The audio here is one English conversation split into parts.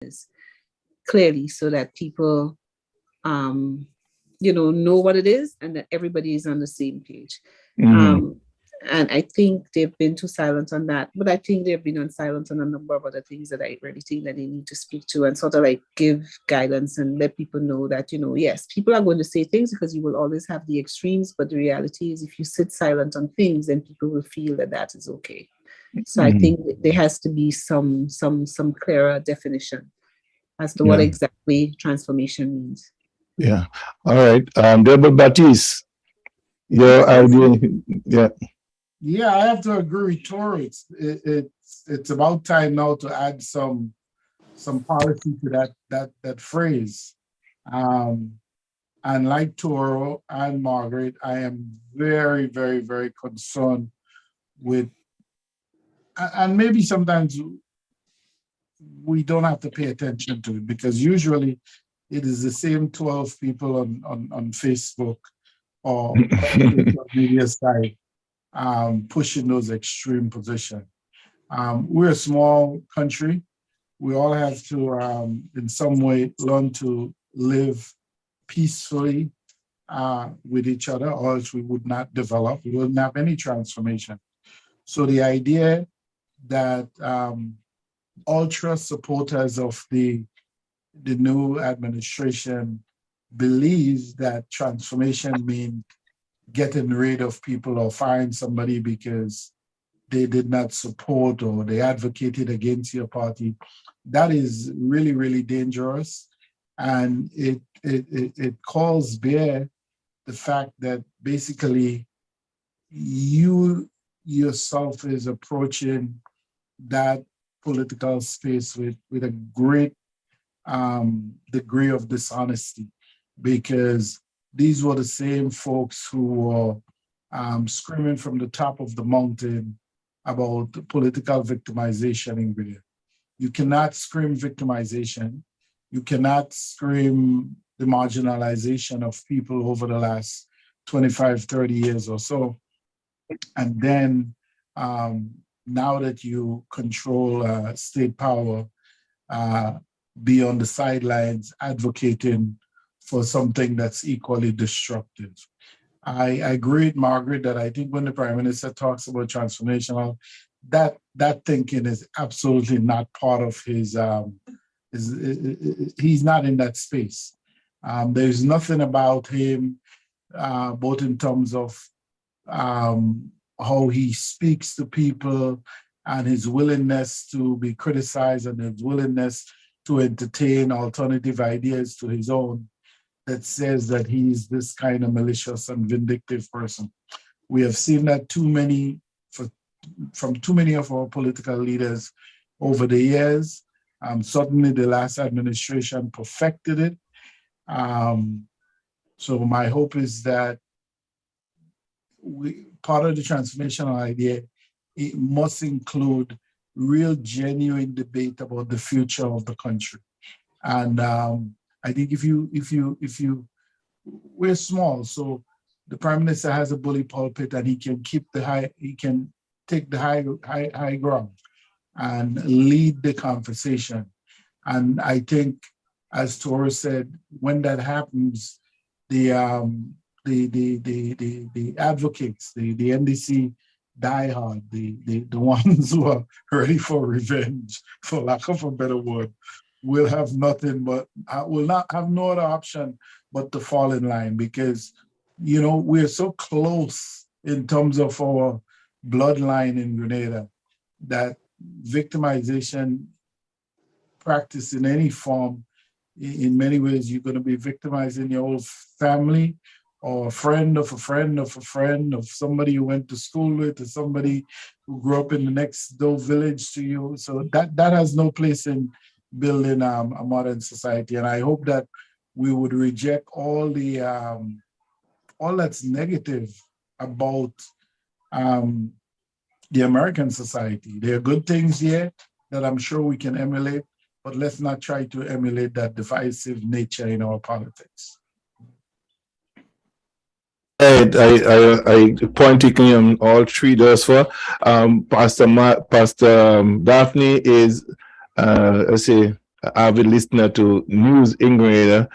is clearly so that people, know what it is and that everybody is on the same page. Um, and I think they've been too silent on that, but I think they've been on silent on a number of other things that I really think that they need to speak to and sort of like give guidance and let people know that, yes, people are going to say things because you will always have the extremes, but the reality is if you sit silent on things, then people will feel that that is okay. So I think there has to be some clearer definition as to what Yeah. exactly transformation means. Yeah. All right. Deborah Baptiste, your idea. Yeah. Yeah, I have to agree with Toro. It's about time now to add some policy to that phrase. And like Toro and Margaret, I am very, very, very concerned with, and maybe sometimes we don't have to pay attention to it because usually it is the same 12 people on Facebook or social media site pushing those extreme positions. We're a small country. We all have to, in some way, learn to live peacefully with each other, or else we would not develop. We wouldn't have any transformation. So the idea that ultra supporters of the new administration believes that transformation means getting rid of people or firing somebody because they did not support or they advocated against your party, that is really, really dangerous. And it calls bare the fact that basically you yourself is approaching that political space with a great degree of dishonesty, because these were the same folks who were screaming from the top of the mountain about political victimization in Grenada. You cannot scream victimization. You cannot scream the marginalization of people over the last 25, 30 years or so. And then now that you control state power, be on the sidelines advocating for something that's equally destructive. I agree with Margaret that I think when the Prime Minister talks about transformational, that thinking is absolutely not part of his, he's not in that space. There's nothing about him, both in terms of how he speaks to people and his willingness to be criticized and his willingness to entertain alternative ideas to his own, that says that he's this kind of malicious and vindictive person. We have seen that from too many of our political leaders over the years. Certainly the last administration perfected it. So my hope is that part of the transformational idea, it must include real genuine debate about the future of the country. And I think if you, we're small, so the Prime Minister has a bully pulpit and he can take the high ground and lead the conversation. And I think, as Toro said, when that happens, the advocates, the NDC diehard, the ones who are ready for revenge, for lack of a better word, will have nothing but, will not have no other option but to fall in line, because, we're so close in terms of our bloodline in Grenada that victimization practice in any form, in many ways, you're going to be victimizing your whole family or a friend of a friend of a friend of somebody you went to school with or somebody who grew up in the next door village to you. So that has no place in building a modern society. And I hope that we would reject all that's negative about the American society. There are good things here that I'm sure we can emulate, but let's not try to emulate that divisive nature in our politics. I pointing on all three thus far. Pastor Daphne is let's say avid listener to news in Grenada.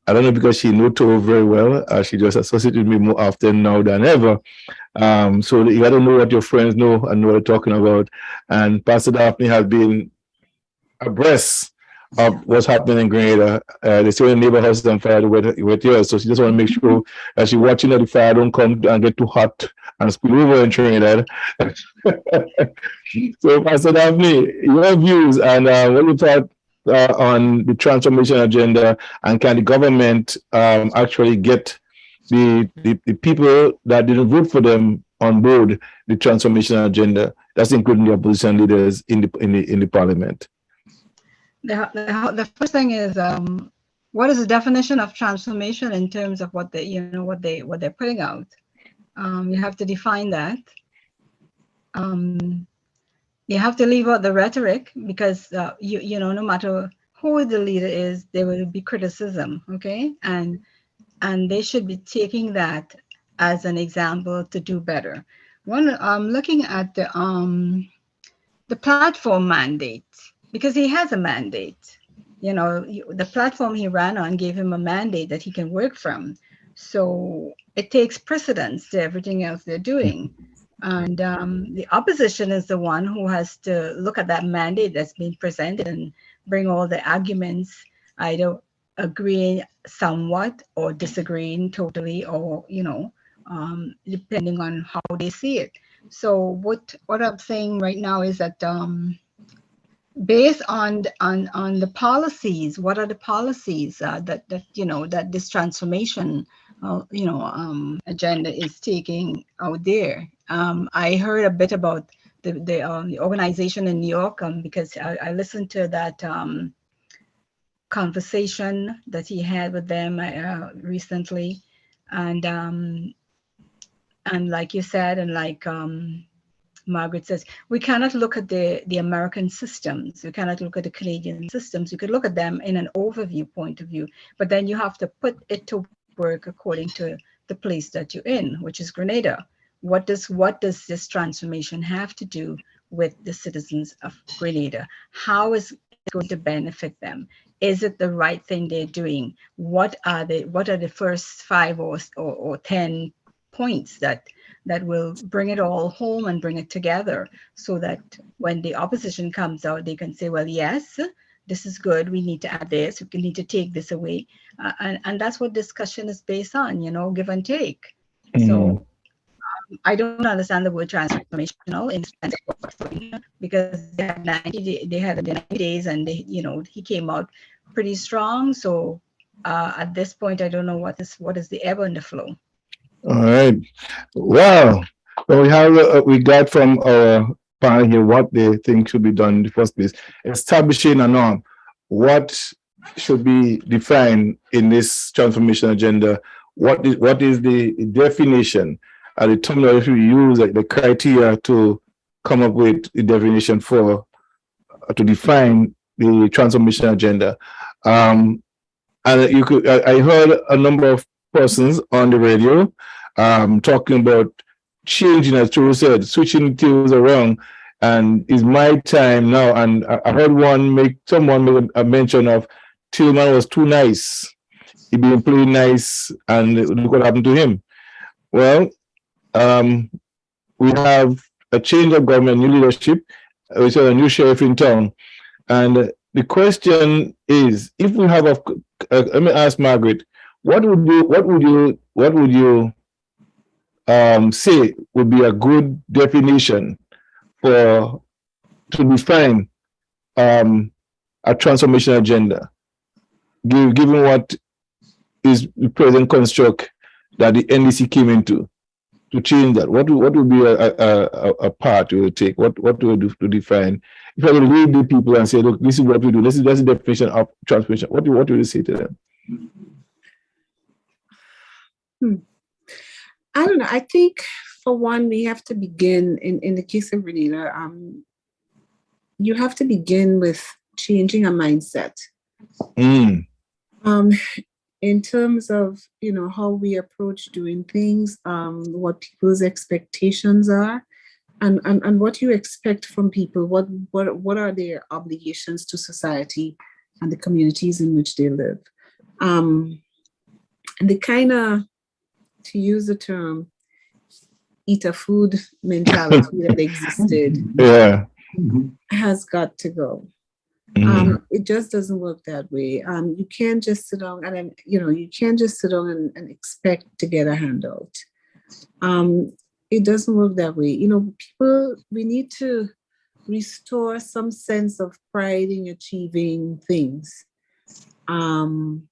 I don't know because she knew Toro very well. She just associated with me more often now than ever. So you got to know what your friends know and know what they're talking about. And Pastor Daphne has been abreast of what's happening in Grenada. They say when the neighbor house is on fire with yours. So she just want to make sure that she's watching that the fire don't come and get too hot and spill over in Trinidad. So Pastor Daphne, your views and what you thought on the transformation agenda, and can the government actually get the people that didn't vote for them on board the transformation agenda? That's including the opposition leaders in the parliament. The first thing is what is the definition of transformation in terms of what they're putting out? You have to define that. You have to leave out the rhetoric, because no matter who the leader is, there will be criticism, okay? And they should be taking that as an example to do better. Looking at the platform mandate, because he has a mandate. The platform he ran on gave him a mandate that he can work from. So it takes precedence to everything else they're doing. And the opposition is the one who has to look at that mandate that's being presented and bring all the arguments, either agreeing somewhat or disagreeing totally, or, depending on how they see it. So what I'm saying right now is that based on the policies, what are the policies that this transformation agenda is taking out there? I heard a bit about the organization in New York because I listened to that conversation that he had with them recently, and like you said, and like Margaret says, we cannot look at the American systems. We cannot look at the Canadian systems. You could look at them in an overview point of view, but then you have to put it to work according to the place that you're in, which is Grenada. What does this transformation have to do with the citizens of Grenada? How is it going to benefit them? Is it the right thing they're doing? What are the first 5 or 10 points that will bring it all home and bring it together, so that when the opposition comes out, they can say, well, yes, this is good. We need to add this. We need to take this away. And that's what discussion is based on, give and take. Mm-hmm. So I don't understand the word transformational in the sense of what's going on, because they had 90 days and he came out pretty strong. So at this point, I don't know what is the ebb and the flow. All right. Well, we got from our panel here what they think should be done in the first place. Establishing a norm. What should be defined in this transformation agenda? What is the definition and the terminology we use, like the criteria to come up with the definition to define the transformation agenda? And I heard a number of persons on the radio talking about changing, as Toro said, switching things around, and it's my time now. And I heard someone make a mention of Tillman was too nice. He been playing nice, and look what happened to him. Well, we have a change of government, new leadership, which is a new sheriff in town, and the question is, if we have let me ask Margaret, what would you say would be a good definition to define a transformation agenda, given what is the present construct that the NDC came into, to change that? What would be a part you would take? What do we do to define? If I would lead the people and say, look, this is what we do. That's the definition of transformation. What would you say to them? I don't know. I think, for one, we have to begin in the case of Grenada. You have to begin with changing a mindset. In terms of how we approach doing things, what people's expectations are, and what you expect from people. What are their obligations to society? and the communities in which they live. And the kind of, to use the term, eat a food mentality that existed Yeah. has got to go. It just doesn't work that way. You can't just sit down and you can't just sit down and expect to get a handout. It doesn't work that way. People, we need to restore some sense of pride in achieving things. And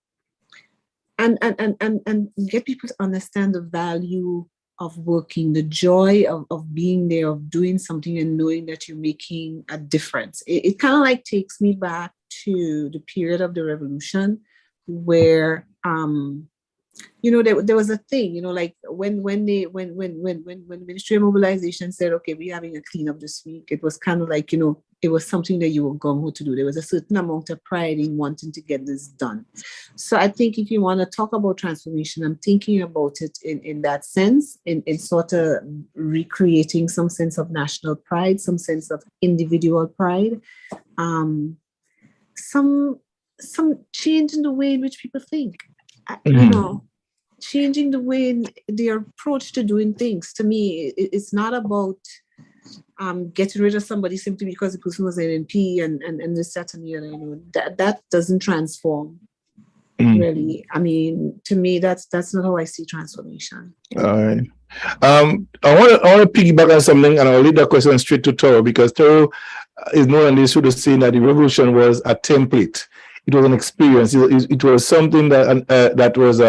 get people to understand the value of working, the joy of being there, of doing something and knowing that you're making a difference. It kind of like takes me back to the period of the revolution where, there was a thing, like when Ministry of Mobilization said, okay, we're having a cleanup this week, it was kind of like, it was something that you were gung-ho to do. There was a certain amount of pride in wanting to get this done. So I think if you want to talk about transformation, I'm thinking about it in that sense, in sort of recreating some sense of national pride, some sense of individual pride, some change in the way in which people think. Changing the way in their approach to doing things. To me, it's not about getting rid of somebody simply because the person was an MP and this, that, and the other. That doesn't transform. Really. I mean, to me, that's not how I see transformation. All right. I want to piggyback on something, and I'll lead that question straight to Toro, because Toro is more than this should have seen that the revolution was a template. It was an experience. It was something that was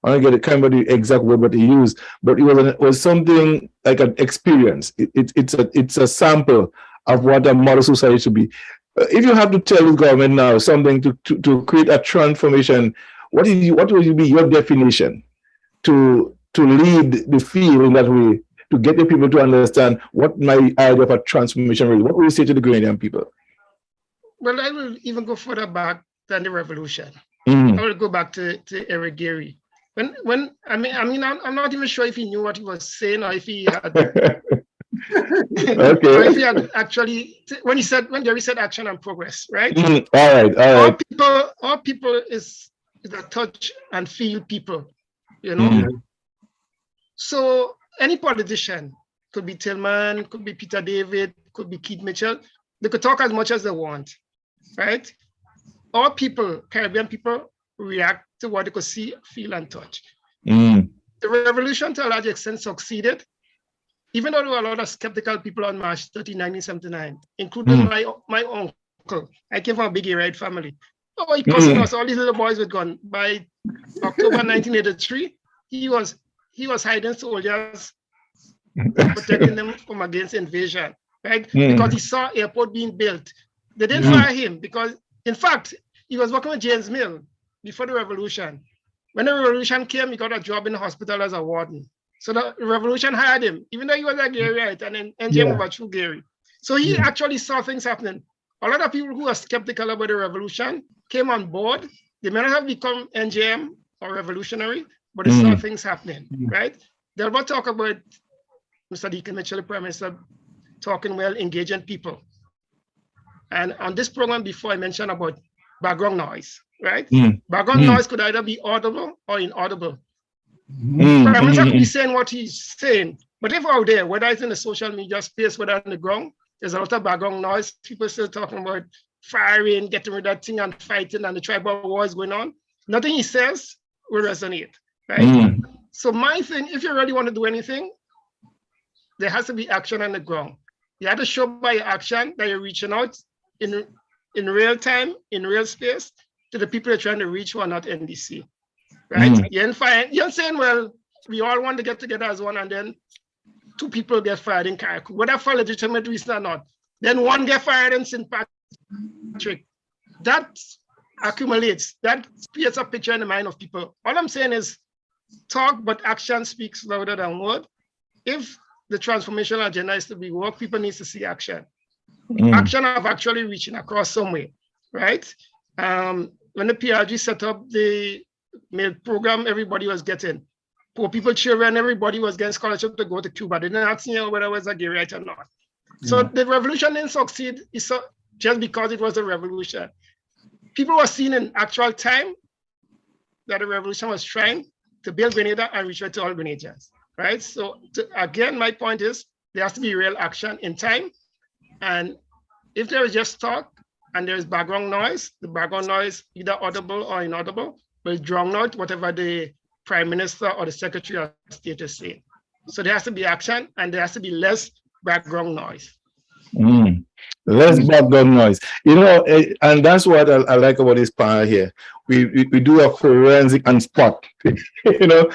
I can't remember the exact word but he used, but it was something like an experience. It's a sample of what a model society should be. If you have to tell the government now something to create a transformation, what will be your definition to lead the field in that way, to get the people to understand what my idea of a transformation is? What will you say to the Grenadian people? Well, I will even go further back than the revolution. I will go back to Eric Gairy. I'm not even sure if he knew what he was saying or if he had okay. or if he had actually, when Gairy said action and progress, right? All right. All people is a touch and feel people, So any politician, could be Tillman, could be Peter David, could be Keith Mitchell, they could talk as much as they want, right? All people, Caribbean people, react to what they could see, feel, and touch. The revolution to a large extent succeeded, even though there were a lot of skeptical people on March 13, 1979, including my uncle. I came from a big Aride family. Oh, he cussing us, all these little boys with guns. By October 1983, he was hiding soldiers, protecting them from against invasion, right? Because he saw airport being built. They didn't fire him because, in fact, he was working with James Mill before the revolution. When the revolution came, he got a job in the hospital as a warden. So the revolution hired him, even though he was a Garyite, and then NGM overthrew Gairy. So he actually saw things happening. A lot of people who are skeptical about the revolution came on board. They may not have become NGM or revolutionary, but they saw things happening, right? They'll about talk about Mr. Deacon Mitchell, the Prime Minister, talking well, engaging people. And on this program before, I mentioned about background noise, right? Background noise could either be audible or inaudible. Prime Minister could be saying what he's saying, but if out there, whether it's in the social media space, whether on the ground, there's a lot of background noise. People still talking about firing, getting rid of that thing and fighting, and the tribal war is going on. Nothing he says will resonate, right? So my thing, if you really want to do anything, there has to be action on the ground. You have to show by your action that you're reaching out in real time, in real space, to the people you're trying to reach who are not NDC, right? You're saying, well, we all want to get together as one, and then two people get fired in Carriacou, whether for legitimate reason or not. Then one get fired in St. Patrick. That accumulates. That creates a picture in the mind of people. All I'm saying is talk, but action speaks louder than word. If the transformational agenda is to be work, people need to see action. Action of actually reaching across somewhere, right? When the PRG set up the meal program, everybody was getting. Poor people, children, everybody was getting scholarship to go to Cuba. They didn't ask whether it was a Garyite or not. So the revolution didn't succeed just because it was a revolution. people were seeing in actual time that the revolution was trying to build Grenada and reach out to all Grenadians, right? So again, my point is there has to be real action in time. And if there is just talk and there is background noise, the background noise, either audible or inaudible, will drown out whatever the Prime Minister or the Secretary of State is saying. So there has to be action and there has to be less background noise. Less background noise. You know, and that's what I like about this panel here. We do a forensic and spot, you know,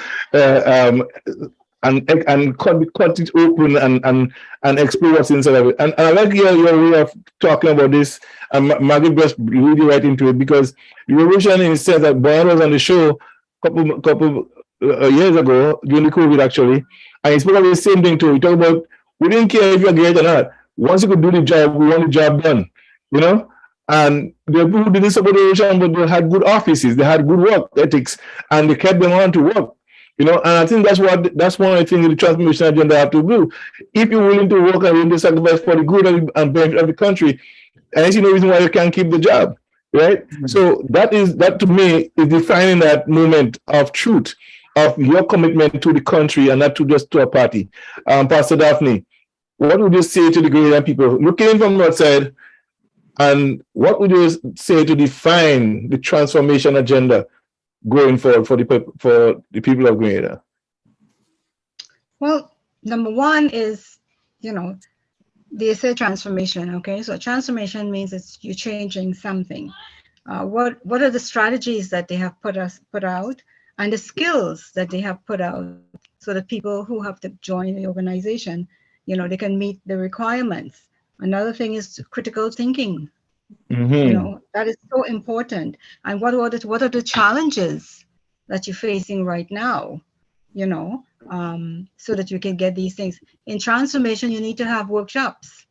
and cut it open and explore what's inside of it. And I like your way of talking about this. And Margaret just really right into it, because the revolution in said that Boyan was on the show couple years ago during the COVID actually, and he spoke about the same thing too. He talked about we didn't care if you're great or not. Once you could do the job, we want the job done, you know. And the people who didn't support the revolution, but they had good offices, they had good work ethics, and they kept them on to work. You know, and I think that's one of the things the transformation agenda have to do. If you're willing to work and willing to sacrifice for the good and benefit of the country, and I see no reason why you can't keep the job, right? Mm-hmm. So that to me is defining that moment of truth, of your commitment to the country and not to just to a party. Pastor Daphne, what would you say to the Grenadian people looking in from outside, and what would you say to define the transformation agenda going forward for the people of Grenada? Well, number one is, you know, they say transformation. Okay, so transformation means it's you're changing something. What are the strategies that they have put out, and the skills that they have put out, so that people who have to join the organization, you know, they can meet the requirements. Another thing is critical thinking. Mm-hmm. You know, that is so important. And what are the challenges that you're facing right now? You know, so that you can get these things. In transformation, you need to have workshops.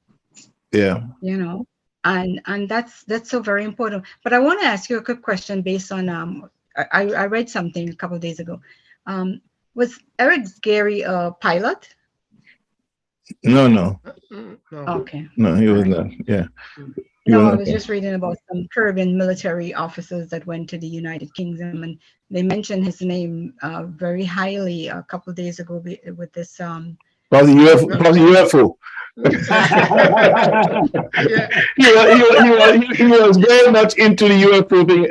Yeah. You know, and that's so very important. But I want to ask you a quick question based on I read something a couple of days ago. Was Eric Gary a pilot? No. Okay. No, he was not. Yeah. No, I was just reading about some Caribbean military officers that went to the United Kingdom, and they mentioned his name very highly a couple of days ago with this. Probably UFO. He was very much into the UFO thing.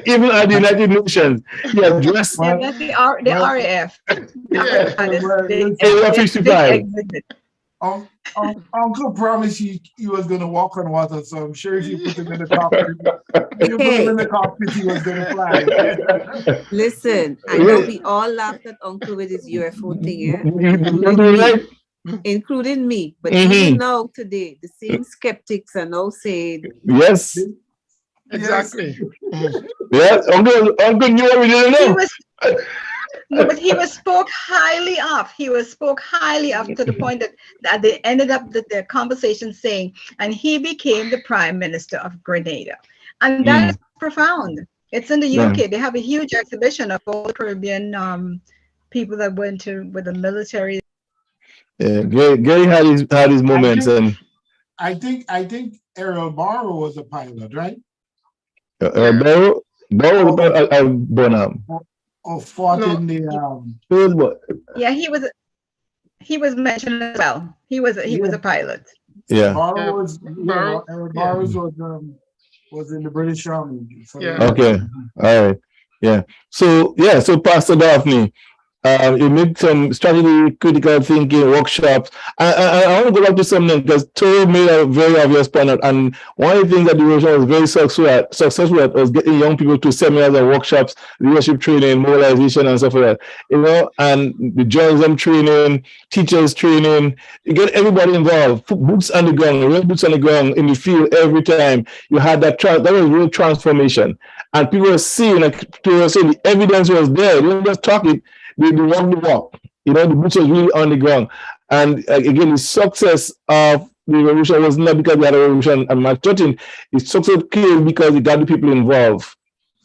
Even at the United Nations, he addressed. Yeah, that's the RAF. Area 55. Uncle promised he was going to walk on water, so I'm sure if you put him in the cockpit, he was going to fly. Listen, I know we all laughed at Uncle with his UFO thing, including me. But even now, today, the same skeptics are now saying, yes. Exactly. Yes, Uncle knew what we didn't know. No, but he was spoke highly of. He was spoke highly of to the point that they ended up the conversation saying, and he became the Prime Minister of Grenada. And that is profound. It's in the UK. They have a huge exhibition of all the Caribbean people that went with the military. Yeah, Gary had his moments, I think Errol Barrow was a pilot, right? Barrow was Bonham. Or fought in the yeah, he was mentioned as well. He was a pilot. Yeah. Barrow was in the British Army. So okay. All right. Yeah. So Pastor Daphne, you made some strategy, critical thinking workshops. I want to go back to something because Toro made a very obvious point, and one of the things that the revolution was very successful at was getting young people to seminars and workshops, leadership training, mobilization, and stuff like that. You know, and the journalism training, teachers training. You get everybody involved. Put boots on the ground, real boots on the ground in the field every time. You had that was real transformation, and people were seeing, the evidence was there. They didn't just talk it. They walk the walk. You know, the boots was really on the ground. And again, the success of the revolution was not because we had a revolution on March 13th. The success came because it got the people involved.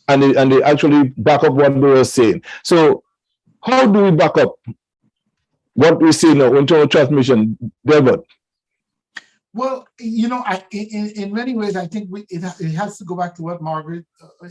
And they actually back up what they were saying. So how do we back up what we say now in terms of transmission, Delbert? Well, in many ways, I think it has to go back to what Margaret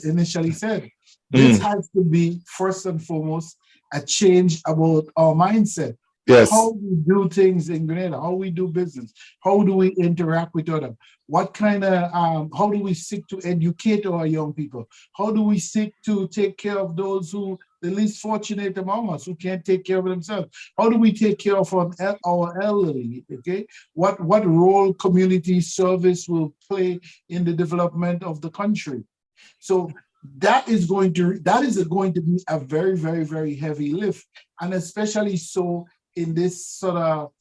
initially said. This has to be first and foremost a change about our mindset. Yes. How we do things in Grenada, how we do business, how do we interact with others? What kind of, how do we seek to educate our young people? How do we seek to take care of those who, the least fortunate among us, who can't take care of themselves? How do we take care of our elderly, okay? What role community service will play in the development of the country? So that is going to be a very, very, very heavy lift, and especially so in this sort of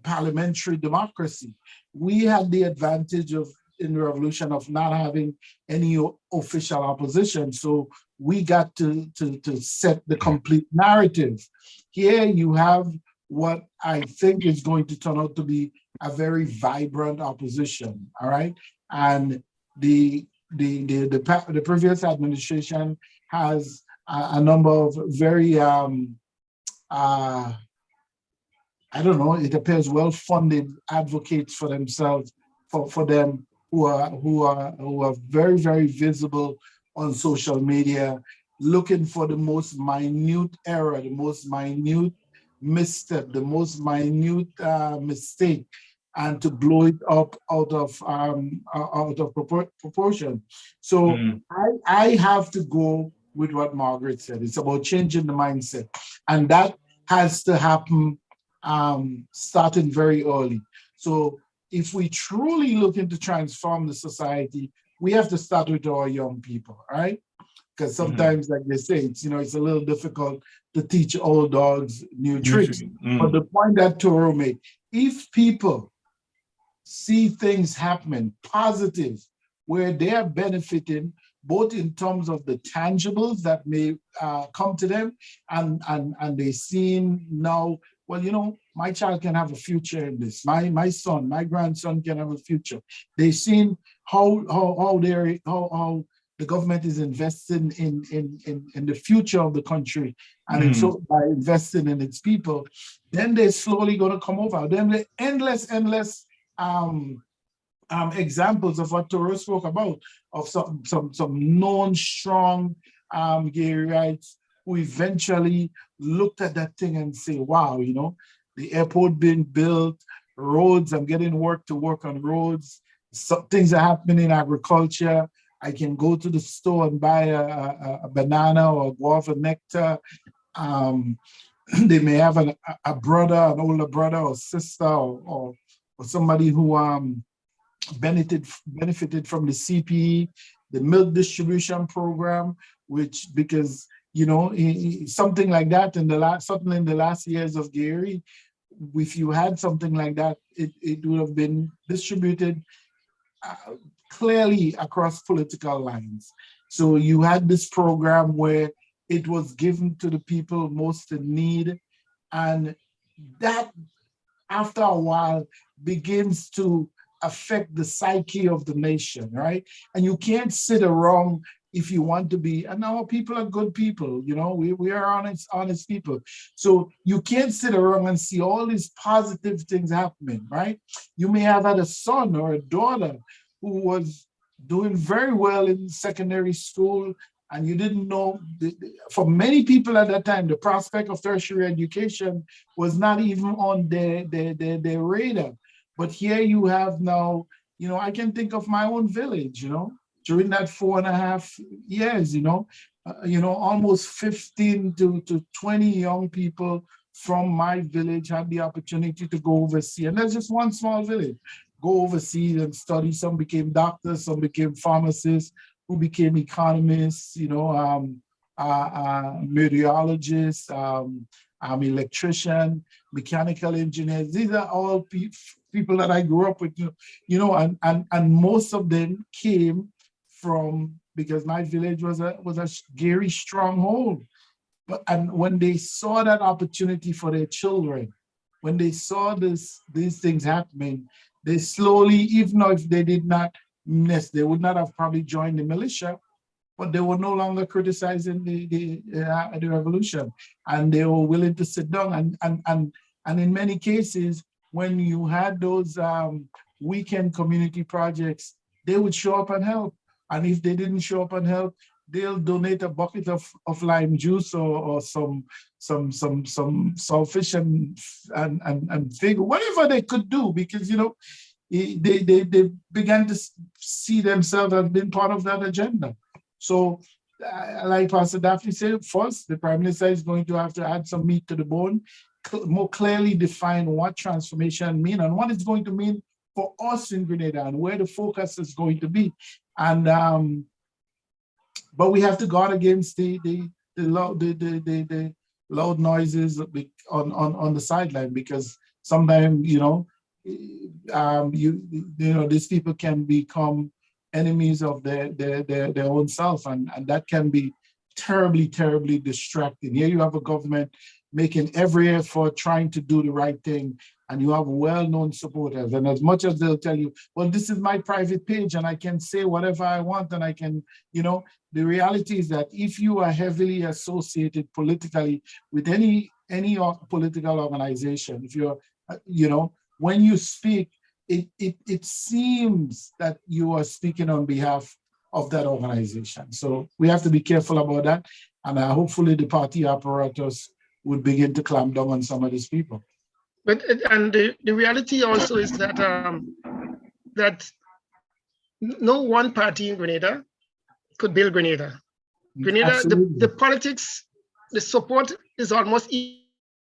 parliamentary democracy. We had the advantage of in the revolution of not having any official opposition, so we got to set the complete narrative. Here you have what I think is going to turn out to be a very vibrant opposition. All right, and the previous administration has a number of very I don't know, it appears well-funded advocates for themselves, for them who are very, very visible on social media, looking for the most minute error, the most minute misstep, the most minute mistake, and to blow it up out of proportion. So I have to go with what Margaret said. It's about changing the mindset, and that has to happen starting very early. So if we truly looking to transform the society, we have to start with our young people, right? Because sometimes, like they say, it's a little difficult to teach old dogs new tricks. But the point that Toro made, if people see things happening positive, where they are benefiting both in terms of the tangibles that may come to them, and they seeing now, well, my child can have a future in this. My son, my grandson can have a future. They've seen how the government is investing in the future of the country, and so by investing in its people, then they're slowly going to come over. Then the endless examples of what Toro spoke about, of some known strong gay rights who eventually looked at that thing and say, wow, the airport being built, roads, I'm getting work on roads, some things are happening in agriculture. I can go to the store and buy a banana or a guava nectar. They may have a brother, an older brother or sister, or somebody who benefited from the CPE, the milk distribution program, which, because something like that in the last years of Gary, if you had something like that, it would have been distributed clearly across political lines. So you had this program where it was given to the people most in need, and that after a while begins to affect the psyche of the nation, right? And you can't sit around if you want to be, and our people are good people, we are honest people. So you can't sit around and see all these positive things happening, right? You may have had a son or a daughter who was doing very well in secondary school, and you didn't know, for many people at that time, the prospect of tertiary education was not even on their radar. But here you have now, I can think of my own village, during that 4.5 years, almost 15 to 20 young people from my village had the opportunity to go overseas. And that's just one small village. Go overseas and study. Some became doctors, some became pharmacists, who became economists, meteorologists, electrician, mechanical engineers. These are all people that I grew up with, and most of them came from, because my village was a Gary stronghold. And when they saw that opportunity for their children, when they saw these things happening, they slowly, even if they did not, they would not have probably joined the militia, but they were no longer criticizing the revolution, and they were willing to sit down. And in many cases, when you had those weekend community projects, they would show up and help. And if they didn't show up and help, they'll donate a bucket of lime juice or some saltfish and fig, whatever they could do, because they began to see themselves as being part of that agenda. So like Pastor Daphne said, first, the Prime Minister is going to have to add some meat to the bone, more clearly define what transformation means and what it's going to mean for us in Grenada and where the focus is going to be. And but we have to guard against the loud noises on the sideline, because sometimes these people can become enemies of their own self, and that can be terribly distracting. Here you have a government making every effort, trying to do the right thing, and you have well-known supporters. And as much as they'll tell you, well, this is my private page and I can say whatever I want, and I can, the reality is that if you are heavily associated politically with any political organization, if you're, when you speak, it seems that you are speaking on behalf of that organization. So we have to be careful about that. And hopefully the party apparatus would begin to clamp down on some of these people. But the reality also is that that no one party in Grenada could build Grenada. Grenada, the politics, the support is almost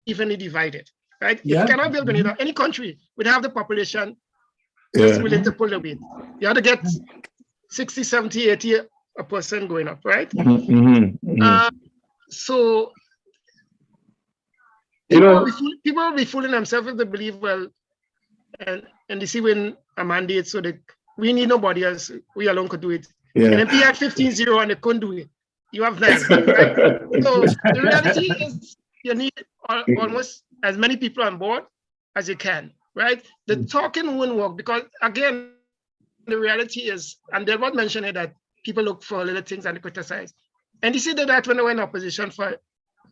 evenly divided, right? Yeah. You cannot build Grenada. Any country would have the population that's willing to pull the weight. You have to get 60, 70, 80% going up, right? So people will be fooling themselves if they believe, well, and they see when a mandate, so that we need nobody else, we alone could do it. Yeah. And if you had 15-0 and they couldn't do it, you have 9, right? So the reality is you need almost as many people on board as you can, right? The talking won't work because, again, the reality is, and they won't mention it, that people look for little things and they criticize. And you see that when they were in opposition for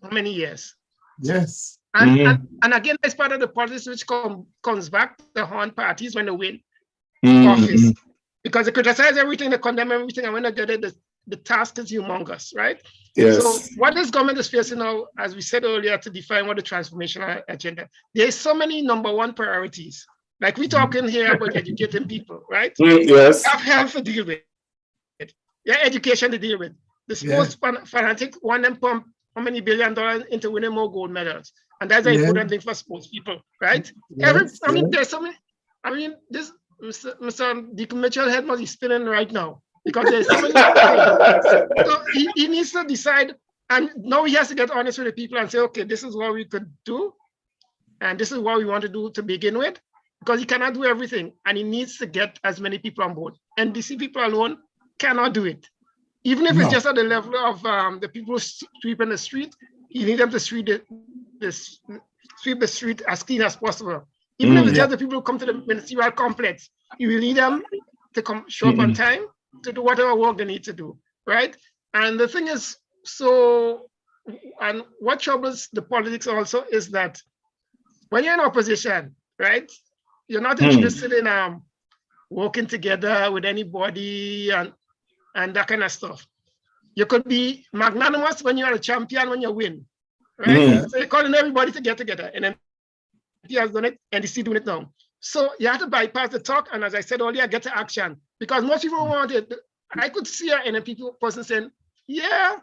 how many years? Yes. And again, as part of the politics which comes back to the horn parties when they win office. Because they criticize everything, they condemn everything, and when they get it, the task is humongous, right? Yes. So what this government is facing now, as we said earlier, to define what the transformational agenda, there's so many number one priorities. Like we're talking here about educating people, right? Yes. You have health to deal with. Yeah, education to deal with. The sports fanatic want them pump how many $1 billion into winning more gold medals. And that's an important thing for sports people, right? There's so many, this Mr. Deacon Mitchell head must be spinning right now because there's so many things. So he needs to decide, and now he has to get honest with the people and say, okay, this is what we could do, and this is what we want to do to begin with, because he cannot do everything, and he needs to get as many people on board. NDC people alone cannot do it. Even if it's just at the level of the people who sweep in the street, you need them to sweep the street as clean as possible. Even if it's just the people who come to the ministerial complex, you will need them to come show up on time to do whatever work they need to do, right? And the thing is, and what troubles the politics also is that when you're in opposition, right, you're not interested in working together with anybody and that kind of stuff. You could be magnanimous when you're a champion, when you win, right? So you're calling everybody to get together, and then he has done it, and he's still doing it now. So you have to bypass the talk, and as I said earlier, get to action, because most people want it. I could see an NPP person saying, yeah,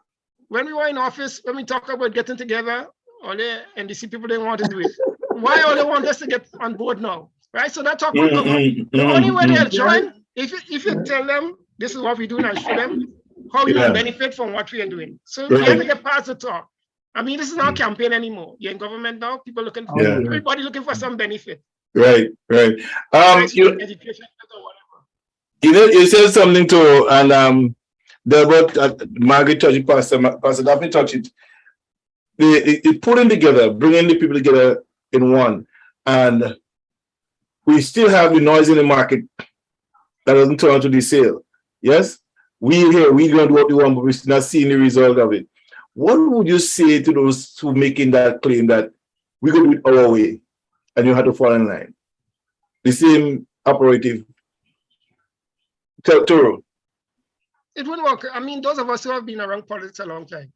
when we were in office, when we talk about getting together, all the NDC people didn't want to do it. Why all they want us to get on board now, right? So that talk will come up. The only way they'll join, if you tell them, this is what we're doing, and show them how you will benefit from what we are doing. So we have to get past the talk. I mean, this is not a campaign anymore. You're in government now, people looking for, everybody looking for some benefit. Right. Education or whatever. You said something too, and Margaret touched it, Pastor Daphne touched it. The putting together, bringing the people together in one, and we still have the noise in the market that doesn't turn out to the sale. Yes, we're going to do what we want, but we're not seeing the result of it. What would you say to those who making that claim that we're going to do it our way and you have to fall in line? The same operative? Toro. It wouldn't work. I mean, those of us who have been around politics a long time,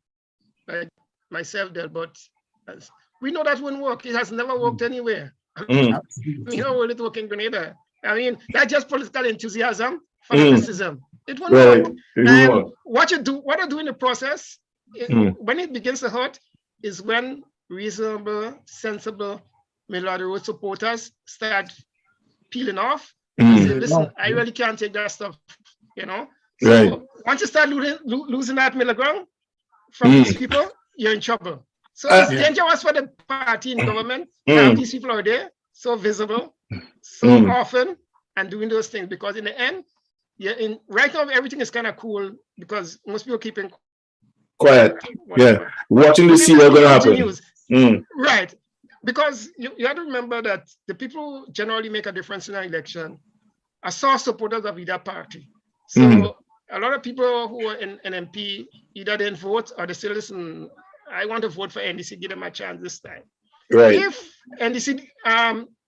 like myself there, but we know that wouldn't work. It has never worked anywhere. We know will it work in Grenada. I mean, that's just political enthusiasm, fanaticism. It won't work. And what I do in the process, when it begins to hurt, is when reasonable, sensible, middle of the road supporters start peeling off. Say, listen, I really can't take that stuff, you know. So once you start losing that middle ground from these people, you're in trouble. So it's dangerous for the party in government to have these people out there so visible, so often, and doing those things, because in the end, right now everything is kind of cool because most people keeping quiet. Watching to see what's going to happen. Right. Because you have to remember that the people who generally make a difference in an election are source supporters of either party. So a lot of people who are in NMP either didn't vote or they say, listen, I want to vote for NDC, give them a chance this time. Right. If NDC,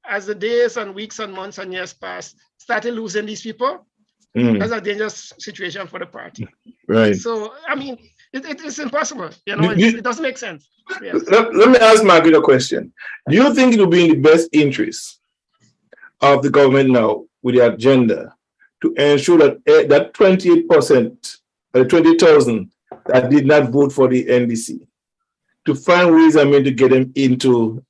as the days and weeks and months and years pass, started losing these people, that's a dangerous situation for the party. Right. So, I mean, it's impossible. You know, it doesn't make sense. Yeah. Let me ask Margaret a question. Do you think it will be in the best interest of the government now with the agenda to ensure that that 28%, 20,000 that did not vote for the NDC, to find ways to get them into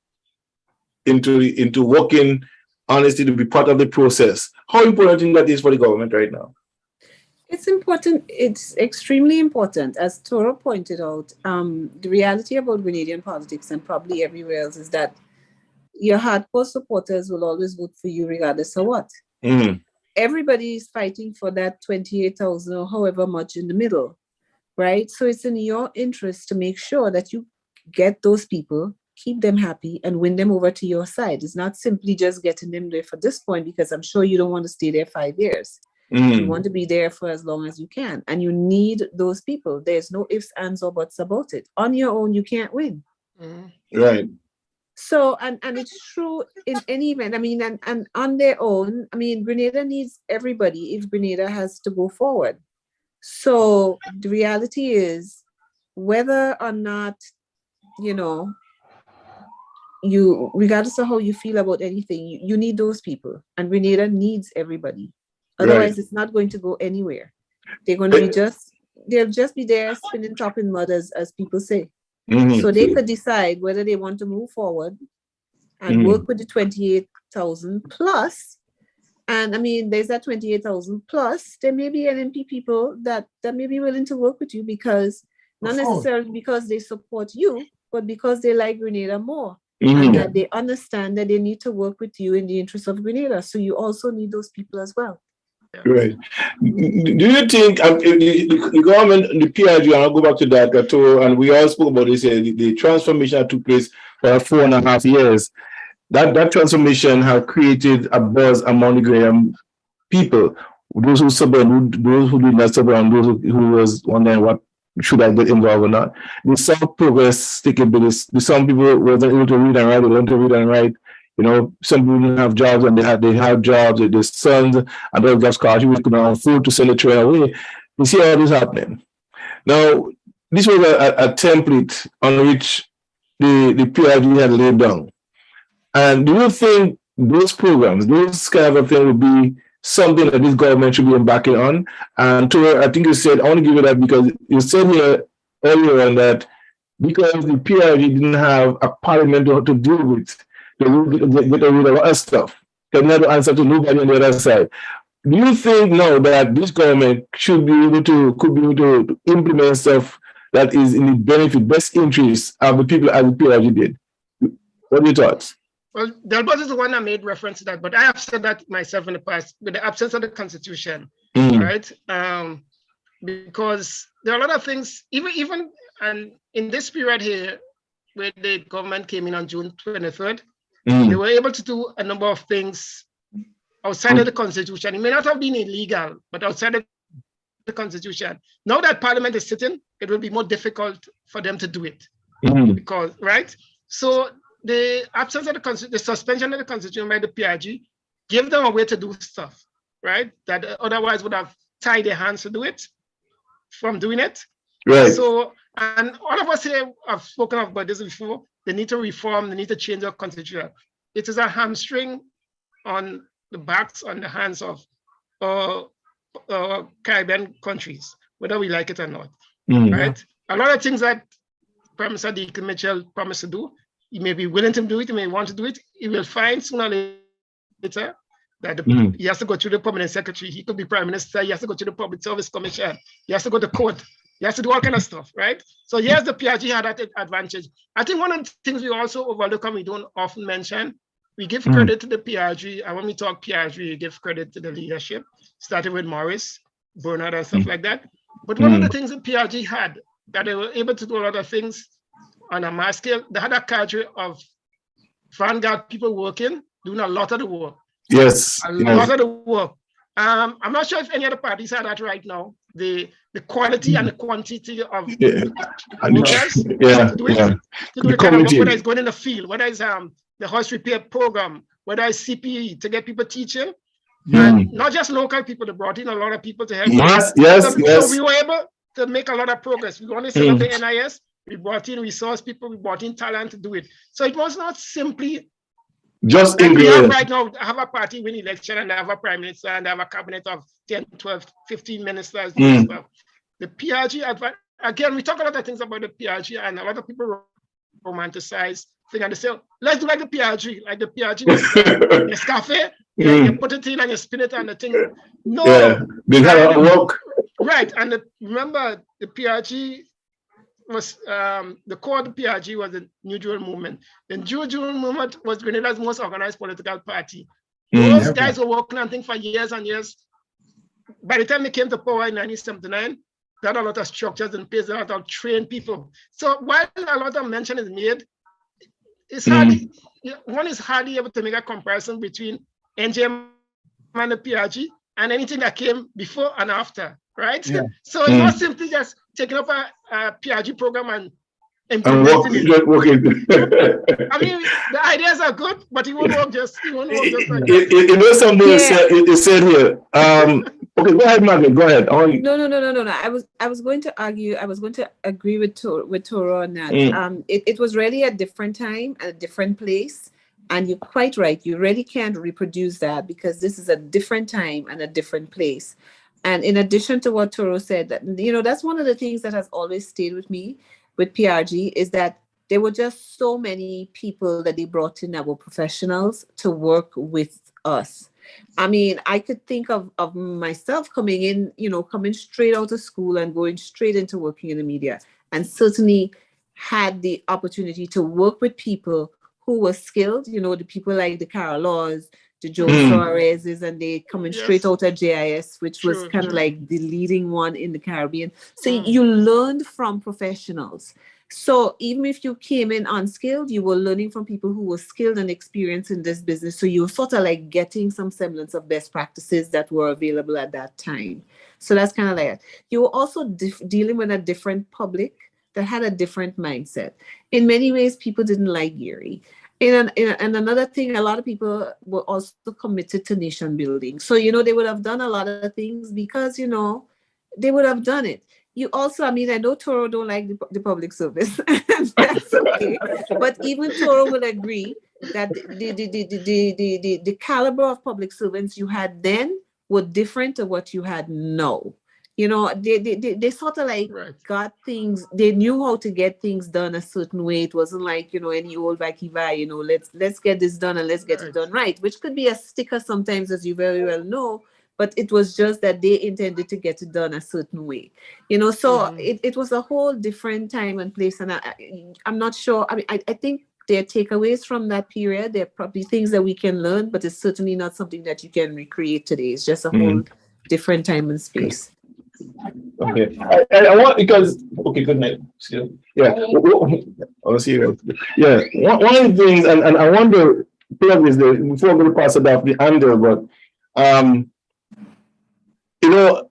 working honestly to be part of the process? How important do you think that is for the government right now? It's important. It's extremely important. As Toro pointed out, the reality about Grenadian politics and probably everywhere else is that your hardcore supporters will always vote for you regardless of what. Everybody is fighting for that 28,000 or however much in the middle, right? So it's in your interest to make sure that you get those people, keep them happy, and win them over to your side. It's not simply just getting them there for this point, because I'm sure you don't want to stay there 5 years. You want to be there for as long as you can, and you need those people. There's no ifs, ands, or buts about it. On your own, you can't win. Right. So, and it's true in any event. I mean, and on their own, I mean, Grenada needs everybody if Grenada has to go forward. So the reality is, whether or not, you know, regardless of how you feel about anything, you need those people, and Grenada needs everybody. Otherwise, it's not going to go anywhere. They're going to be they'll just be there spinning top in mud, as people say. So they could decide whether they want to move forward and work with the 28,000 plus. And I mean, there's that 28,000 plus. There may be NMP people that may be willing to work with you, because not necessarily because they support you, but because they like Grenada more. And that they understand that they need to work with you in the interest of Grenada. So you also need those people as well. Right. Do you think the government, the PRG, and I'll go back to that, and we all spoke about this, the transformation that took place for 4.5 years, that transformation has created a buzz among the Graham people, those who suffered, those who did not suffer, and those who was wondering what should I get involved or not. They saw progress taking place. Some people wasn't able to read and write, they learned to read and write. You know, some people didn't have jobs, and they had jobs. Their sons and those jobs scholarships couldn't afford to send the children away. You see all this happening. Now, this was a template on which the PRG had laid down. And do you think those programs, those kind of thing, would be something that this government should be embarking on? And I think you said, I want to give you that because you said here earlier on that because the PRG didn't have a parliament to deal with, they would get rid of a lot of stuff. They never answer to nobody on the other side. Do you think now that this government could be able to implement stuff that is in the best interest of the people as the PRG did? What are your thoughts? Well, Delbos is the one that made reference to that, but I have said that myself in the past with the absence of the Constitution, right? Because there are a lot of things, even and in this period here, where the government came in on June 23rd, they were able to do a number of things outside of the Constitution. It may not have been illegal, but outside of the Constitution. Now that Parliament is sitting, it will be more difficult for them to do it. Because, right? So the absence of the suspension of the Constitution by the PRG give them a way to do stuff, right? That otherwise would have tied their hands to do it, from doing it. Right. So, and all of us here have spoken about this before. They need to reform, they need to change their constitution. It is a hamstring on the backs, on the hands of Caribbean countries, whether we like it or not, right? A lot of things that Prime Minister Deacon Mitchell promised to do, he may be willing to do it, he may want to do it, he will find sooner or later that he has to go through the permanent secretary, he could be prime minister, he has to go to the Public Service Commission, he has to go to court, he has to do all kind of stuff, right? So yes, the PRG had that advantage. I think one of the things we also overlook and we don't often mention, we give credit to the PRG, and when we talk PRG, we give credit to the leadership, starting with Morris, Bernard, and stuff like that. But one of the things the PRG had, that they were able to do a lot of things on a mass scale, they had a cadre of vanguard people working, doing a lot of the work. Yes. A lot of the work. I'm not sure if any other parties have that right now. The quality and the quantity of workers to do the kind of work, whether it's going in the field, whether it's the house repair program, whether it's CPE to get people teaching, and not just local people, they brought in a lot of people to help. So we were able to make a lot of progress. We want to set up the NIS, we brought in resource people, we brought in talent to do it. So it was not simply just like we have right now, have a party win election and have a prime minister and have a cabinet of 10, 12, 15 ministers. And stuff. The PRG, again, we talk a lot of things about the PRG, and a lot of people romanticize things and they say, let's do like the PRG. Like the PRG was Nescafe, you put it in and you spin it and the thing. No. They had a work. Right. And remember, the PRG was the core of the PRG was the New Jewel movement. The New Jewel movement was Grenada's most organized political party. Those guys were working on things for years and years. By the time they came to power in 1979, they had a lot of structures in place, they had a lot of trained people. So while a lot of mention is made, it's hardly, one is hardly able to make a comparison between NJM and the PRG and anything that came before and after, right? So it's not simply just taking up a PRG program and implementing it. I mean, the ideas are good, but it won't work just like that. You know something you said here. Okay, go ahead, Margaret. Go ahead. No. I was going to argue. I was going to agree with Toro on that. It was really a different time and a different place. And you're quite right. You really can't reproduce that because this is a different time and a different place. And in addition to what Toro said, that, that's one of the things that has always stayed with me with PRG is that there were just so many people that they brought in that were professionals to work with us. I mean, I could think of myself coming in, coming straight out of school and going straight into working in the media, and certainly had the opportunity to work with people who were skilled, the people like the Carol Laws, the Joe Suarez's, and they coming straight out of JIS, which was kind of like the leading one in the Caribbean. So you learned from professionals. So even if you came in unskilled, you were learning from people who were skilled and experienced in this business. So you were sort of like getting some semblance of best practices that were available at that time. So that's kind of like it. You were also dealing with a different public that had a different mindset. In many ways, people didn't like Gary. And another thing, a lot of people were also committed to nation building. So, they would have done a lot of things because, they would have done it. You also, I know Toro don't like the public service. That's okay. But even Toro will agree that the caliber of public servants you had then were different to what you had now. They sort of like got things, they knew how to get things done a certain way. It wasn't like, any old Vakiva, let's get this done and let's get it done right, which could be a sticker sometimes, as you very well know, but it was just that they intended to get it done a certain way, so it was a whole different time and place. And I'm not sure, I think there are takeaways from that period. There are probably things that we can learn, but it's certainly not something that you can recreate today. It's just a whole different time and space. Okay, I want okay, good night. Yeah, I'll see you. Yeah, one of the things, and I wonder, probably before I'm going to pass it off the under, but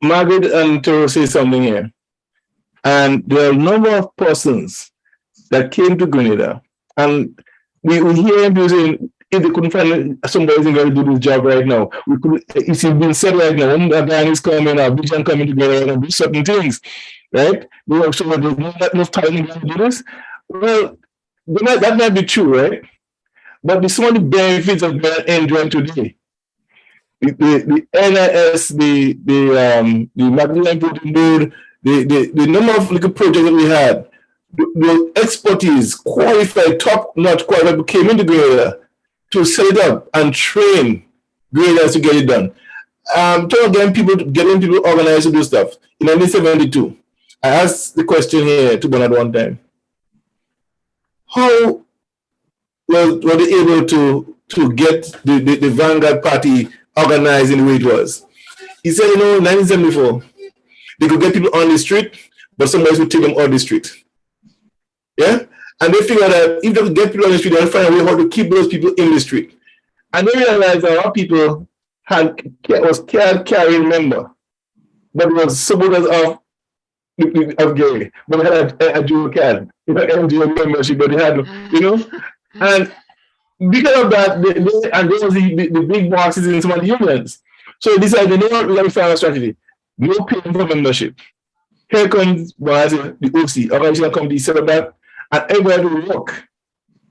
Margaret and Toro say something here, and there are a number of persons that came to Grenada, and we hear him saying if they couldn't find somebody who's going to do this job right now, we could. It's been said right now. When a guy is coming, a vision coming together, and do certain things, right? So there's not enough talent to do this. Well, that might be true, right? But some of the benefits of we're enjoying today, the NIS, the Magdalene Protein Board, the number of little projects that we had, the expertise, qualified, top-notch qualified people came into Grenada to set it up and train graders to get it done. Getting people organized to do stuff. In 1972, I asked the question here to Bernard one time. How were they able to get the Vanguard Party organized in the way it was? He said, in 1974, they could get people on the street, but somebody would take them on the street. Yeah? And they figured that if they could get people on the street, they'll find a way how to keep those people in the street. And they realized that our people was carrying member, but it was supporters of Gary. But they had a dual card, NGO membership, but they had, and because of that, those was the big bosses in some of the unions. So they decided, we're going to find a strategy. No paying for membership. Here comes the OC, Organizational Committee, set up that, and everybody will work.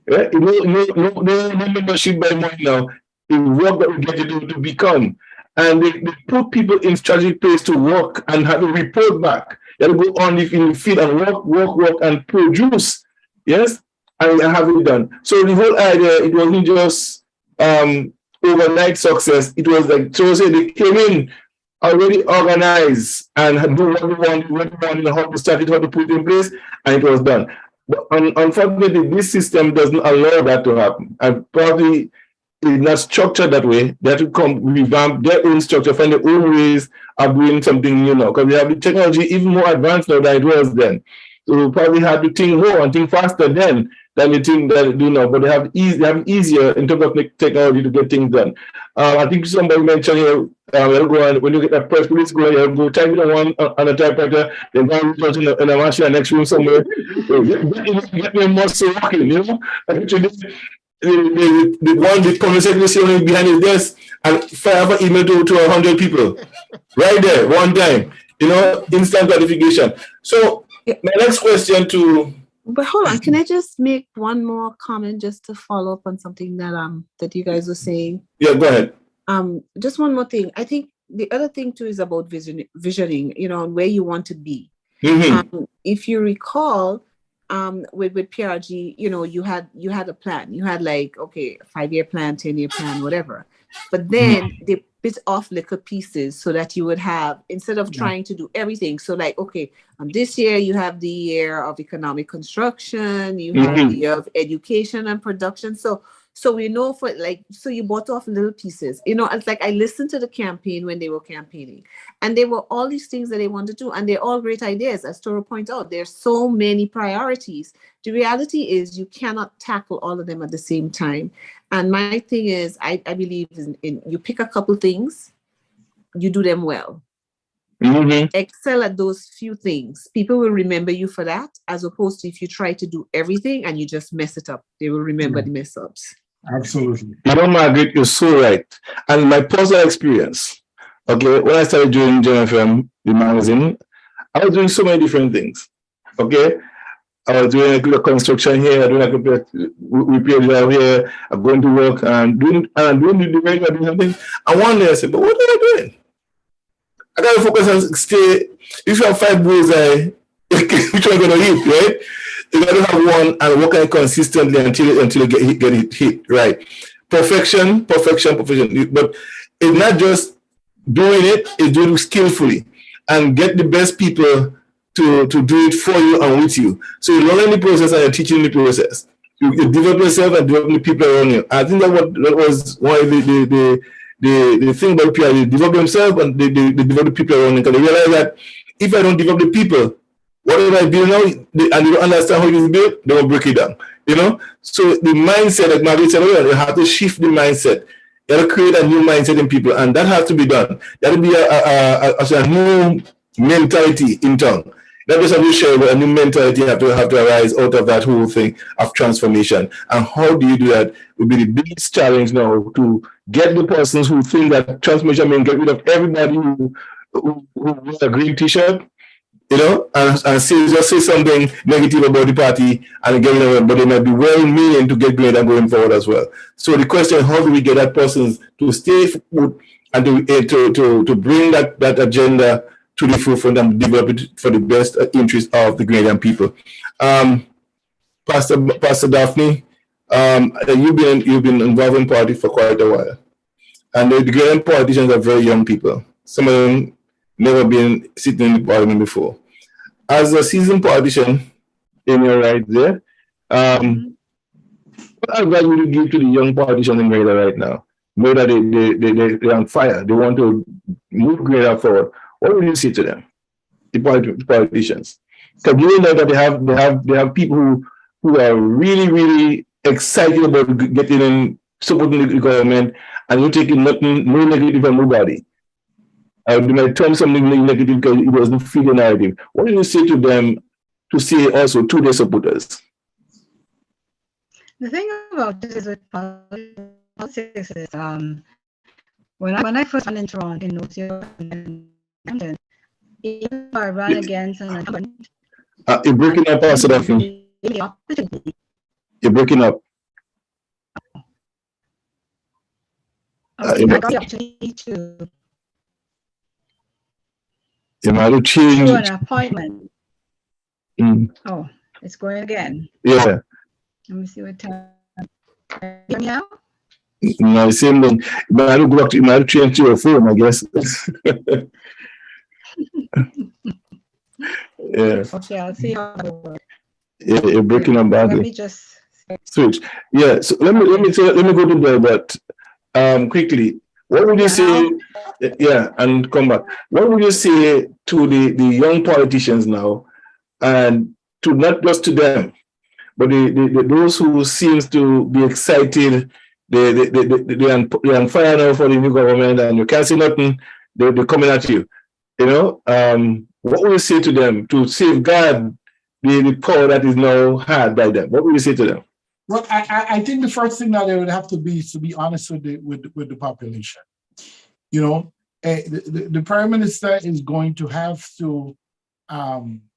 Right? No membership by money now. The work that we get you to become. And they put people in strategic place to work and have a report back. They have to go on in the field and work and produce. Yes? And have it done. So the whole idea, it wasn't just overnight success. It was like, so they came in already organized and had done what they wanted, how to start it, how to put it in place, and it was done. But unfortunately, this system doesn't allow that to happen. And probably it's not structured that way. They have to come revamp their own structure, find their own ways of doing something new now. Because we have the technology even more advanced now than it was then. So we probably had to think more and think faster then than the thing that they do now. But they have easier in terms of technology to get things done. I think somebody mentioned here, when you get that press release going, you go type it on a typewriter, then go in a machine in the next room somewhere. Get your muscle working, the company secretary behind his desk and fire an email to 100 people right there one time, instant gratification. So my next question but hold on, can I just make one more comment just to follow up on something that you guys were saying? Yeah, go ahead. Just one more thing. I think the other thing too is about visioning, where you want to be. Mm-hmm. If you recall, with PRG, you had a plan. You had like, okay, 5-year plan, 10-year plan, whatever. But then they bit off little pieces so that you would have, instead of trying to do everything. So like, okay, this year you have the year of economic construction, you have the year of education and production. So we know so you bought off little pieces. It's like I listened to the campaign when they were campaigning, and there were all these things that they wanted to do, and they're all great ideas. As Toro pointed out, there's so many priorities. The reality is you cannot tackle all of them at the same time. And my thing is, I believe in you pick a couple things, you do them well. Excel at those few things. People will remember you for that, as opposed to if you try to do everything and you just mess it up. They will remember the mess ups. Absolutely. Margaret, you're so right. And my personal experience, okay, when I started doing JMFM, the magazine, I was doing so many different things. Okay. I was doing a construction here, doing a repair job here, I'm going to work and doing something. And one day I said, but what am I doing? I gotta focus on stay. If you have 5 bullseye, which one gonna hit, right? You gotta have one and work on it consistently until you get it hit, right? Perfection. But it's not just doing it's doing it skillfully and get the best people to do it for you and with you. So you learn the process and you're teaching the process. You develop yourself and develop the people around you. I think that was one of the thing about people. They develop themselves and they develop the people around them. Because they realize that if I don't develop the people, whatever I build now, and they don't understand how it is built, they will break it down. So the mindset, like Margaret said earlier, you have to shift the mindset. You have to create a new mindset in people, and that has to be done. There has to be a new mentality in town. not just a new share, but a new mentality have to arise out of that whole thing of transformation. And how do you do that? Will be the biggest challenge now to get the persons who think that transformation means get rid of everybody who wears a green t-shirt, you know, and say something negative about the party and get rid of it, but they might be well meaning to get Grenada going forward as well. So the question, how do we get that persons to stay put and to bring that agenda to the forefront and develop it for the best interest of the Grenadian people? Pastor Daphne, you've been involved in party for quite a while, and the Grenadian politicians are very young people. Some of them never been sitting in the parliament before. As a seasoned politician, in your right there, what advice would you give to the young politicians in Grenada right now? Know that they're on fire. They want to move Grenada forward. What would you say to them, the politicians? Because you know that they have people who are really, really excited about getting in, supporting the government, and you're taking no negative from nobody. They might turn something negative because it doesn't fit the narrative. What do you say to them to say also to their supporters? The thing about this is with politics is when I first ran in Toronto in North York and London, even if I ran against an incumbent, you're breaking up, Pastor Daphne. You're breaking up. I got the opportunity to you might have changed. do an appointment. Oh, it's going again. Yeah. Let me see what time. Hear me now? No, same thing. You might have changed to your phone, I guess. Yeah. Okay, I'll see how it works. Yeah, you're breaking up badly. Let me just switch. Yeah. So let me go to that, but quickly. What would you say? Yeah, and come back. What would you say to the young politicians now, and to not just to them, but those who seems to be excited, they're on fire now for the new government, and you can't say nothing. They're coming at you. You know, what would you say to them to safeguard the power that is now had by them? What would you say to them? Well, I think the first thing that they would have to be is to be honest with the population. You know, the Prime Minister is going to have to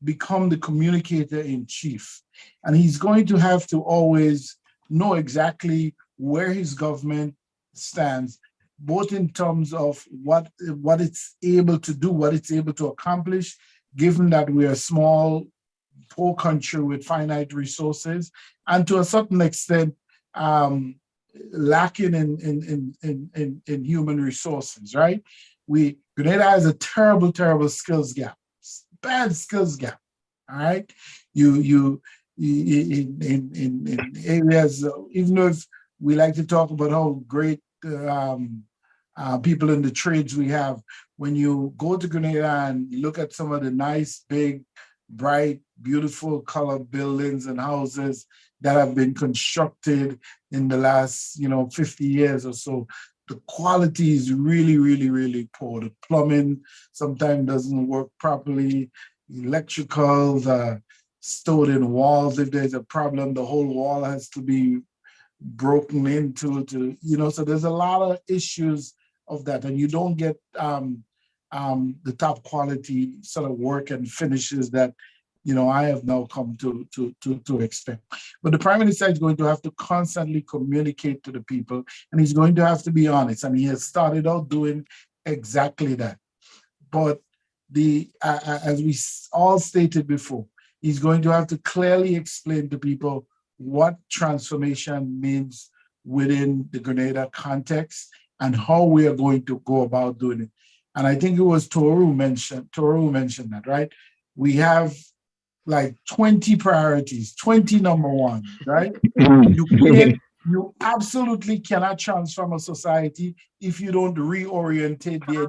become the communicator in chief, and he's going to have to always know exactly where his government stands, both in terms of what it's able to do, what it's able to accomplish, given that we're a small, poor country with finite resources, and to a certain extent, lacking in human resources, right? Grenada has a terrible skills gap, bad skills gap, all right? You in areas, even if we like to talk about how great people in the trades we have, when you go to Grenada and look at some of the nice, big, bright, beautiful colored buildings and houses that have been constructed in the last 50 years or so, the quality is really poor. The plumbing sometimes doesn't work properly. Electricals, stored in walls. If there's a problem, the whole wall has to be broken into, so there's a lot of issues of that, and you don't get the top quality sort of work and finishes that I have now come to expect. But the Prime Minister is going to have to constantly communicate to the people, and he's going to have to be honest, and he has started out doing exactly that. But as we all stated before, he's going to have to clearly explain to people what transformation means within the Grenada context and how we are going to go about doing it. And I think it was Toru mentioned that, right? We have like 20 priorities, 20 number one, right? You absolutely cannot transform a society if you don't reorientate the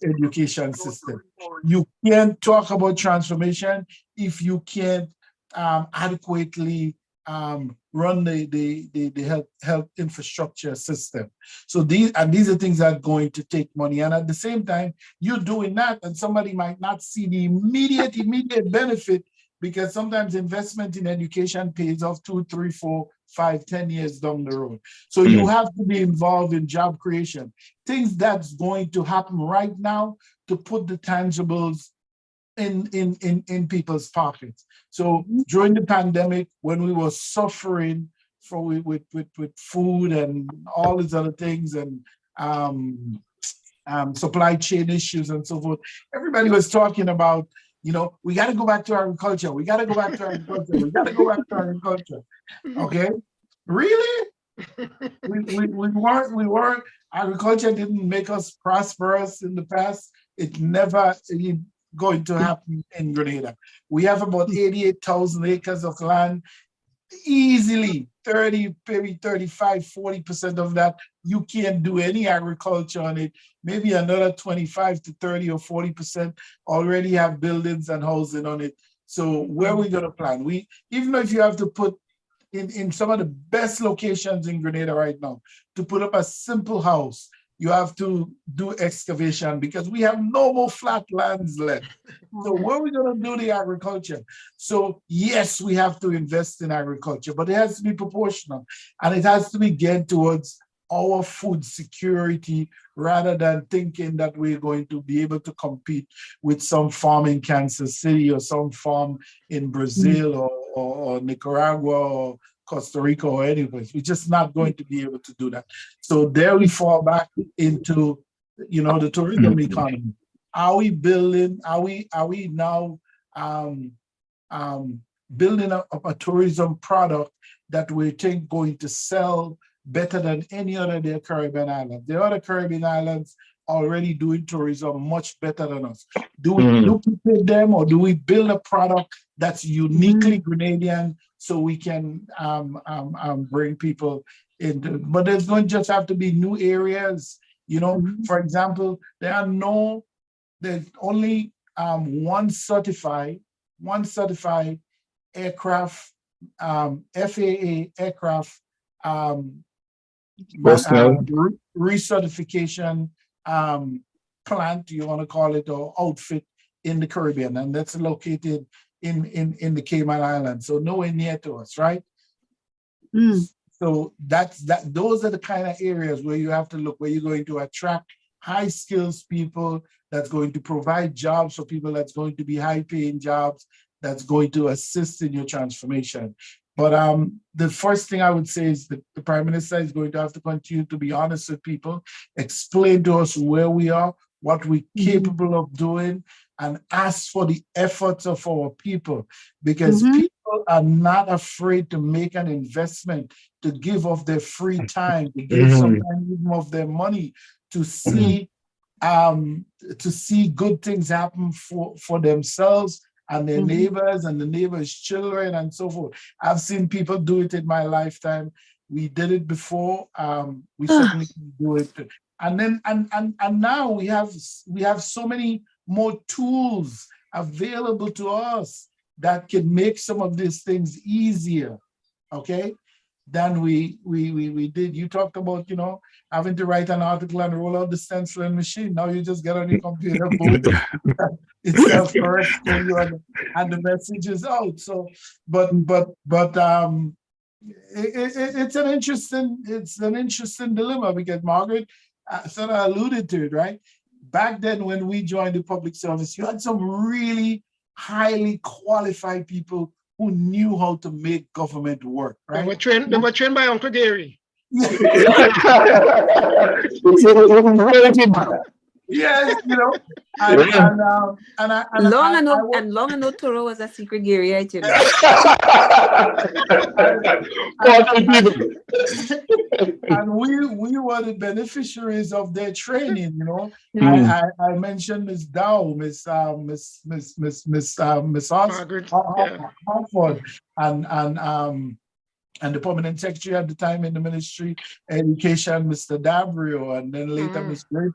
education system. You can't talk about transformation if you can't adequately run the health infrastructure system. So these are things that are going to take money. And at the same time, you're doing that, and somebody might not see the immediate benefit, because sometimes investment in education pays off 2, 3, 4, 5, 10 years down the road. So you have to be involved in job creation, things that's going to happen right now to put the tangibles in people's pockets. So during the pandemic, when we were suffering with food and all these other things, and supply chain issues and so forth, everybody was talking about, we got to go back to agriculture. We got to go back to agriculture. We got to go back to agriculture. Okay, really? we weren't. Agriculture didn't make us prosperous in the past. It never going to happen in Grenada. We have about 88,000 acres of land. Easily 30, maybe 35, 40% of that, you can't do any agriculture on it. Maybe another 25 to 30 or 40% already have buildings and housing on it. So where are we going to plant? Even if you have to put in some of the best locations in Grenada right now, to put up a simple house, you have to do excavation, because we have no more flat lands left. So where are we going to do the agriculture? So yes, we have to invest in agriculture, but it has to be proportional, and it has to be geared towards our food security, rather than thinking that we're going to be able to compete with some farm in Kansas City or some farm in Brazil or Nicaragua or Costa Rica or anywhere. We're just not going to be able to do that. So there we fall back into, the tourism economy. Are we building? Are we now building a tourism product that we think going to sell better than any other of the Caribbean islands? The other Caribbean islands already doing tourism much better than us. Do we duplicate them, or do we build a product that's uniquely Grenadian, so we can bring people in? But there's going to just have to be new areas. For example, there's only one certified aircraft, FAA aircraft recertification plant, you want to call it, or outfit in the Caribbean, and that's located in the Cayman Islands, so nowhere near to us, right? So those are the kind of areas where you have to look, where you're going to attract high skills people, that's going to provide jobs for people, that's going to be high paying jobs, that's going to assist in your transformation. But the first thing I would say is that the Prime Minister is going to have to continue to be honest with people, explain to us where we are, what we're capable of doing, and ask for the efforts of our people, because people are not afraid to make an investment, to give of their free time, to give sometimes even of their money, to see good things happen for themselves and their neighbors and the neighbors' children and so forth. I've seen people do it in my lifetime. We did it before. We certainly can do it. And then and now we have so many more tools available to us that can make some of these things easier, okay, than we did. You talked about, having to write an article and roll out the stenciling machine. Now you just get on your computer, boom, it's self-correct for you, and the message is out. So, but it's an interesting dilemma, because Margaret sort of alluded to it, right? Back then, when we joined the public service, you had some really highly qualified people who knew how to make government work, right? They were trained by Uncle Gary. Yes, Long ago, Toro was a secret Gary, I tell and we were the beneficiaries of their training. I mentioned Miss Dow, Miss Harford, and the permanent secretary at the time in the Ministry of Education, Mr. Dabrio, and then later Ms. Grape.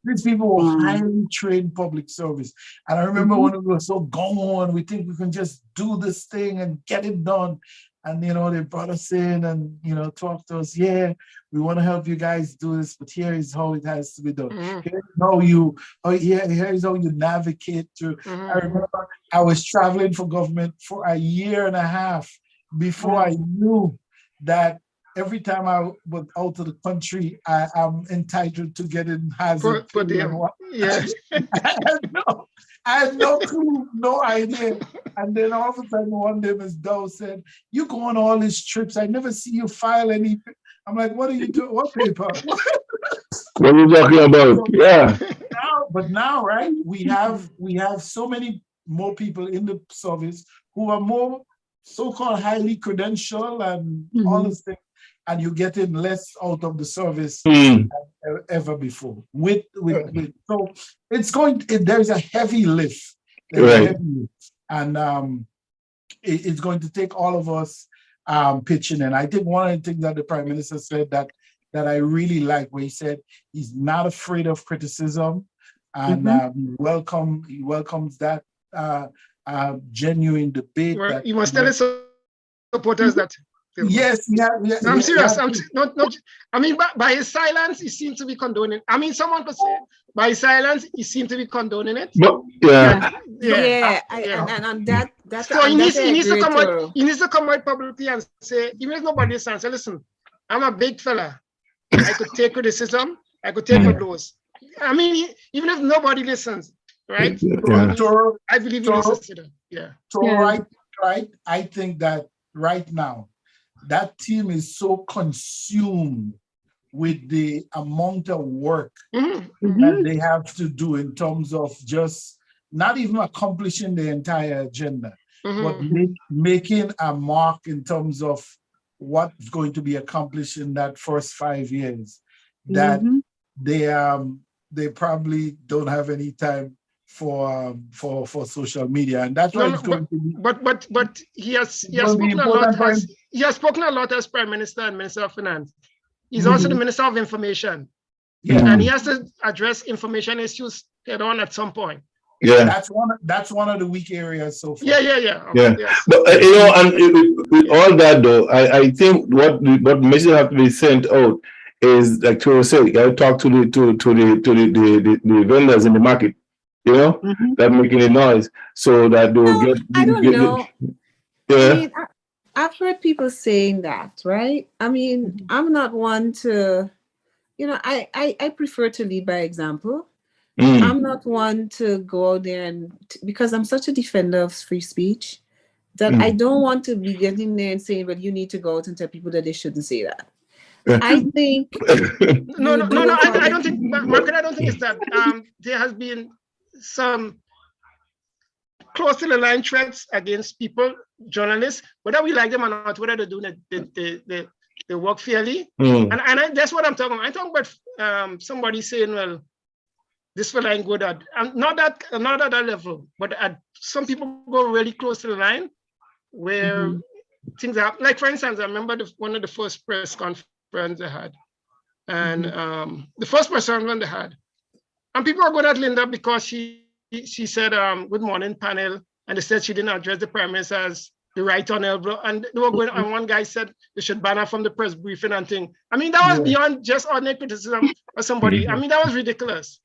These people were highly trained public service. And I remember when we were so gung-ho and we think we can just do this thing and get it done. And, you know, they brought us in and, you know, talked to us. Yeah, we want to help you guys do this, but here is how it has to be done. Here's how you, here's how you navigate through. I remember I was traveling for government for a year and a half before I knew that every time I was out of the country, I'm entitled to get in hazard. For them. Yeah. I had no clue, no idea. And then all of a sudden, one day, Ms. Doe said, "You go on all these trips. I never see you file any." I'm like, "What are you doing? What paper?" What are you talking about? Yeah. But now, right? We have so many more people in the service who are more so-called highly credentialed and all these things, and you're getting less out of the service than ever before. So it's there's a heavy lift. And it's going to take all of us pitching in. I think one of the things that the Prime Minister said that I really like, where he said he's not afraid of criticism, and he welcomes that genuine debate. Well, you must tell his supporters that. Yes, I'm serious. I mean, by his silence, he seemed to be condoning. I mean, someone could say, by his silence, he seemed to be condoning it. But, and on that, so he needs to come out. He needs to come out publicly and say, even if nobody listens, say, "Listen, I'm a big fella. I could take criticism. I could take blows." I mean, even if nobody listens, right? I believe he listens to them. Right. I think that right now, that team is so consumed with the amount of work that they have to do in terms of just not even accomplishing the entire agenda, but making a mark in terms of what's going to be accomplished in that first 5 years, that they probably don't have any time for social media, and that's why it's going to be. But he has spoken a lot. He has spoken a lot as Prime Minister and Minister of Finance. He's also the Minister of Information, and he has to address information issues head on at some point. Yeah, that's one of the weak areas so far. Yeah. But you know, and with all that though, I think what message have to be sent out is, like Toro said, you gotta talk to the vendors in the market, you know, that making a noise, so that they'll get. I don't know. I mean, I've heard people saying that, right? I mean, I'm not one to, you know, I prefer to lead by example. I'm not one to go out there because I'm such a defender of free speech that I don't want to be getting there and saying, "Well, you need to go out and tell people that they shouldn't say that." I think no. I don't think, Margaret. I don't think it's that. There has been some close to the line threats against people, journalists, whether we like them or not, whether they're doing they work fairly. And that's what I'm talking about. I'm talking about somebody saying, "Well, this fella ain't good at," not at that level, but some people go really close to the line where things are, like, for instance, I remember one of the first press conference they had, and the first press conference they had, and people are going at Linda because she said, "Good morning, panel," and they said she didn't address the Prime Minister as the right honorable, and they were going, and one guy said they should ban her from the press briefing and thing. I mean, that was beyond just ordinary criticism of somebody. I mean, that was ridiculous.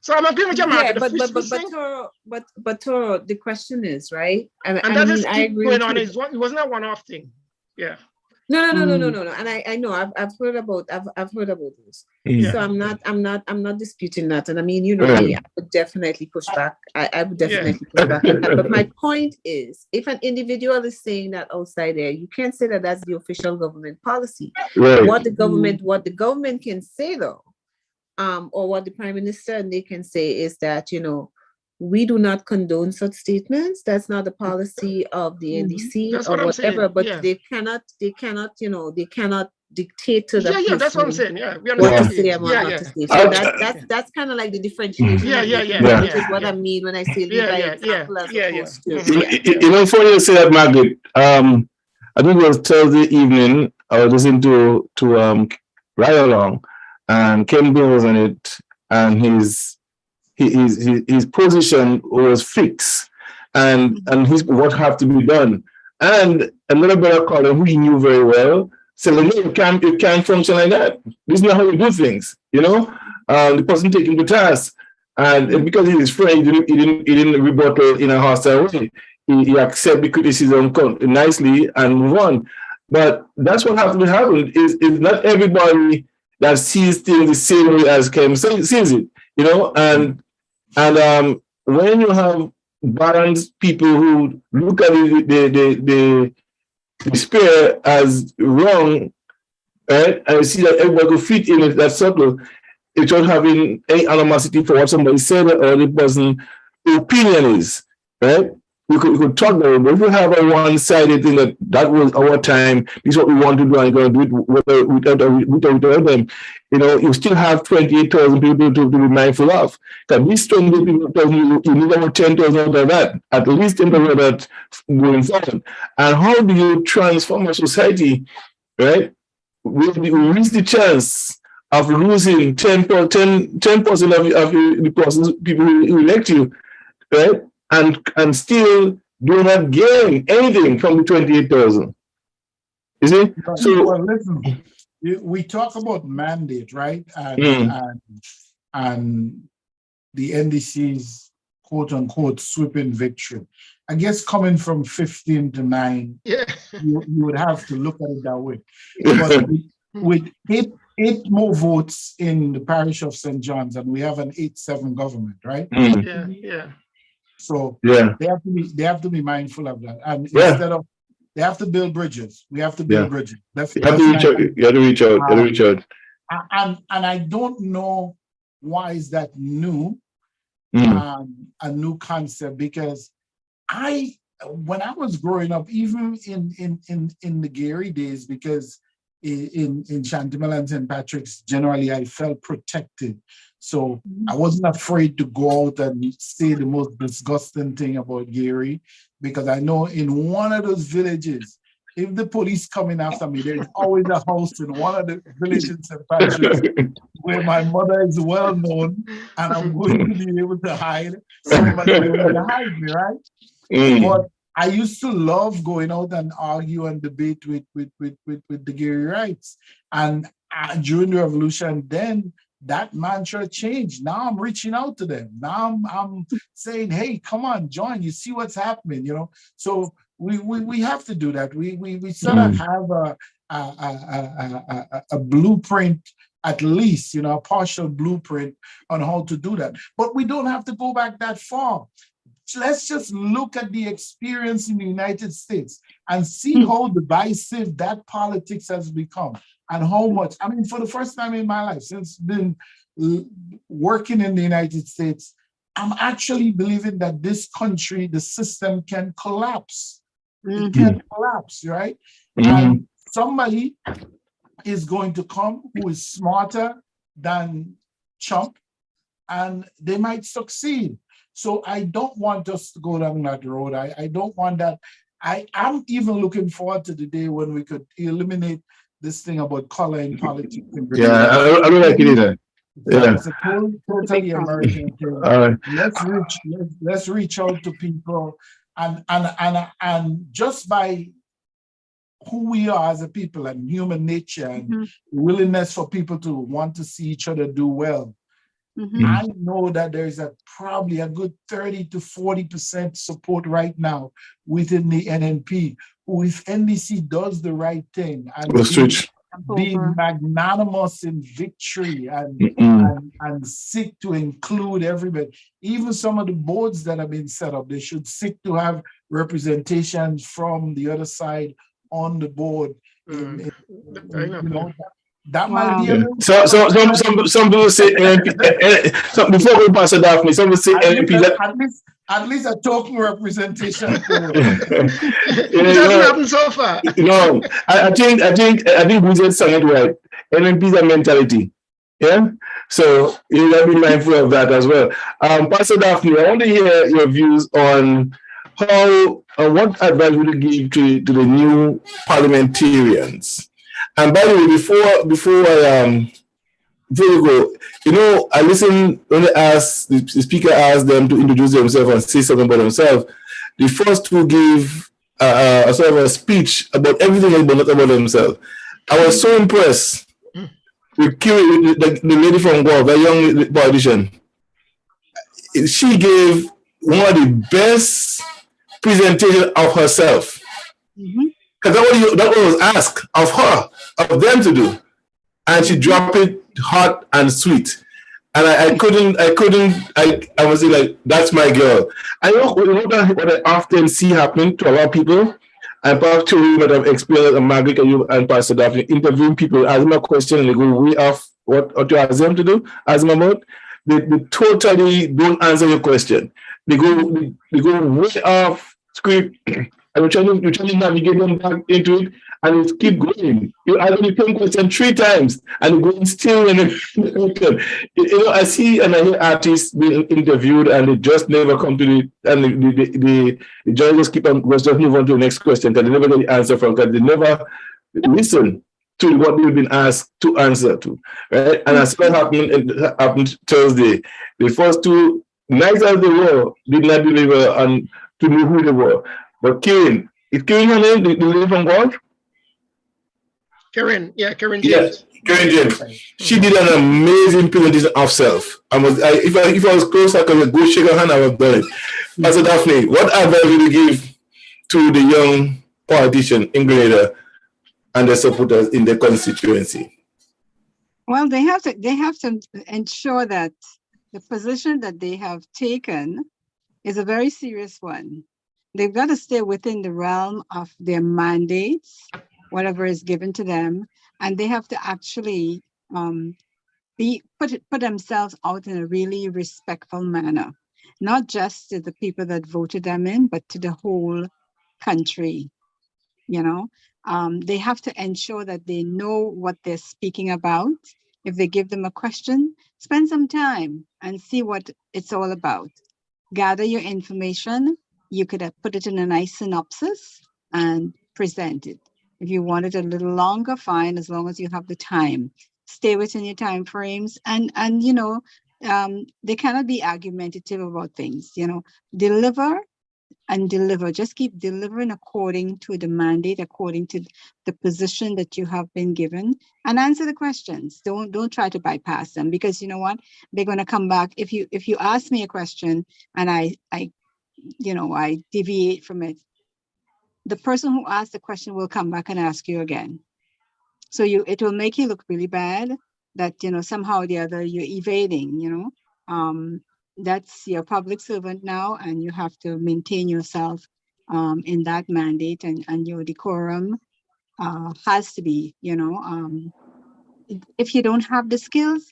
So I'm agreeing with you, Margaret. But Toro, the question is, right? And that is keep going on. It wasn't a one-off thing. Yeah. No. And I know I've heard about this. So I'm not disputing that. And I mean, you know, I would definitely push back. I would definitely push back. But my point is, if an individual is saying that outside there, you can't say that that's the official government policy. Right. What the government can say though, or what the Prime Minister and they can say is that, you know, we do not condone such statements. That's not the policy of the NDC or whatever. But they cannot, you know, they cannot dictate to the person. That's what I'm saying. What to say and what not to say. So that's kind of like the differentiation. Which is what I mean when I say lead by example as opposed to. You know, funny you say that, Margaret. I think it was Thursday evening. I was listening to Ride Along, and Ken Bean was on it, and his position was fixed, and what have to be done. And another brother called him, who he knew very well, said, "No, you can't function like that. This is not how you do things." The person taking the task, and because he's his friend, he didn't rebuttal in a hostile way. He accepted the criticism nicely and move on. But that's what has to happen. Is not everybody that sees things the same way as Kem sees it. And when you have balanced people who look at the spear as wrong, right, and you see that everybody could fit in that circle, without having any animosity for what somebody said or the person's opinion is, right? We could talk about it, but if we have a one-sided thing that was our time, this is what we want to do, and we're going to do it without them, you still have 28,000 people to be mindful of. Because these 28 people, you need about 10,000 out of that, at least 10,000 of that going forward. And how do you transform a society, right? We reach the chance of losing 10% of the persons, people who elect you, right? And still do not gain anything from the 28,000. You see? So, well, listen, we talk about mandate, right? And the NDC's quote unquote sweeping victory. I guess coming from 15 to 9, Yeah. you would have to look at it that way. But with eight more votes in the parish of St. John's, and we have an 8-7 government, right? Yeah. So yeah, they have to be mindful of that. And instead of, they have to build bridges. We have to build bridges. You have to reach out. And I don't know why is that new, a new concept, because when I was growing up, even in the Gary days, because in Chantimel and St. Patrick's, generally I felt protected. So I wasn't afraid to go out and say the most disgusting thing about Gary, because I know in one of those villages, if the police coming after me, there's always a house in one of the villages in St. Patrick's where my mother is well known, and I'm going to be able to hide. Somebody will hide me, right? But I used to love going out and argue and debate with the Gary Rights. And during the revolution, then that mantra changed. Now I'm reaching out to them. Now I'm saying, hey, come on, join. You see what's happening, So we have to do that. We sort of have a blueprint, at least, a partial blueprint on how to do that. But we don't have to go back that far. Let's just look at the experience in the United States and see how divisive that politics has become, and how much. I mean, for the first time in my life, since been working in the United States, I'm actually believing that this country, the system can collapse. It can collapse, right? And somebody is going to come who is smarter than Trump, and they might succeed. So I don't want us to go down that road. I don't want that. I'm even looking forward to the day when we could eliminate this thing about color in politics. Yeah, I don't like it either. Yeah. It's a totally American thing. Let's reach out to people, and just by who we are as a people and human nature and willingness for people to want to see each other do well. I know that there's probably a good 30 to 40% support right now within the NNP, who, if NDC does the right thing and be magnanimous in victory and seek to include everybody, even some of the boards that have been set up, they should seek to have representation from the other side on the board. That might be some people say NNP. Before we pass it off, some people say NNP. At least a token representation. It doesn't happen so far. No, I think we just sang it right. NNP is a mentality. Yeah. So you gotta be mindful of that as well. Pastor Daphne, I want to hear your views on how what advice would you give to the new parliamentarians? And by the way, before we go, I listened when the speaker asked them to introduce themselves and say something about themselves. The first two gave a sort of a speech about everything else, but not about themselves. I was so impressed with Kiri, the lady from Guelph, a young politician. She gave one of the best presentations of herself. Because that was asked of her, of them to do. And she dropped it hot and sweet. And I was like, that's my girl. I know what I often see happen to a lot of people, and perhaps to what I've experienced at Margaret and Pastor Daphne, interviewing people, ask them a question, and they go way off what you ask them to do, ask them about. They totally don't answer your question. They go way off script, and you're trying to navigate them back into it, and it keep going. You ask the same question 3 times, and you're going still in it. I see and I hear artists being interviewed, and they just never come to the journalists keep on just move on to the next question because they never get the answer from, because they never listen to what they've been asked to answer to, right? And as what happened Thursday, the first 2, nice as they were, did not deliver on to know who they were. But Karen, is Karen her name? The lady from Guelph? Karen James. Yes, Karen James. She did an amazing presentation of self. If I was close, I could go shake her hand. I would have done it. Pastor Daphne, what advice would you give to the young politician in Grenada and the supporters in the constituency? Well, they have to ensure that the position that they have taken is a very serious one. They've got to stay within the realm of their mandates, whatever is given to them, and they have to actually put themselves out in a really respectful manner, not just to the people that voted them in, but to the whole country. They have to ensure that they know what they're speaking about. If they give them a question, spend some time and see what it's all about. Gather your information. You could have put it in a nice synopsis and present it. If you want it a little longer, fine, as long as you have the time. Stay within your time frames, and they cannot be argumentative about things. Deliver and deliver. Just keep delivering according to the mandate, according to the position that you have been given, and answer the questions. Don't try to bypass them, because you know what? They're going to come back. If you ask me a question and I deviate from it, the person who asked the question will come back and ask you again. So it will make you look really bad that, somehow or the other you're evading, that's your public servant now, and you have to maintain yourself in that mandate, and your decorum has to be, if you don't have the skills,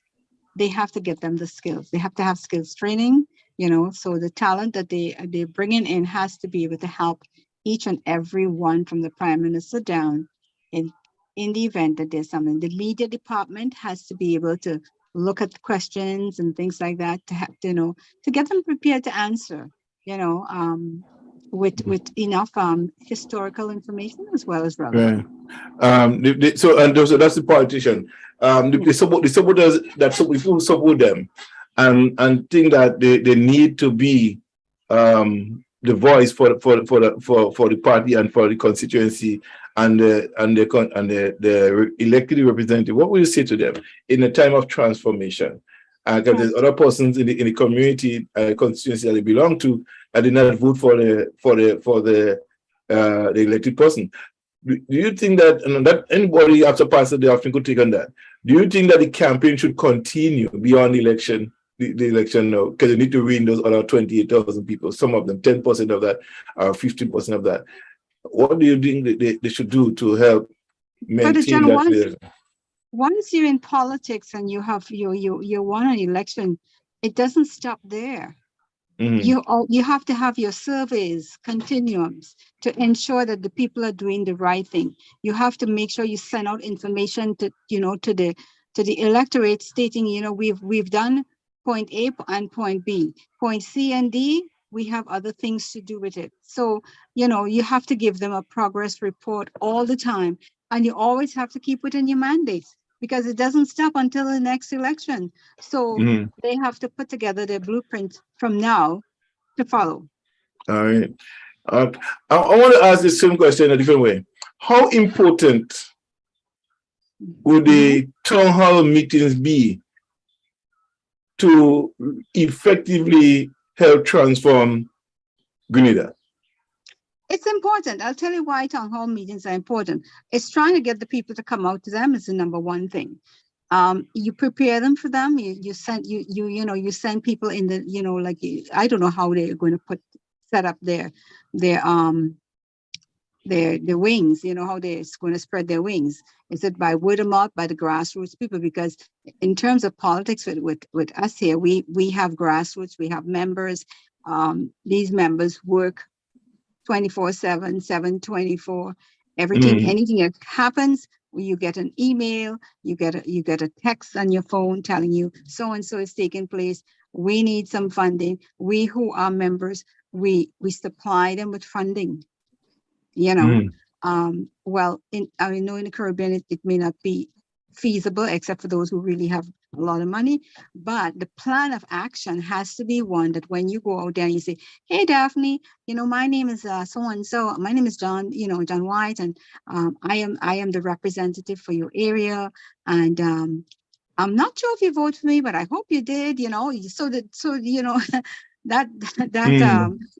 they have to get them the skills. They have to have skills training, so the talent that they're bringing in has to be able to help each and every one from the Prime Minister down in the event that there's something. The media department has to be able to look at the questions and things like that to have, to get them prepared to answer, with enough historical information as well as relevant. Right. So that's the politician. The supporters that we feel support them and think that they need to be the voice for the party and for the constituency and the elected representative. What will you say to them in a time of transformation? Because there's other persons in the community constituency that they belong to that did not vote for the elected person. Do you think that anybody after Pastor Daphne could take on that? Do you think that the campaign should continue beyond the election? The election now, because they need to win those other 28,000 people, some of them 10% of that, 15% of that. What do you think they should do to help maintain that? Once you're in politics and you won an election, it doesn't stop there. Mm-hmm. You have to have your surveys, continuums, to ensure that the people are doing the right thing. You have to make sure you send out information to the electorate stating, we've done point A and point B. Point C and D, we have other things to do with it. So, you have to give them a progress report all the time. And you always have to keep within your mandates, because it doesn't stop until the next election. So they have to put together their blueprint from now to follow. All right. I want to ask the same question in a different way. How important would the town hall meetings be to effectively help transform Grenada? It's important. I'll tell you why town hall meetings are important. It's trying to get the people to come out to them is the number one thing. You prepare them for them. You send people in the, like, I don't know how they're going to set up their wings, how they're going to spread their wings. Is it by word of mouth, by the grassroots people? Because in terms of politics with us here, we have grassroots, we have members. These members work 24/7, 7/24. Everything, anything that happens, you get an email, you get a text on your phone telling you so and so is taking place. We need some funding. We who are members, we supply them with funding. Well, I know in the Caribbean it may not be feasible except for those who really have a lot of money, but the plan of action has to be one that when you go out there and you say, hey Daphne, my name is so and so, my name is John, John White, and I am the representative for your area, and I'm not sure if you vote for me, but I hope you did, that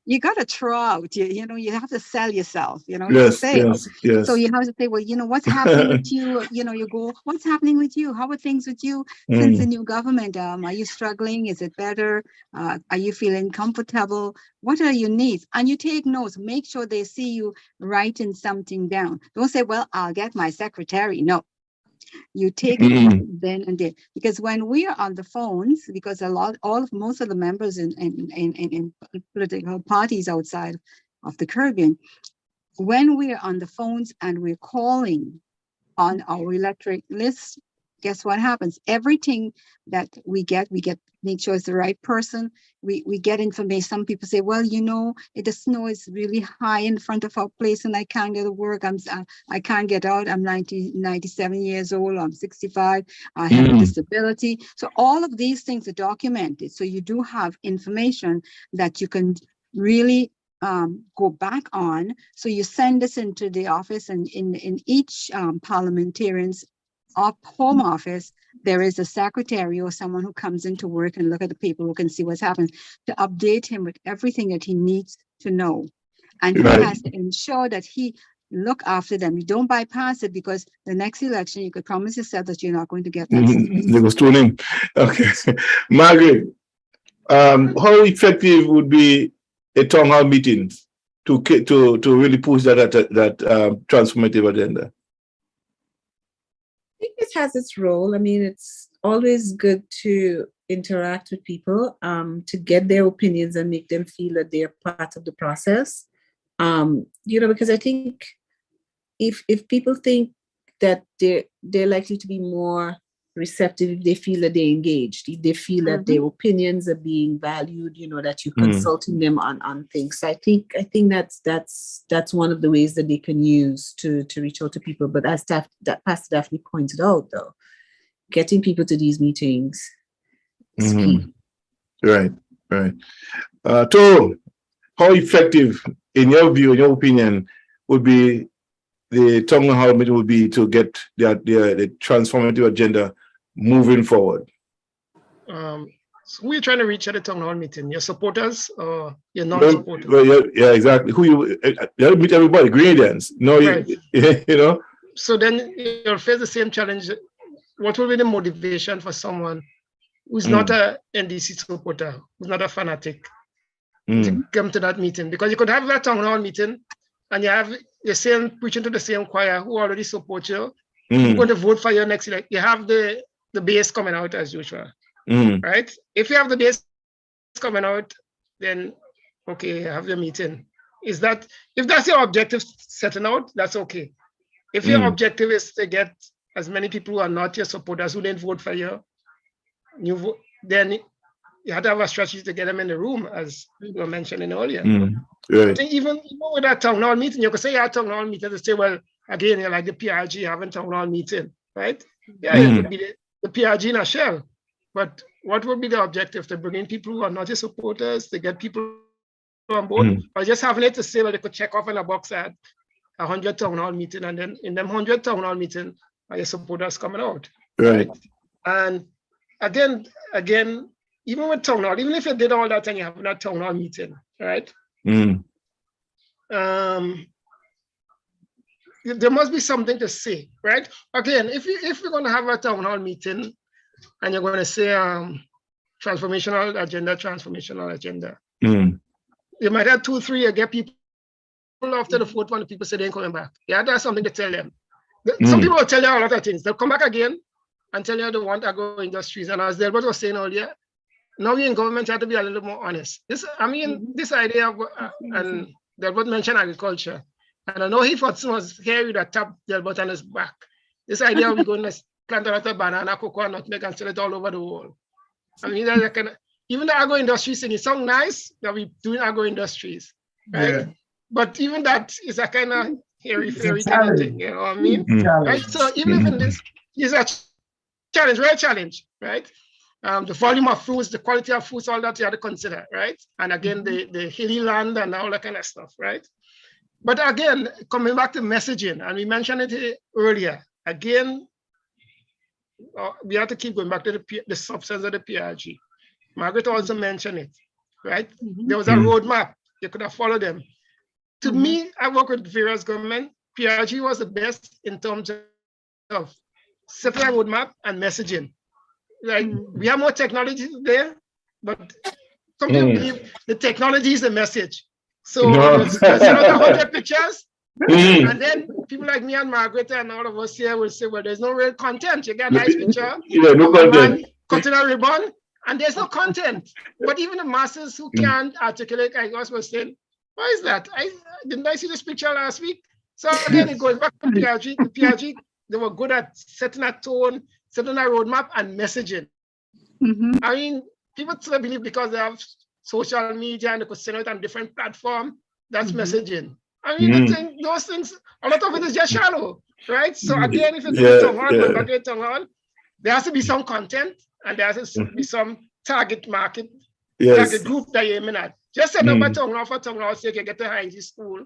you got to throw out, you have to sell yourself, Yes. So you have to say, well, what's happening with you, you go, what's happening with you, how are things with you since the new government, are you struggling, is it better, are you feeling comfortable, what are your needs? And you take notes, make sure they see you writing something down. Don't say, well, I'll get my secretary. No, you take it then and there, because when we are on the phones, because most of the members in political parties outside of the Caribbean, when we're on the phones and we're calling on our electric list, guess what happens? Everything that we get, make sure it's the right person. We get information. Some people say, well, the snow is really high in front of our place and I can't get to work. I can't get out. I'm 97 years old. I'm 65. I have a disability. So all of these things are documented. So you do have information that you can really go back on. So you send this into the office, and in each parliamentarian's home office, there is a secretary or someone who comes into work and look at the paperwork and see what's happening, to update him with everything that he needs to know. And he has to ensure that he look after them. You don't bypass it, because the next election, you could promise yourself that you're not going to get that. They go stolen him. Okay. Margaret, how effective would be a town hall meeting to really push that transformative agenda? I think it has its role. I mean, it's always good to interact with people, to get their opinions and make them feel that they're part of the process. Because I think if people think that they're likely to be more receptive if they feel that they're engaged, if they feel that their opinions are being valued, that you're consulting them on things. So I think that's one of the ways that they can use to reach out to people. But as Pastor Daphne pointed out, though, getting people to these meetings is key. Right. Toro, how effective, in your view, in your opinion, would be the town hall meeting would be to get the transformative agenda moving forward? So we're trying to reach at the town hall meeting. Your supporters or your non-supporters? Well, yeah, exactly. You meet everybody, Grenadians. No, right. So then you'll face the same challenge. What will be the motivation for someone who's not a NDC supporter, who's not a fanatic, to come to that meeting? Because you could have that town hall meeting and you have the same preaching to the same choir who already support you, who going to vote for your next election. You have the base coming out as usual, right? If you have the base coming out, then okay, have your meeting. If that's your objective setting out, that's okay. If your objective is to get as many people who are not your supporters, who didn't vote for you, then you have to have a strategy to get them in the room, as we were mentioning earlier. Right. I think even with that town hall meeting, you could say you had town hall meeting to say, well, again, you're like the PRG having town hall meeting, right? Yeah, it would be the PRG in a shell. But what would be the objective? To bring in people who are not your supporters, to get people on board, Mhm. or just having it to say that they could check off in a box at 100 town hall meeting, and then in them 100 town hall meeting, your supporters coming out. Right. And again, even with town hall, even if you did all that and you have that town hall meeting, right? Mm. There must be something to say, right? Again, if we're going to have a town hall meeting and you're going to say transformational agenda, Mm. you might have 2, 3, you get people after the fourth one, people say they ain't coming back. Yeah, that's something to tell them. Some people will tell you a lot of things. They'll come back again and tell you they want agro industries. And as Delbert was saying earlier, now we in government have to be a little more honest. This idea of, and Delbert mentioned agriculture. And I know he was here that tap Delbert on his back. This idea of going to plant a lot of banana, cocoa, nutmeg, and sell it all over the world. I mean, even the agro industry thing, it sounds nice that we're doing agro industries, right? Yeah. But even that is a kind of hairy fairy It's a kind of challenge. thing, you know what I mean? Challenge. Right? So even if in this is a challenge, real challenge, right? The volume of fruits, the quality of fruits, all that you have to consider, right? And again, the hilly land and all that kind of stuff, right? But again, coming back to messaging, and we mentioned it earlier, again, we have to keep going back to the substance of the PRG. Margaret also mentioned it, right? There was a roadmap. You could have followed them. To me, I work with various government. PRG was the best in terms of setting a roadmap and messaging. Like we have more technology there, but some people believe the technology is the message. So there's another 100 pictures, and then people like me and Margaret and all of us here will say, well, there's no real content. You get a nice picture, no content. cutting a ribbon, and there's no content. But even the masses who can't articulate, like us was saying, why is that? Didn't I see this picture last week? So again, it goes back to PRG. The PRG, they were good at setting a tone, setting a roadmap, and messaging. I mean, people still believe because they have social media and they could send it on different platforms, that's messaging. I mean, those things, a lot of it is just shallow, right? So again, if you do it town hall, there has to be some content and there has to be some target market, target group that you're aiming at. Just set up a town hall for town hall, so you can get to high school,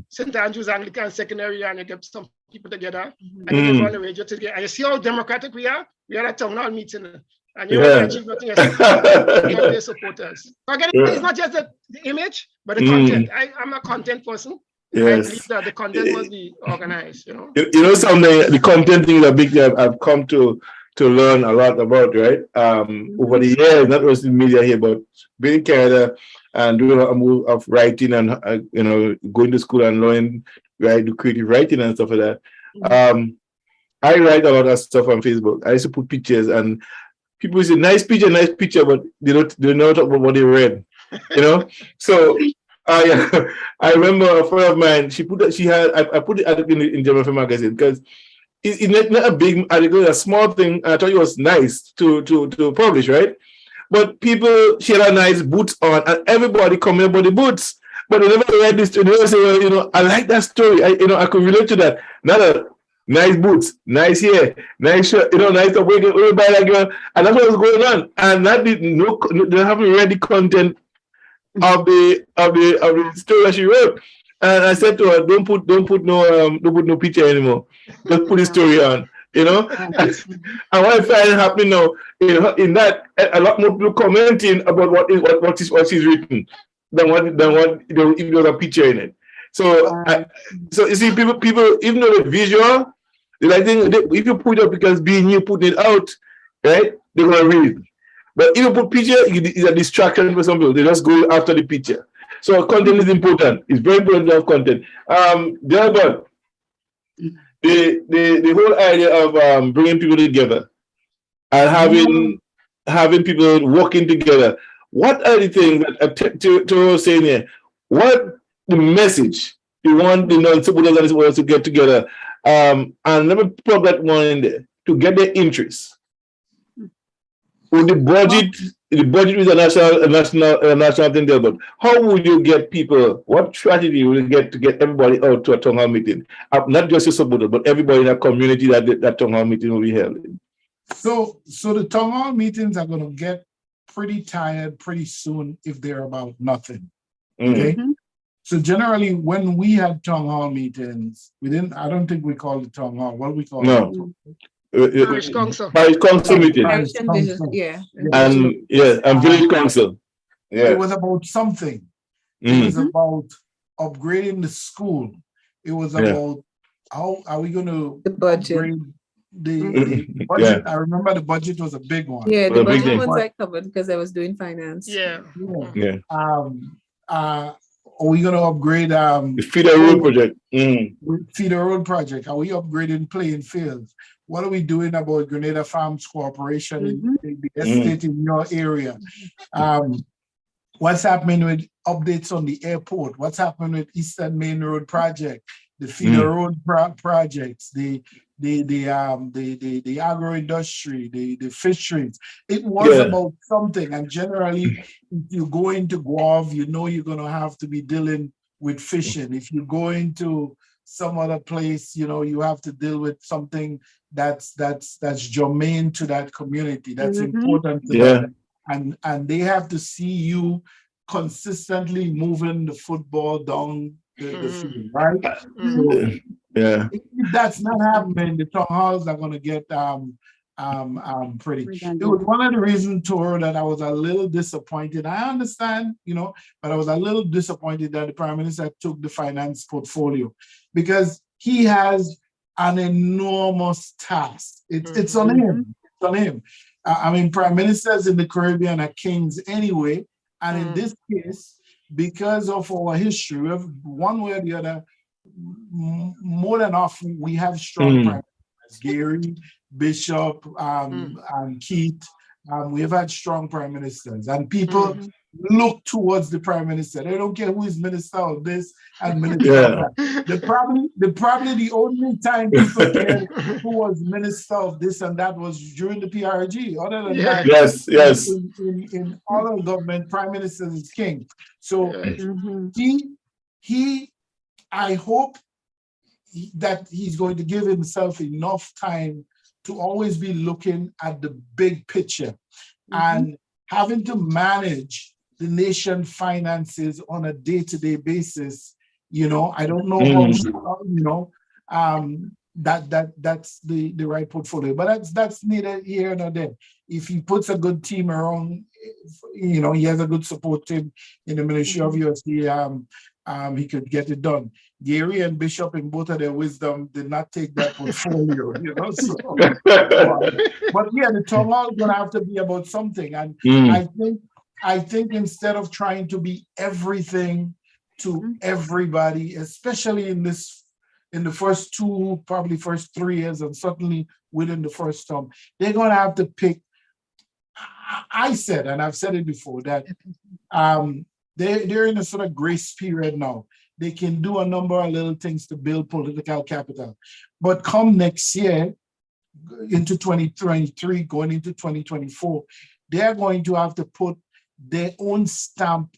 St. Andrew's Anglican Secondary, and you get some people together and then you go on the radio together. And you see how democratic we are? We are at town hall meeting. And you want to achieve nothing else. Their supporters. So again, it's not just the image, but the content. I'm a content person. I believe that the content must be organized, you know. You know something, the content thing is a big thing I've come to learn a lot about, right? Over the years, not just in media here, but being in Canada and doing a move of writing and going to school and learning, right, do creative writing and stuff like that. I write a lot of stuff on Facebook. I used to put pictures and people say nice picture, but they don't talk about what they read, you know. So I remember a friend of mine. I put the article in German Film magazine because it's not a big article, a small thing. I thought it was nice to publish, right? But people she had a nice boots on, and everybody comment about the boots, but they never read this. They never say, well, I like that story. I could relate to that. Not a nice boots, nice hair, nice shirt, nice up. Everybody like, and that's what was going on. And that they haven't read the content of the story that she wrote. And I said to her, don't put no picture anymore. Just put the story on, And what I find happening now, in that a lot more people commenting about what she's written than what if there was a picture in it. So, so you see, people, even though the visual, I think if you put it up because being you putting it out, right, they're gonna read. But if you put picture, it's a distraction for some people. They just go after the picture. So content is important. It's very important to have content. The whole idea of bringing people together and having people working together. What are the things that to saying here? What the message you want supporters and supporters to get together, and let me plug that one in there to get their interest. With the budget is a national thing there, but how would you get people? What strategy will you get to get everybody out to a town hall meeting? Not just your supporters, but everybody in that community that town hall meeting will be held in. So the town hall meetings are going to get pretty tired pretty soon if they're about nothing. Mm. Okay. Mhm. So generally, when we had town hall meetings, I don't think we called it town hall. What do we call No. it? Parish council. Parish council meeting. Parish Parish and village, council. yeah. And village council. It Yeah. was about something. It was Mm. about upgrading the school. It was Yeah. about how are we going to The budget. upgrade the Mhm. budget. I remember the budget was a big one. Yeah, Well, the a big budget thing. ones I covered because I was doing finance. Yeah. Yeah. Yeah. Are we going to upgrade The feeder road project. Mm. feeder road project? Are we upgrading playing fields? What are we doing about Grenada Farms Corporation in the estate in your area? What's happening with updates on the airport? What's happening with Eastern Main Road project, the feeder road projects, the agro industry, the fisheries? It was about something. And generally, if you go into Guave, you know you're going to have to be dealing with fishing. If you go into some other place, you know, you have to deal with something that's germane to that community. That's important to them. And they have to see you consistently moving the football down the field, right? So Yeah. if that's not happening, the town halls are going to get pretty. It was one of the reasons, Toro, that I was a little disappointed. I understand, you know, but I was a little disappointed that the Prime Minister took the finance portfolio because he has an enormous task. It's on him. It's on him. I mean, prime ministers in the Caribbean are kings anyway. And in this case, because of our history, we have one way or the other, more than often, we have strong prime ministers. Gary, Bishop, and Keith. We have had strong prime ministers. And people look towards the prime minister. They don't care who is minister of this and minister of that. Probably the only time people cared who was minister of this and that was during the PRG. Other than that, yes. In all of government, prime minister is king. So I hope that he's going to give himself enough time to always be looking at the big picture and having to manage the nation finances on a day-to-day basis. You know, I don't know how, you know, that's the right portfolio, but that's neither here nor there. If he puts a good team around, you know, he has a good support team in the Ministry of USD, he could get it done. Gary and Bishop, in both of their wisdom, did not take that portfolio, you know. So, but yeah, the town hall is gonna have to be about something. And I think instead of trying to be everything to everybody, especially in the first probably first 3 years, and certainly within the first term, they're gonna have to pick. I said, and I've said it before, that they're in a sort of grace period now. They can do a number of little things to build political capital. But come next year, into 2023, going into 2024, they're going to have to put their own stamp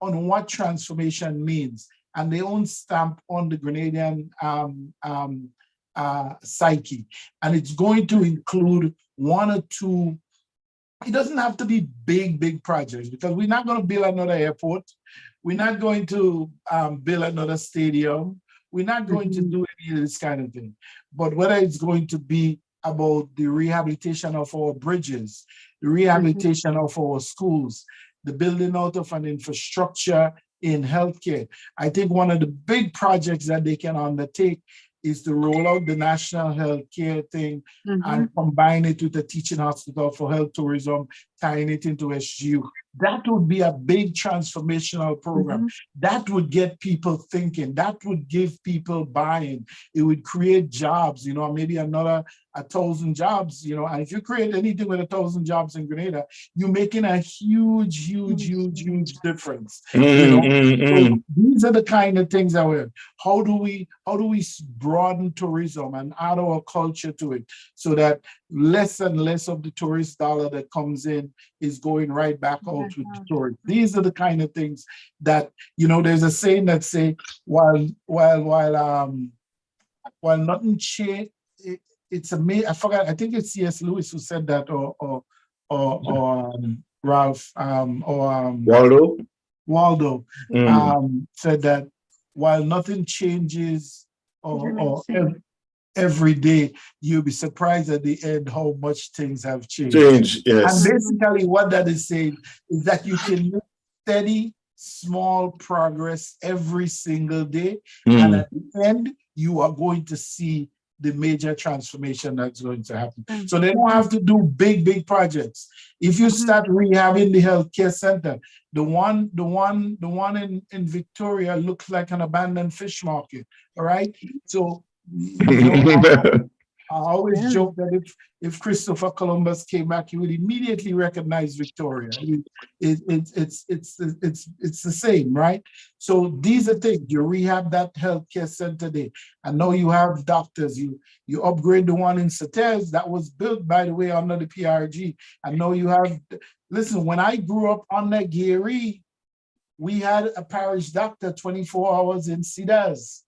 on what transformation means and their own stamp on the Grenadian psyche. And it's going to include one or two. It doesn't have to be big projects, because we're not going to build another airport. We're not going to build another stadium. We're not going to do any of this kind of thing. But whether it's going to be about the rehabilitation of our bridges, the rehabilitation of our schools, the building out of an infrastructure in healthcare. I think one of the big projects that they can undertake is to roll out the national healthcare thing and combine it with the teaching hospital for health tourism, tying it into SGU. That would be a big transformational program. That would get people thinking. That would give people buy-in. It would create jobs, you know, maybe another 1,000 jobs, you know. And if you create anything with 1,000 jobs in Grenada, you're making a huge difference. You know, so these are the kind of things that we're. How do we broaden tourism and add our culture to it, so that less and less of the tourist dollar that comes in is going right back out with the tourists? These are the kind of things that, you know, there's a saying that say, while nothing change, it's amazing. I forgot. I think it's C.S. Lewis who said that, or Ralph, Waldo? Waldo, Mm. said that while nothing changes Remain same. every day, you'll be surprised at the end how much things have changed. Change, And yes. basically, what that is saying is that you can make steady, small progress every single day. And Mm. at the end, you are going to see the major transformation that's going to happen. Mm. So they don't have to do big projects. If you start rehabbing the healthcare center, the one in Victoria looks like an abandoned fish market. All right. So I always Yeah. joke that if Christopher Columbus came back, he would immediately recognize Victoria. It's the same, right? So these are things. You rehab that healthcare center there. I know you have doctors. You upgrade the one in Sates that was built, by the way, under the PRG. I know you have. Listen, when I grew up under Gary, we had a parish doctor 24 hours in Cedars.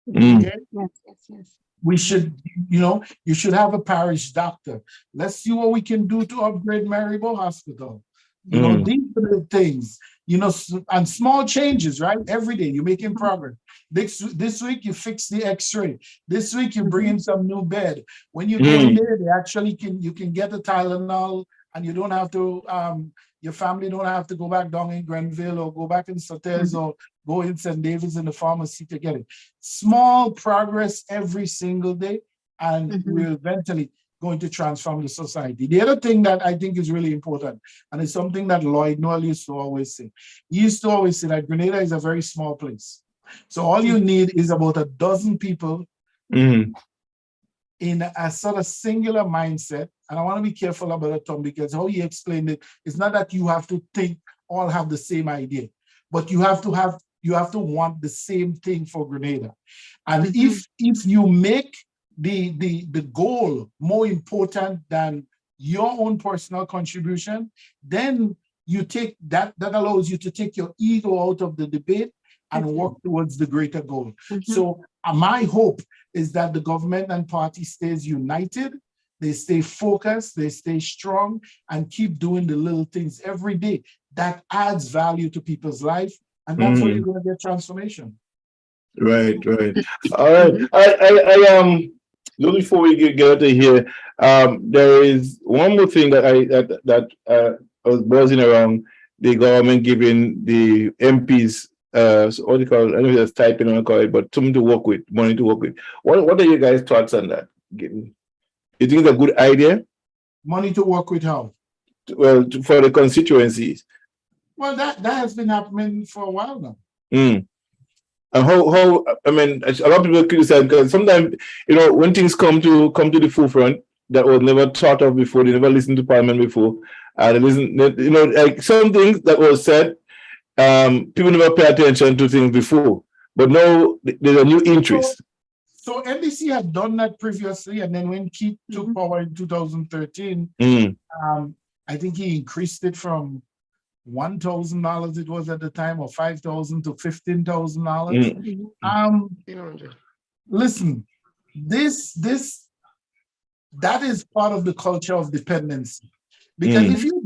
Mm. Okay. Yes. We should, you should have a parish doctor. Let's see what we can do to upgrade Maryville Hospital. These are the things, and small changes, right? Every day you're making progress. This week you fix the X-ray. This week you bring in some new bed. When you go in there, they actually you can get a Tylenol, and you don't have to, your family don't have to go back down in Grenville or go back in Sates or go in St. David's in the pharmacy to get it. Small progress every single day, and we're eventually going to transform the society. The other thing that I think is really important, and it's something that Lloyd Noel used to always say. He used to always say that Grenada is a very small place. So all you need is about a dozen people in a sort of singular mindset. And I want to be careful about it, Tom, because how he explained it, it's not that you have to think all have the same idea, but you have to want the same thing for Grenada. And if you make the goal more important than your own personal contribution, then you take that allows you to take your ego out of the debate and work towards the greater goal. So my hope is that the government and party stays united, they stay focused, they stay strong, and keep doing the little things every day that adds value to people's life. And that's how you're going to get transformation. Right. All right. I before we get out of here, there is one more thing that I was buzzing around the government giving the MPs so what do you call it? I don't know if that's typing or call it, but something to work with, money to work with. What are your guys' thoughts on that? You think it's a good idea? Money to work with how? Well, for the constituencies. Well, that has been happening for a while now. And how I mean, a lot of people criticize because sometimes, when things come to the forefront that was never thought of before, they never listened to Parliament before, they listen, like some things that was said, people never pay attention to things before, but now there's a new interest. So NDC had done that previously, and then when Keith took power in 2013, I think he increased it from $1,000 it was at the time, or $5,000 to $15,000. Listen, that is part of the culture of dependency, because if you're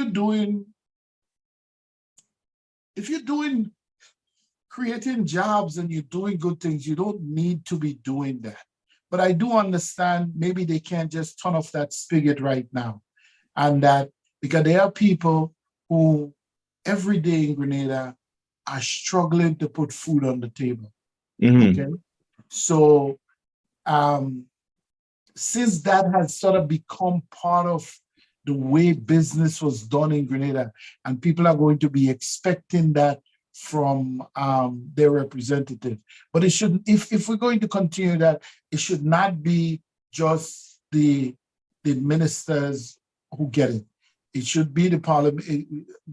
doing creating jobs and you're doing good things, you don't need to be doing that. But I do understand maybe they can't just turn off that spigot right now, and that because there are people who every day in Grenada are struggling to put food on the table. Okay, so since that has sort of become part of the way business was done in Grenada, and people are going to be expecting that from their representative. But it shouldn't, if we're going to continue that, it should not be just the ministers who get it. It should be the parliament,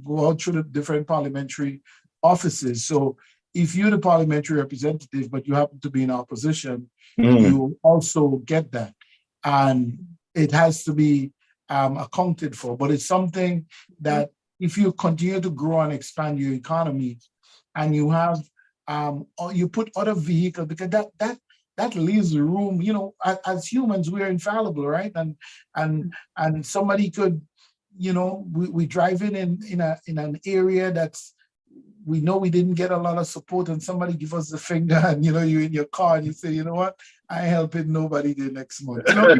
go out through the different parliamentary offices. So if you're the parliamentary representative, but you happen to be in opposition, you also get that. And it has to be accounted for. But it's something that if you continue to grow and expand your economy, and you have, or you put other vehicles, because that leaves room, as humans, we're infallible, right? And somebody could you know, we drive in an area that's, we know we didn't get a lot of support, and somebody give us the finger, and you know, you're in your car and you say, you know what, I ain't helping nobody the next month. You know,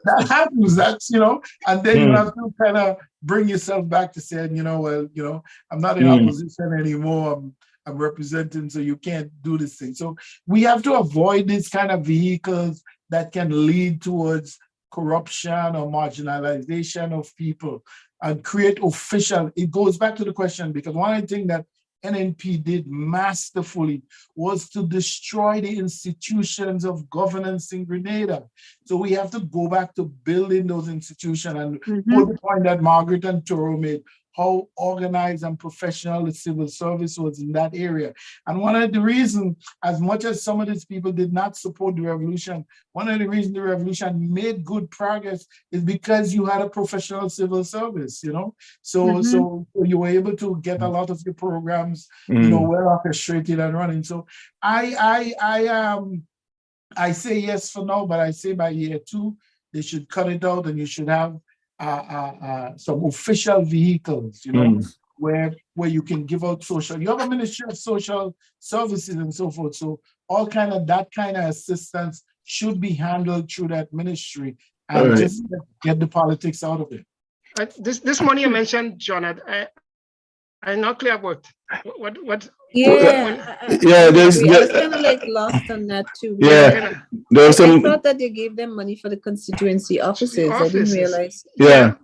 that happens. That's, you know, and then you have to kind of bring yourself back to saying, you know, well, you know, I'm not in opposition anymore. I'm representing, so you can't do this thing. So we have to avoid these kind of vehicles that can lead towards corruption or marginalization of people, and create official. It goes back to the question, because one of the things that NNP did masterfully was to destroy the institutions of governance in Grenada. So we have to go back to building those institutions, and for the point that Margaret and Toro made, how organized and professional the civil service was in that area. And one of the reasons, as much as some of these people did not support the revolution, one of the reasons the revolution made good progress is because you had a professional civil service, you know? So you were able to get a lot of your programs, you know, well orchestrated and running. So I say yes for now, but I say by year 2, they should cut it out, and you should have some official vehicles, you know, where you can give out social. You have a Ministry of Social Services and so forth. So all kind of that kind of assistance should be handled through that ministry, and just get the politics out of it. This money you mentioned, John, I'm not clear about what. Yeah, Yeah, I was kind of like lost on that too. Yeah, there's I some. thought that they gave them money for the constituency offices. I didn't realize. Yeah.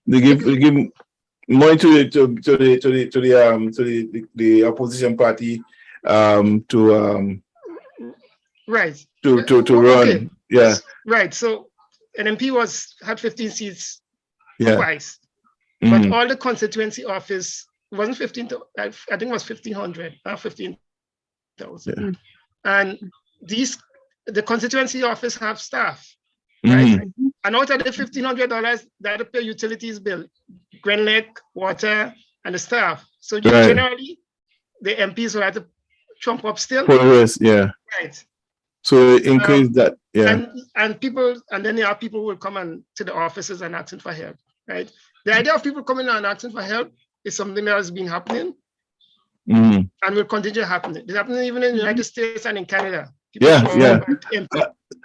They give money to the opposition party right to run. Okay. Yeah. Right. So NNP had 15 seats twice, Mm-hmm. but all the constituency office wasn't 15. I think it was 1,500, 15,000. Yeah. And the constituency office have staff, right? Mm-hmm. And out of the $1,500, that pay utilities bill, Grand Lake, water, and the staff. So generally, the MPs will have to trump up still. For the rest, yeah. Right. So increase that, yeah. And then there are people who will come to the offices and asking for help, right? The idea of people coming and asking for help is something that has been happening and will continue happening. It's happening even in the United States and in Canada.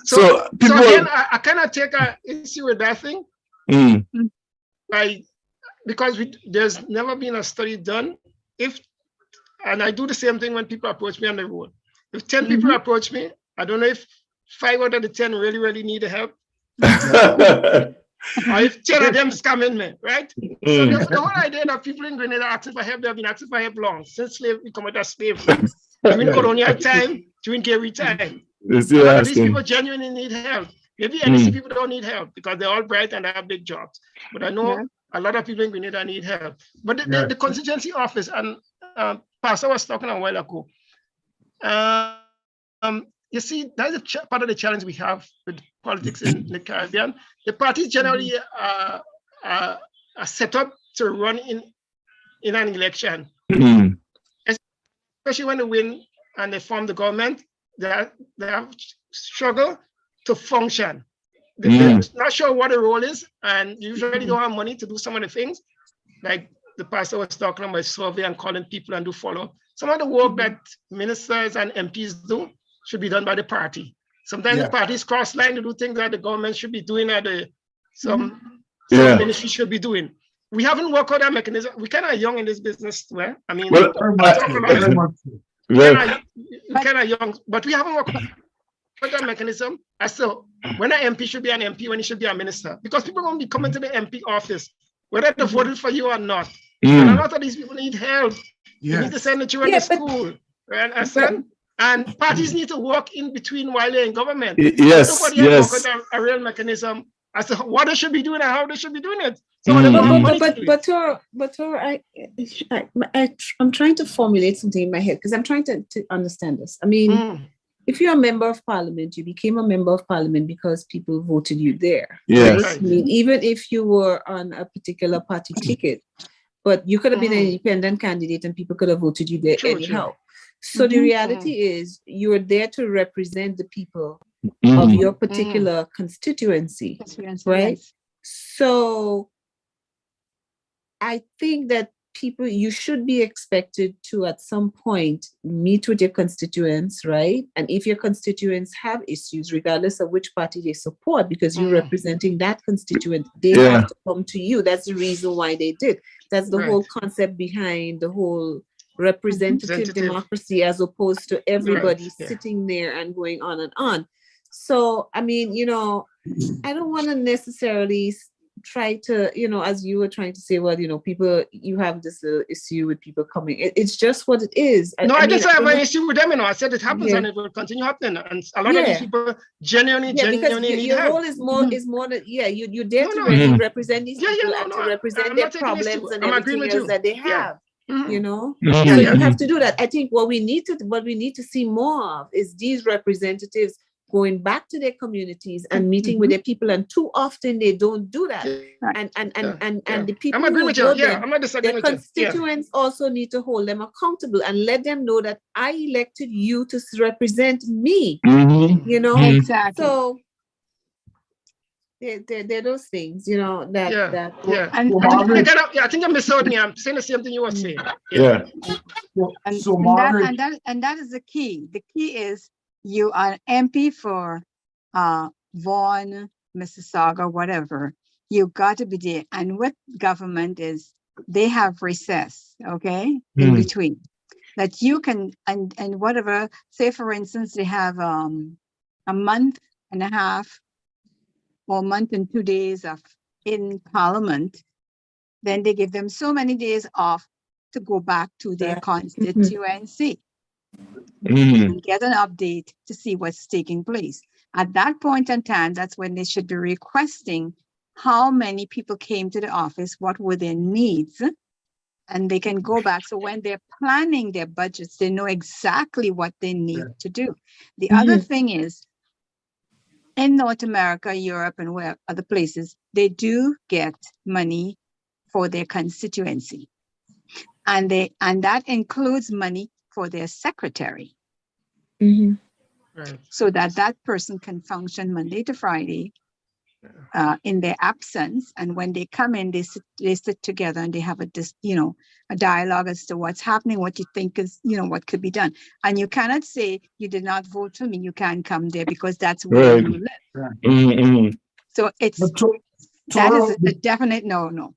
So again, I kind of take an issue with that thing. Because there's never been a study done. And I do the same thing when people approach me on the road. If 10 people approach me, I don't know if 5 out of the 10 really, really need help. Or if 10 of them scamming me, right? So the whole idea that people in Grenada asking for help, they have been asking for help long, since slavery come out of slavery. During colonial time, during Gary time. These people genuinely need help. Maybe NEC people don't need help because they're all bright and they have big jobs. But I know a lot of people in Grenada need help. But the constituency office, and Pastor was talking a while ago, you see, that's part of the challenge we have with politics in the Caribbean. The parties generally are set up to run in an election, especially when they win and they form the government. They have struggle to function. They're not sure what the role is, and usually don't have money to do some of the things, like the pastor was talking about survey and calling people and do follow-up. Some of the work that ministers and MPs do should be done by the party. Sometimes the parties cross line to do things that the government should be doing, or some ministry should be doing. We haven't worked out that mechanism. We're kind of young in this business, right? I mean, we're kind of young, but we haven't worked out that mechanism as to when an MP should be an MP, when he should be a minister. Because people won't be coming to the MP office, whether they voted for you or not. And a lot of these people need help. You need to send the children to school, right? And parties need to work in between while they're in government. Nobody has worked out a real mechanism as to what they should be doing and how they should be doing it. So I'm trying to formulate something in my head because I'm trying to understand this. I mean, if you're a member of parliament, you became a member of parliament because people voted you there. Yes. Right? I mean, even if you were on a particular party ticket, but you could have been an independent candidate and people could have voted you there anyhow. So the reality is you're there to represent the people of Mhm. your particular constituency. Experience, Right. yes. So I think that you should be expected to at some point meet with your constituents, right? And if your constituents have issues, regardless of which party they support, because you're representing that constituent, they Yeah. have to come to you. That's the reason why they did. That's the Right. whole concept behind the whole representative Representative. democracy, as opposed to everybody Right, yeah. sitting there and going on and on. So, I mean, I don't want to necessarily try to, as you were trying to say, well, people, you have this little issue with people coming. It's just what it is. No, I just mean, have don't an know- issue with them. I said it happens Yeah. and it will continue happening. And a lot of these Yeah. people genuinely Yeah, because need your help. role is more that, you're there No, to no. really Mhm. represent these Yeah, people yeah, and no, to no, represent I'm their not taking this problems to- and I'm agreeing everything with else you. that they Yeah. have. Mhm. So Yeah, you yeah. have to do that. I think what we need to see more of is these representatives going back to their communities and meeting with their people, and too often they don't do that. Right. And the people I'm agreeing who with you. go Yeah, there, I'm not disagreeing their with you. Yeah. constituents also need to hold them accountable and let them know that I elected you to represent me. Mhm. Exactly. So there are those things, that Yeah. that Yeah. And, So I think, Margaret- I think you misheard me. I'm saying the same thing you were saying. Yeah. and, So and Margaret, that is the key. The key is you are an MP for Vaughan, Mississauga, whatever. You got to be there. And what government is, they have recess, okay, in Mm. between. That you can, and whatever, say for instance, they have a month and a half or a month and 2 days of in Parliament, then they give them so many days off to go back to their Right. constituency Mhm. and get an update to see what's taking place. At that point in time, that's when they should be requesting how many people came to the office, what were their needs, and they can go back. So when they're planning their budgets, they know exactly what they need to do. The other thing is, in North America, Europe, and where other places, they do get money for their constituency. And that includes money for their secretary, Mhm. Right. so that person can function Monday to Friday in their absence. And when they come in, they sit together and they have a dialogue as to what's happening, what you think is, what could be done. And you cannot say you did not vote for me, you can't come there, because that's where Right. you live. Mhm. So that Toro, is a definite no.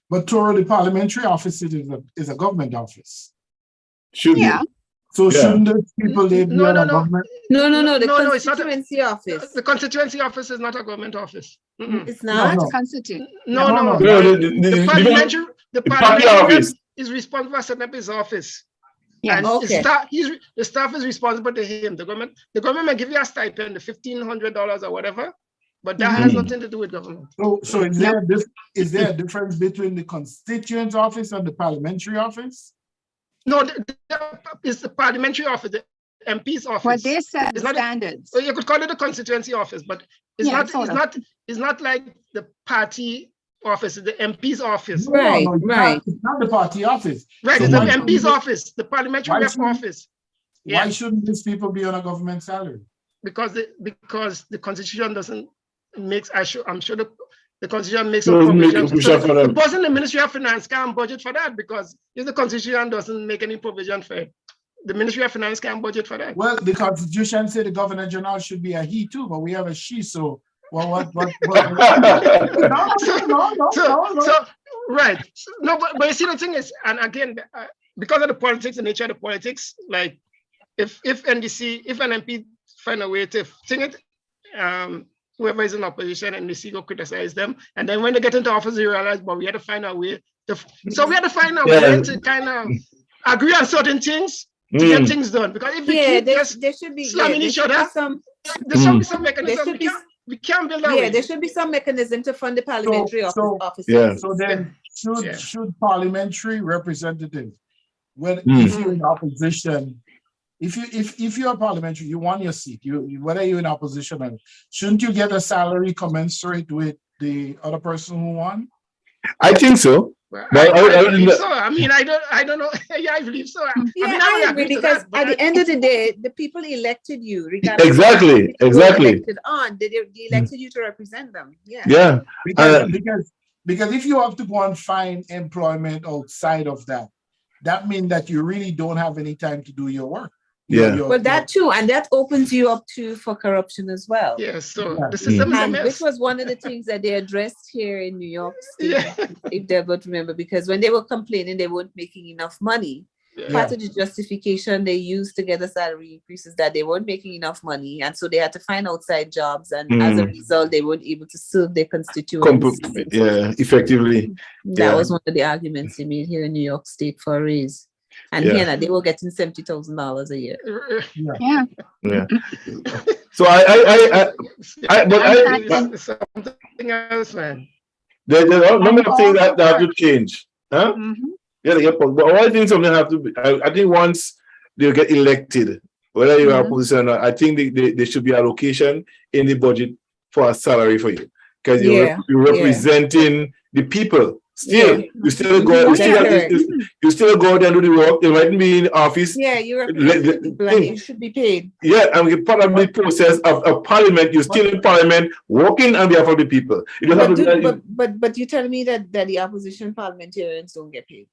but Toro, the parliamentary office is a government office. Should be. Yeah. So Yeah. shouldn't those people they be No, on no, a no. government? No, the No, it's not a- constituency office. The constituency office is not a government office. Mm-mm. It's No, not. no. Constitute. No, No, no. no. No, The parliamentary, the party parliamentary rep office. is responsible for setting up his office. Yes. And Okay. the staff is responsible to him. The government may give you a stipend, the $1,500 or whatever, but that has Mhm. nothing to do with government. So is there a difference between the constituent office and the parliamentary office? No, it's the parliamentary office, the MP's office. Well, they set It's the not a- standards. Well, you could call it a constituency office, but it's Yeah, not. sort It's of. not. It's not like the party office. It's the MP's office. Right, it's right. It's not the party office. Right. So It's the why MP's shouldn't- office, the parliamentary why rep shouldn't- office. Why Yeah, shouldn't these people be on a government salary? because the constitution doesn't makes. I'm sure the constitution makes Doesn't some make a provisions. provision for The them. person in the Ministry of Finance can't budget for that, because if the constitution doesn't make any provision for it, the Ministry of Finance can't budget for that. Well, the constitution said the governor general should be a he too, but we have a she, so what? So right. No, but you see, the thing is, and again, because of the politics, the nature of the politics, like if NDC, if an MP find a way to sing it, whoever is in opposition, NDC go criticize them, and then when they get into office, they realize, but we had to find a way. So we had to find a way to kind of agree on certain things to get things done. Because if we keep just there should be slamming there each should be other, some there should be some mechanism. should be- We can't build that way. there should be some mechanism to fund the parliamentary so- offices. Yeah. So then, Yeah. should parliamentary representatives, when Mm. if you're in opposition, if you're parliamentary, you want your seat, whether you're in opposition or shouldn't you get a salary commensurate with the other person who won? I think so. Well, But I believe so. I mean, I don't know. Yeah, I believe so. Yeah, mean, I would agree to because that, but at the I- end of the day, the people elected you, regardless Exactly, of who you were exactly. elected on. They elected you to represent them. Yeah. Yeah. Because if you have to go and find employment outside of that, that means that you really don't have any time to do your work. Yeah. Well, that too, and that opens you up for corruption as well. yeah, so Yeah. the system is a And which mess. was one of the things that they addressed here in New York State, Yeah. if they would remember, because when they were complaining they weren't making enough money, Yeah. part of the justification they used to get a salary increase is that they weren't making enough money, and so they had to find outside jobs, and as a result, they weren't able to serve their constituents. Yeah, effectively. That Yeah. was one of the arguments they made here in New York State for a raise. And Yeah. here they were getting $70,000 a year. Yeah. Yeah. So Something else, man. there's a number of things that have to change. Huh? Mhm. Yeah, but I think something have to be. I think once they get elected, whether you have a position or not, I think there should be allocation in the budget for a salary for you, because you're representing the people. Still, you still go. You still go there and do the work. They mightn't be in the office. Yeah, you represent people and you should be paid. Yeah, and we're part of the process of parliament. You're still in parliament, working on behalf of the people. You don't have to. But you tell me that the opposition parliamentarians don't get paid.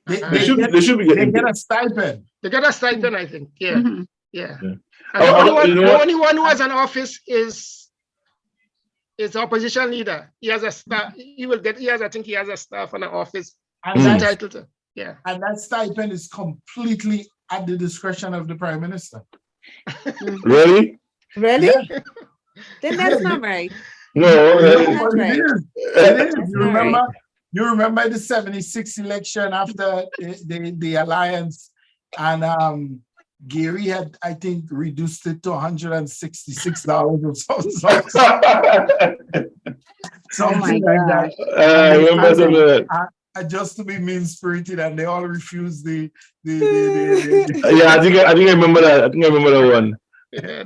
They should be getting. They get a stipend. They get a stipend, I think. Yeah, Mhm. yeah. Yeah. And the only one who has an office is the opposition leader. He has a staff. He has a staff and an office. And He's that's- entitled to. Yeah. And that stipend is completely at the discretion of the prime minister. Really? Really? Yeah. Then that's not right. No. That's right. It is. That's You remember the 76 election after the alliance, and Gary had, I think, reduced it to $166 or something like that. I remember some of that. Just to be mean spirited, and they all refused the Yeah, I think I remember that. I think I remember that one. Yeah,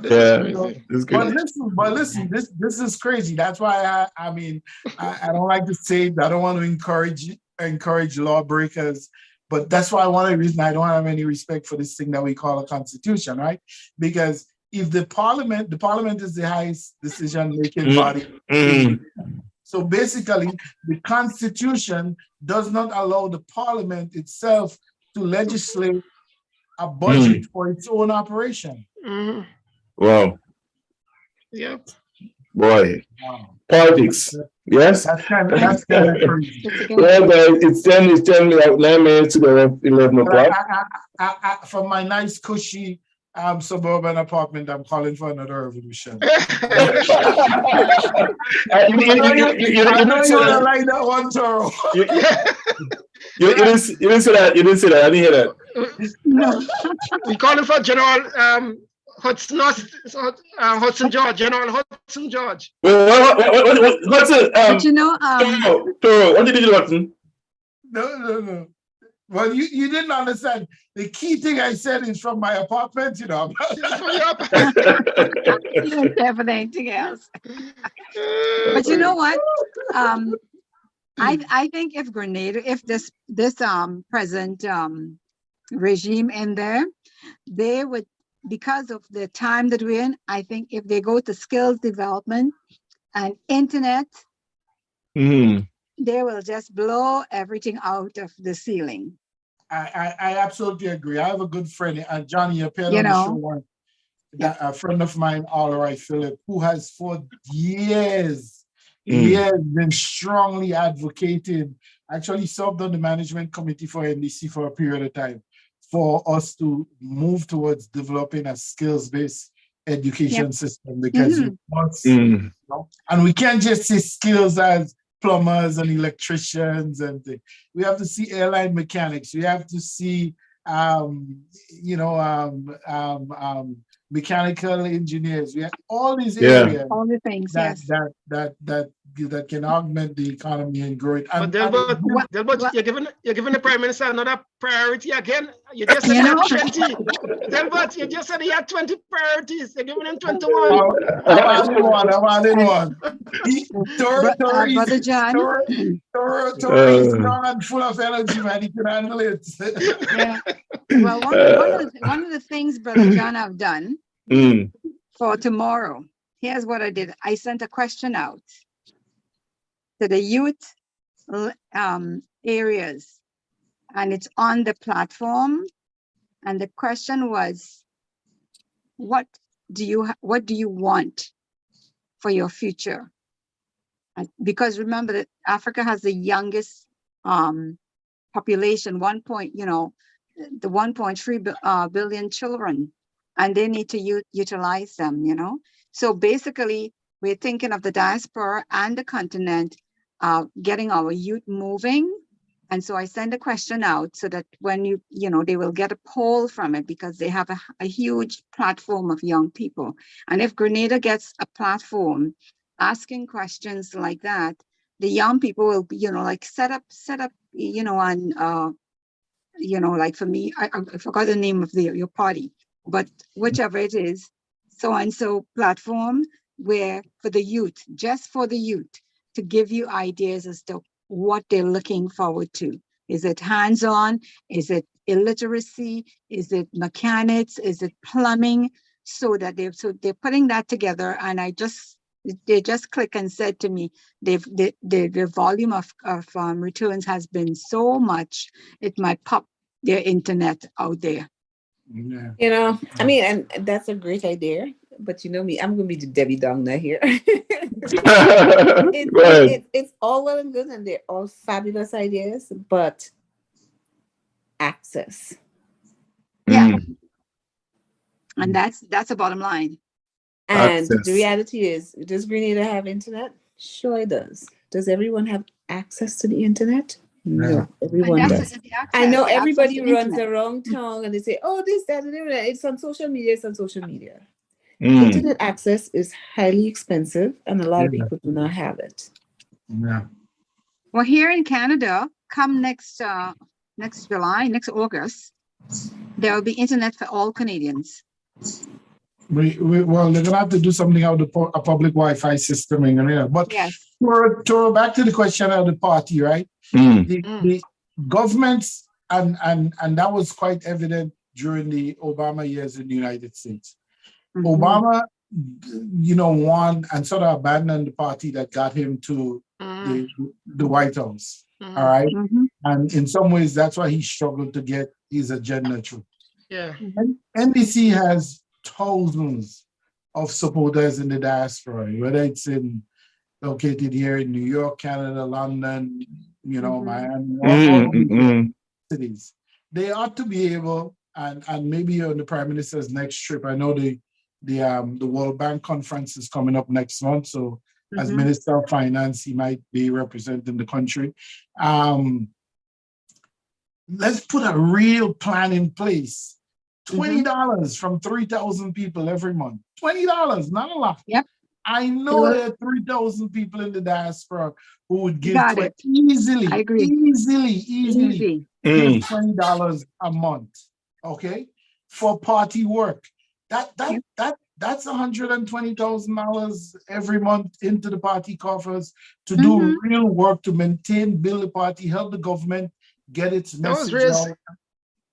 It's good. But listen, this is crazy. That's why I mean, I don't like to say it. I don't want to encourage lawbreakers, but that's why one of the reasons I don't have any respect for this thing that we call a constitution, right? Because if the parliament is the highest decision-making body. So basically, the constitution does not allow the parliament itself to legislate a budget for its own operation. Mm-hmm. Wow. Yep. Boy. Wow. Politics. Yes? That's kind of crazy. Well, guys, it's 10 like 9 minutes to the 11 o'clock. From my nice, cushy suburban apartment, I'm calling for another revolution. You don't like that one, Toro. You didn't say that. I didn't hear that. We calling for General Hudson George. General Hudson George. What's it? But you know, Toro, what did you do, Hudson? No. Well, you didn't understand. The key thing I said is from my apartment, you know. you don't care for anything else. But you know what? I think if Grenada, if this present regime in there, they would, because of the time that we're in, I think if they go to skills development and internet, they will just blow everything out of the ceiling. I absolutely agree. I have a good friend, Johnny, appeared on the show once. A friend of mine, All Right Philip, who has for years been strongly advocating, actually served on the management committee for NDC for a period of time, for us to move towards developing a skills-based education system, because we must, you know, and we can't just see skills as plumbers and electricians and things. We have to see airline mechanics. We have to see mechanical engineers. We have all these Yeah. areas All the things, that, yes. that can augment the economy and grow it. But And, Delbert, What- Delbert, what- you're giving the Prime Minister another priority again. You just said You he had know? 20. Delbert, you just said he had 20 priorities. You're giving him 21. I'm adding one. Brother John, Tori is young and full of energy, man. He can handle it. yeah. Well, one of the things, Brother John, I've done Mm. for tomorrow, here's what I did. I sent a question out to the youth areas, and it's on the platform. And the question was, what do you want for your future? And because remember that Africa has the youngest population, the 1.3 billion children, and they need to utilize them, So basically, we're thinking of the diaspora and the continent, getting our youth moving. And so I send a question out so that when they will get a poll from it, because they have a huge platform of young people. And if Grenada gets a platform asking questions like that, the young people will be, set up, and, like for me, I forgot the name of your party, but whichever it is, so platform where for the youth, just for the youth, to give you ideas as to what they're looking forward to. Is it hands-on? Is it illiteracy? Is it mechanics? Is it plumbing? So they're putting that together, and they just click and said to me, the volume of returns has been so much, it might pop their internet out there. Yeah. I mean, and that's a great idea, but you know me, I'm going to be the Debbie Downer here. It's all well and good, and they're all fabulous ideas, but access. Yeah. Mm. And that's the bottom line. And Access. the reality is, does Grenada have internet? Sure it does. Does everyone have access to the internet? No, everyone And does. the I know access to everybody the runs internet. around town and they say, oh, this, that, and the other. It's on social media, Mm. Internet access is highly expensive, and a lot of Yeah. people do not have it. Yeah. Well, here in Canada, come next July, next August, there will be internet for all Canadians. Well, they're gonna have to do something out of a public Wi-Fi system in Grenada. But Yes. to back to the question of the party, right? Mm. The governments, and that was quite evident during the Obama years in the United States. Mhm. Obama, won and sort of abandoned the party that got him to the White House. Mhm. All right. Mhm. And in some ways, that's why he struggled to get his agenda through. Yeah. And NDC has thousands of supporters in the diaspora, whether it's located here in New York, Canada, London, Miami, all Mm. cities. They ought to be able, and maybe on the Prime Minister's next trip. I know the World Bank conference is coming up next month, so as Mhm. Minister of Finance, he might be representing the country. Let's put a real plan in place. $20 from 3,000 people every month. $20, not a lot. Yep. I know there are 3,000 people in the diaspora who would give Got it. easily. I agree. Easily Easy. give Mm. $20 a month, okay, for party work. That's $120,000 every month into the party coffers to do Mhm. real work to build the party, help the government get its That was message raised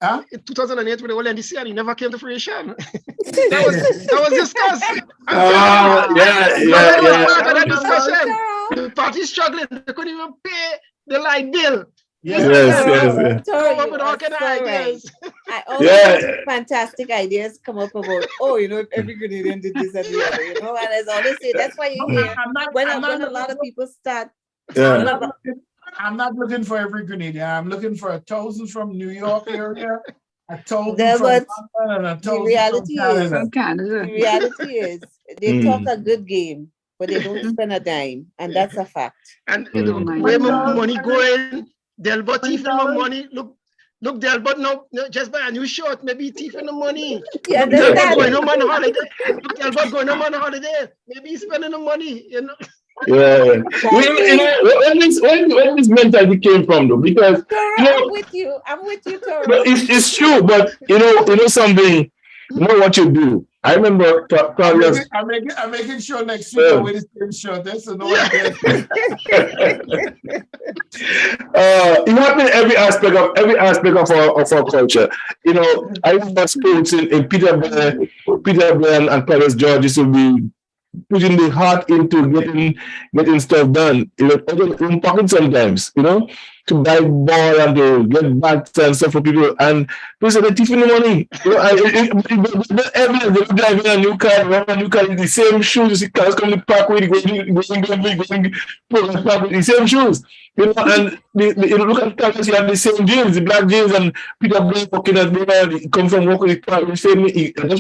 out. in 2008 with the whole NDC, and he never came to fruition. that was discussed. Yeah. That was part of the discussion. The party is struggling. They couldn't even pay the light bill. Yes. Come up with all kind of ideas. I always have fantastic ideas come up about, if every Grenadian did this and the other, and as I always say, that's why you hear when a lot of people start. Yeah. I'm not looking for every Grenadian. I'm looking for 1,000 from New York area, 1,000 Yeah, from but London, and 1,000 reality from is- Canada. From Canada. The reality is they Mm. talk a good game, but they don't spend a dime, and that's a fact. And Mm. the way my money going, Delbert, even my money, look, Look there, but no, just buy a new shirt, maybe thieving the money. You Look there, understand? going home on holiday. Look there, going home on holiday. Maybe he's spending the money, you know. Yeah. When this mentality came from though, because Toro, you know, I'm with you. I'm with you, Toro. it's true, but you know something, you know what you do. I remember I'm making sure next week I wear the same shirt. That's a no idea. It happened in every aspect of our culture. You know, I remember sports in Peterborough and Paris George used to be putting the heart into getting stuff done. You know, in pocket sometimes, you know, to buy ball and to get bats and stuff for people. And people say they're thieving the money. You know, they're driving a new car, the same shoes. You see cars coming to park with, going park with the same shoes. You know, and you look at cars, you have the same jeans, the black jeans, and Peter Blaine working at he come from work with the car, that's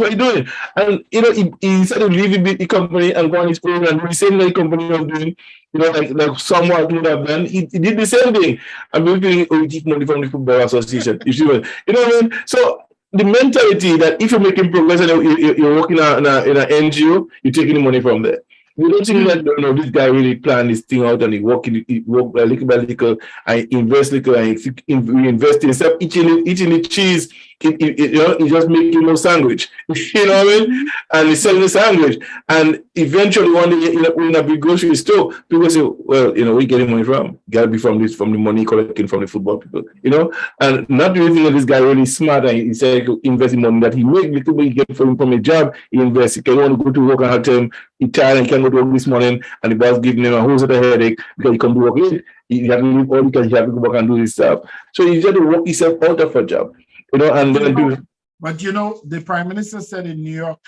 what he's doing. And you know, he started leaving the company and going his own and doing the same thing the company was doing. You know, like someone would have done. He did the same thing. And we keep money from the Football Association. You know what I mean? So the mentality that if you're making progress and you're working in an NGO, you're taking the money from there. You don't think that this guy really planned this thing out and he work little by little and invest little and he invest instead of eating the cheese. You know, he just making no sandwich. You know what I mean? And he's selling the sandwich. And eventually one day in a big grocery store, people say, well, you know, where you getting money from? Gotta be from the money collecting from the football people, you know? And not really think that this guy really smart and he said invest in money that he make little bit he get from a job, he invests. He can want to go to work and have time, he tired and he can't go to work this morning and the boss giving him a whole set of headache because he can't do work late. He have to leave all because he have to go back and do his stuff. So he just to work himself out of a job. You know, and then but you know, the Prime Minister said in New York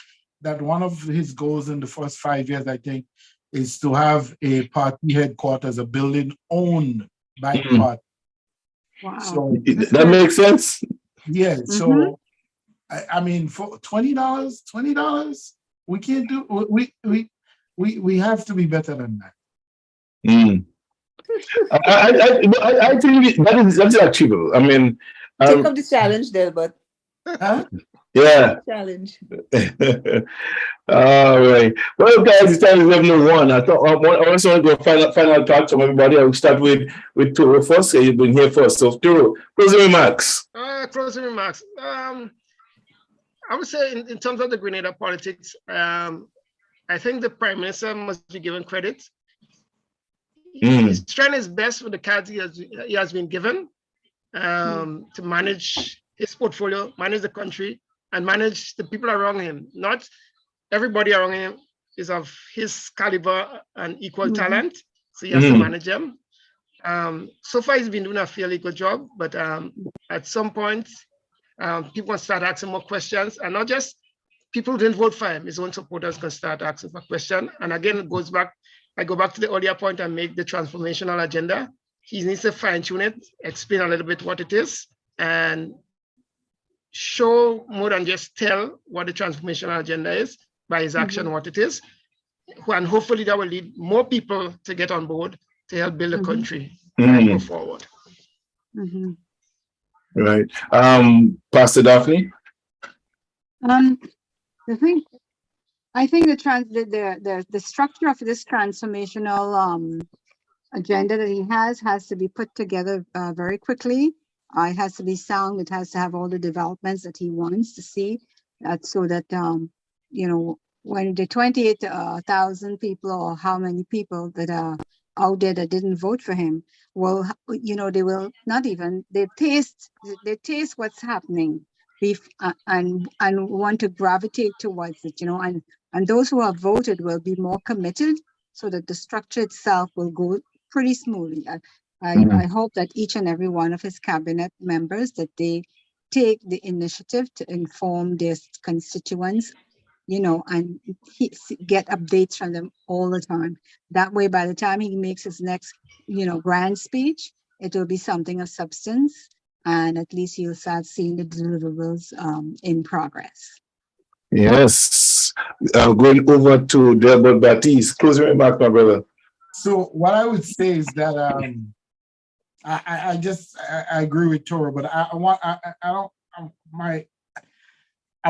that one of his goals in the first 5 years, I think, is to have a party headquarters, a building owned by the party. Wow. So that makes sense. Yeah. So I mean, for $20, we can't do. We have to be better than that. I think that's achievable. I mean. Take up the challenge, Delbert. Huh? Yeah. Challenge. All right. Well, guys, it's time 11:01. I also want to do a final thoughts from everybody. I will start with Turo first. So you've been here first. So Turo, closing remarks. Closing remarks. I would say in terms of the Grenada politics, I think the Prime Minister must be given credit. He's trying his best with the cards he has been given. To manage his portfolio, manage the country, and manage the people around him. Not everybody around him is of his caliber and equal talent, so he has to manage them. So far, he's been doing a fairly good job, but at some point, people will start asking more questions, and not just people who didn't vote for him, his own supporters can start asking for questions. And again, I go back to the earlier point and make the transformational agenda. He needs to fine-tune it, explain a little bit what it is, and show more than just tell what the transformational agenda is by his action, what it is. And hopefully that will lead more people to get on board to help build the country and go forward. Right. Pastor Daphne? I think the structure of this transformational agenda that he has to be put together very quickly. It has to be sound. It has to have all the developments that he wants to see, so that you know, when the 28,000 people or how many people that are out there that didn't vote for him, well, you know, they will not even they taste what's happening, and want to gravitate towards it, you know, and those who have voted will be more committed, so that the structure itself will go pretty smoothly. I hope that each and every one of his cabinet members, that they take the initiative to inform their constituents, you know, and get updates from them all the time. That way, by the time he makes his next, you know, grand speech, it will be something of substance, and at least you'll start seeing the deliverables in progress. Yes. Going over to Delbert Baptiste. Closing remark, my brother. So what I would say is that I agree with Toro, but I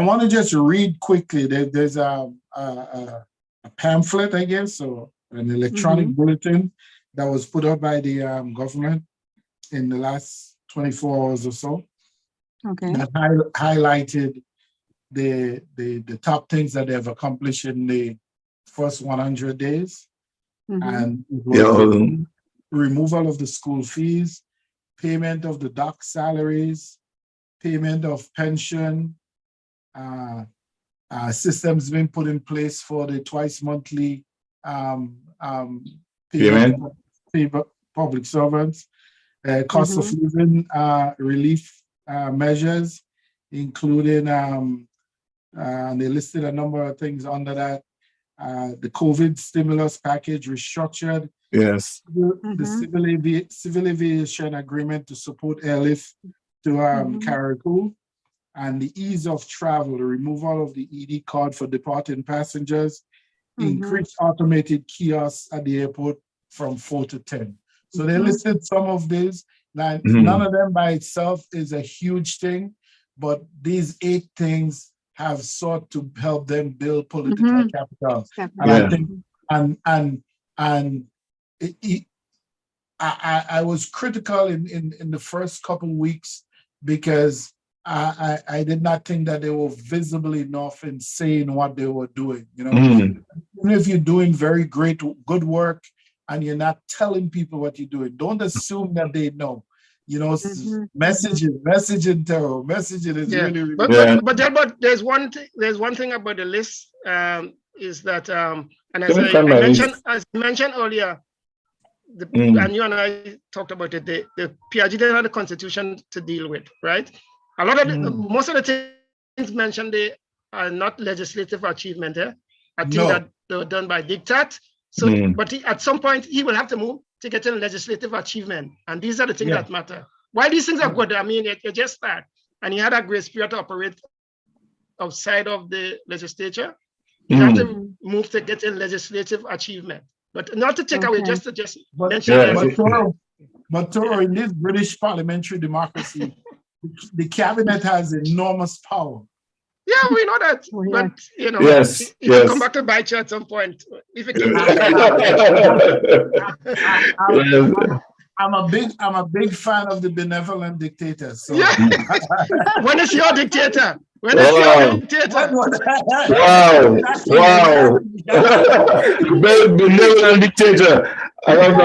want to just read quickly. There's a pamphlet, I guess, or an electronic bulletin that was put out by the government in the last 24 hours or so. Okay. That highlighted the top things that they've accomplished in the first 100 days. And it was removal of the school fees, payment of the doc salaries, payment of pension, systems being put in place for the twice monthly payment for public servants, cost of living relief measures, including they listed a number of things under that. The COVID stimulus package restructured. Yes. The civil aviation agreement to support airlift to Carriacou, and the ease of travel, the removal of the ED card for departing passengers, increased automated kiosks at the airport from 4 to 10. So they listed some of these. Now, none of them by itself is a huge thing, but these 8 things have sought to help them build political capital. And I think, I was critical in the first couple of weeks because I did not think that they were visible enough in saying what they were doing. You know, even if you're doing very good work and you're not telling people what you're doing, don't assume that they know. You know, messaging terror, messaging is really. But there's one thing about the list is that and as I mentioned earlier, and you and I talked about it. The PRG didn't have the constitution to deal with, right? A lot of most of the things mentioned they are not legislative achievement. I think that they were done by diktat. So, but at some point he will have to move to get a legislative achievement, and these are the things that matter. Why these things are good? I mean, you just start, and he had a great spirit to operate outside of the legislature. You have to move to get a legislative achievement, but not to take away, just mention. But Toro, in this British parliamentary democracy, the cabinet has enormous power. Yeah, we know that, but you know, it will come back to bite you at some point. If it I'm a big fan of the benevolent dictators. So. Yeah. When is your dictator? When is your dictator? Wow! Benevolent dictator. I love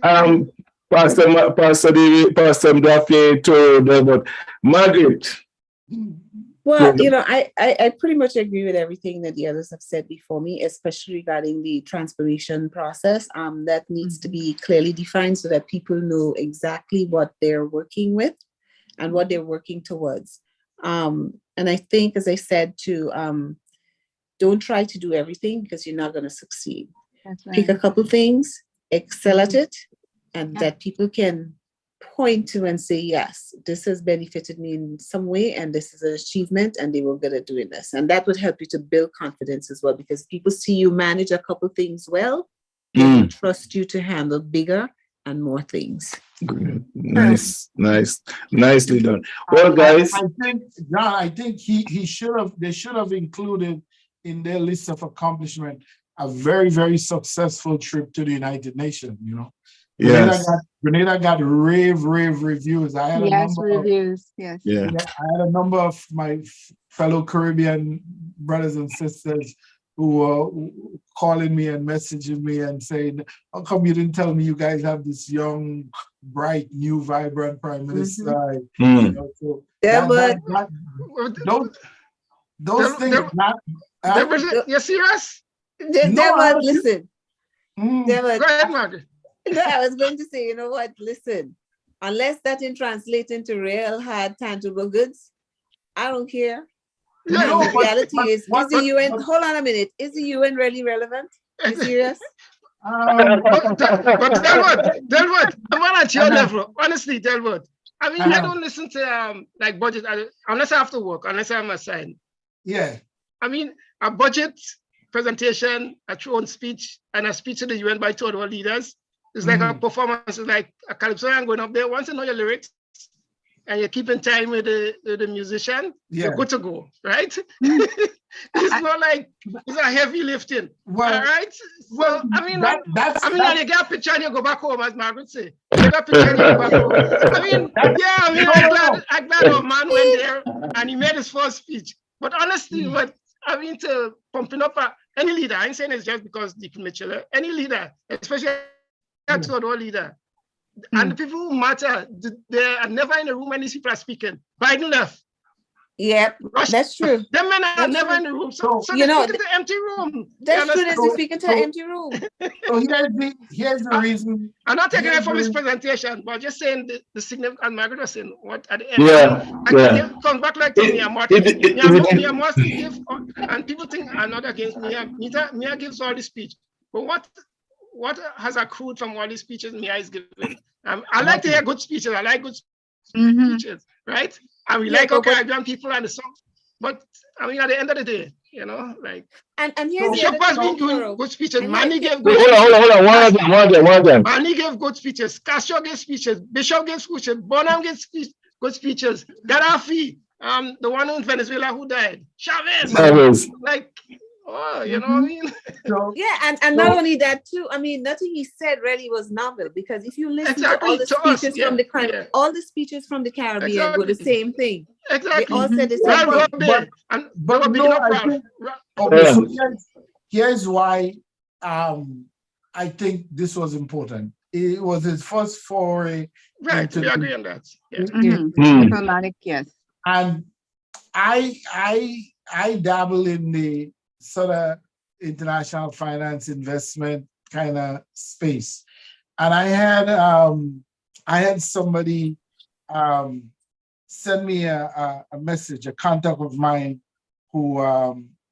that one. Pastor David, Pastor Mdafe, Toro, but Margaret. Well, you know, I pretty much agree with everything that the others have said before me, especially regarding the transformation process. That needs to be clearly defined so that people know exactly what they're working with and what they're working towards. And I think, as I said, don't try to do everything because you're not going to succeed. That's right. Pick a couple things, excel at it, and that people can point to and say, yes, this has benefited me in some way, and this is an achievement, and they were good at doing this. And that would help you to build confidence as well, because people see you manage a couple things well, they will trust you to handle bigger and more things. Good. Nicely done. Well, guys, I think they should have included in their list of accomplishment a very, very successful trip to the United Nations, you know. Yes. Grenada got rave reviews. I had I had a number of my fellow Caribbean brothers and sisters who were calling me and messaging me and saying, how come you didn't tell me you guys have this young, bright, new, vibrant prime minister? You know, so those things not. You're serious? Listen. Go ahead, Margaret. No, I was going to say, you know what? Listen, unless that in translate into real hard tangible goods, I don't care. No, the reality is the UN? Hold on a minute. Is the UN really relevant? Are you serious? But Delwood, I'm at your level. Honestly, Delwood. I mean, I don't listen to like budget unless I have to work, unless I'm assigned. Yeah. I mean, a budget presentation, a throne speech, and a speech to the UN by 2 other leaders. It's like a performance. It's like a calypso and going up there. Once you know your lyrics and you're keeping time with the musician, you're good to go, right? It's not like it's a heavy lifting. Well, all right. well, So I mean, that's you get a picture and you go back home, as Margaret say. You get a picture and you go back home. I mean, yeah, I mean, I'm glad our man went there and he made his first speech. But honestly, to pumping up any leader, I ain't saying it's just because Deacon Mitchell, any leader, especially a third world leader, and the people who matter, they are never in the room when these people are speaking. Biden left. Yep, that's true. Them men are That's never true. in the room. So you know, it's an empty room. that's You true. understand? They're speaking to an empty room. So here's the reason. I'm not taking it Here's from his the- presentation, but just saying the significant. Margaret was saying what at the end. Yeah. It comes back like to Mia Martin. Mia Martin give, and people think I'm not against Mia. Mia gives all the speech, but what has accrued from all these speeches Mia is giving? I like to hear good speeches. I like good speeches, right? And we like our Caribbean people and the songs. But I mean, at the end of the day, you know, like And here's the Bishop other has thing, been doing Kuro. good speeches. And Manny like- gave good Hold on. One time. Manny gave good speeches. Castro gave speeches. Bishop gave speeches. Bonham gave good speeches. Gaddafi, the one in Venezuela who died. Chavez. Like, you know what I mean? So, Yeah, and not only that too. I mean, nothing he said really was novel, because if you listen to all the speeches from the Caribbean, all the speeches from the Caribbean were the same thing. Exactly. They all said the same thing. but no, I think, okay, so here's why I think this was important. It was his first foray. Right, we agree on that. Yeah. Diplomatic, yes. And I dabble in the sort of international finance investment kind of space. And I had somebody send me a message, a contact of mine who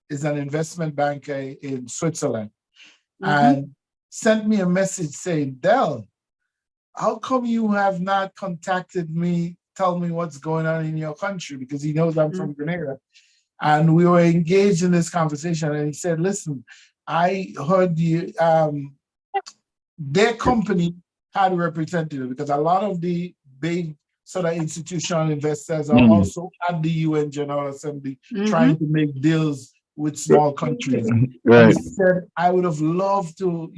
is an investment banker in Switzerland, and sent me a message saying, Del, how come you have not contacted me, tell me what's going on in your country? Because he knows I'm from Grenada. And we were engaged in this conversation, and he said, listen, I heard their company had a representative, because a lot of the big sort of institutional investors are also at the UN General Assembly trying to make deals with small countries. Right. He said, I would have loved to,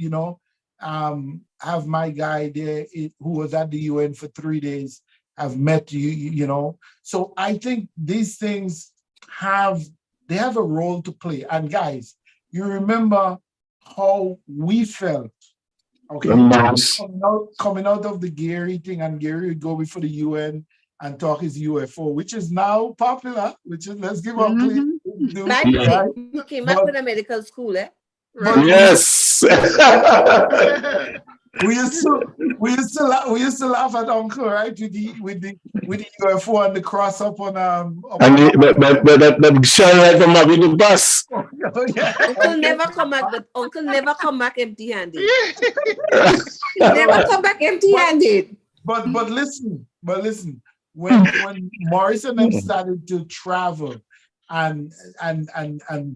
have my guy there who was at the UN for 3 days, have met you, So I think these things have a role to play. And guys, you remember how we felt, okay, coming out of the Gary thing, and Gary would go before the UN and talk his UFO, which is now popular, let's give up. Like you came back with a medical school, eh? Right. Yes. We used to laugh at Uncle, right? With the UFO and the cross up on and that shine right from up in the bus. Uncle never come back, but Uncle never come back empty-handed. He never come back empty-handed. But listen, when Morris and them started to travel and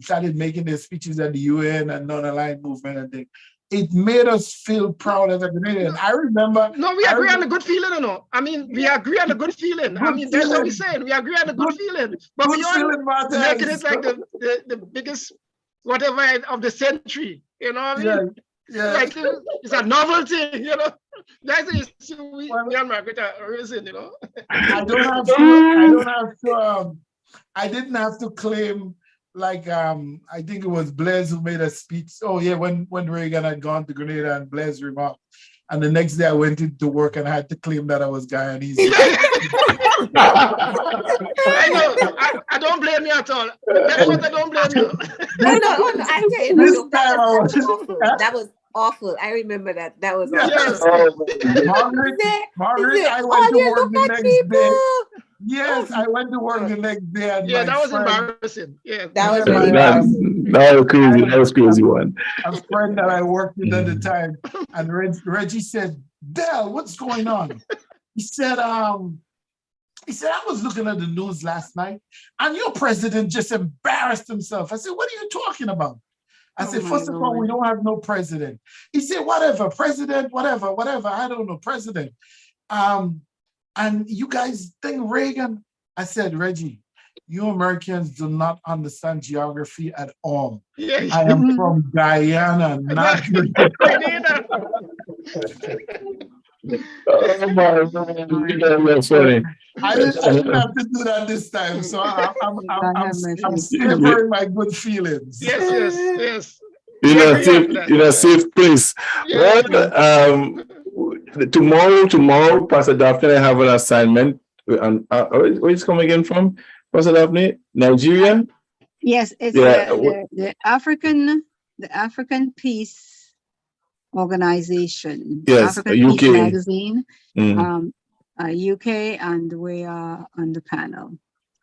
started making their speeches at the UN and non-aligned movement and things, it made us feel proud as a Canadian. I remember. No, we agree on the good feeling, you know. I mean, we agree on the good feeling. That's what we're saying. We agree on the good feeling. But beyond making it like the biggest whatever of the century, you know what I mean? Yeah. Like it's a novelty, you know. That's the issue we and Margaret are raising, you know. I didn't have to claim, like I think it was Blaise who made a speech. Oh yeah, when Reagan had gone to Grenada, and Blaise remarked, and the next day I went into work and I had to claim that I was Guyanese. I know. I don't blame you at all. That's what I don't blame you. No, I tell you, that was awful. I remember that. That was awful. Margaret, I went to work the next day. Yes, I went to work the next day. And that was embarrassing. Yeah, that was embarrassing. That was crazy. That was crazy one. A friend that I worked with at the time, and Reggie said, Del, what's going on? He said, I was looking at the news last night, and your president just embarrassed himself. I said, what are you talking about? I said, my first of all, we Lord. don't have no president. He said, whatever, president, whatever, I don't know, president. And you guys think Reagan? I said, Reggie, you Americans do not understand geography at all. Yeah. I am from Guyana, not Grenada. Oh my God, that's funny. I didn't have to do that this time, so I'm savoring my good feelings. Yes. In Yeah, a safe, yeah. in a safe place. Yeah. Well, tomorrow, Pastor Daphne, I have an assignment. And where is coming again from, Pastor Daphne? Nigeria? Yes, it's Yeah. the African Peace Organization. Yes, African UK. Peace Magazine, Mm. UK, and we are on the panel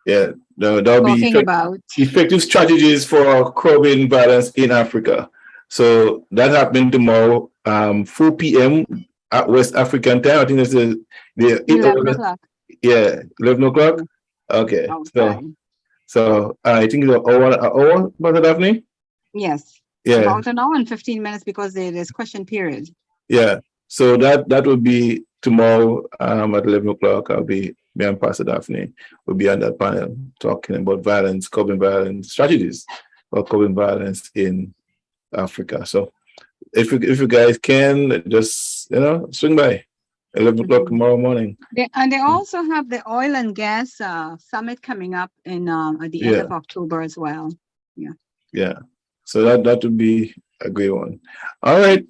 Yeah, that'll be talking about. effective strategies for curbing violence in Africa. So that happening tomorrow, 4 p.m. at West African time. I think it's the 11 o'clock. Yeah, 11 o'clock. Okay, our so time. I think it's an hour, Pastor Daphne. Yes, Yeah, about an hour and 15 minutes because there's question period. yeah. So that will be tomorrow at 11 o'clock. Me and Pastor Daphne will be on that panel talking about violence, curbing violence strategies for curbing violence in Africa. So if you guys can just swing by 11 o'clock tomorrow morning. They also have the oil and gas summit coming up in at the end of October as well. Yeah. So that would be a great one. All right.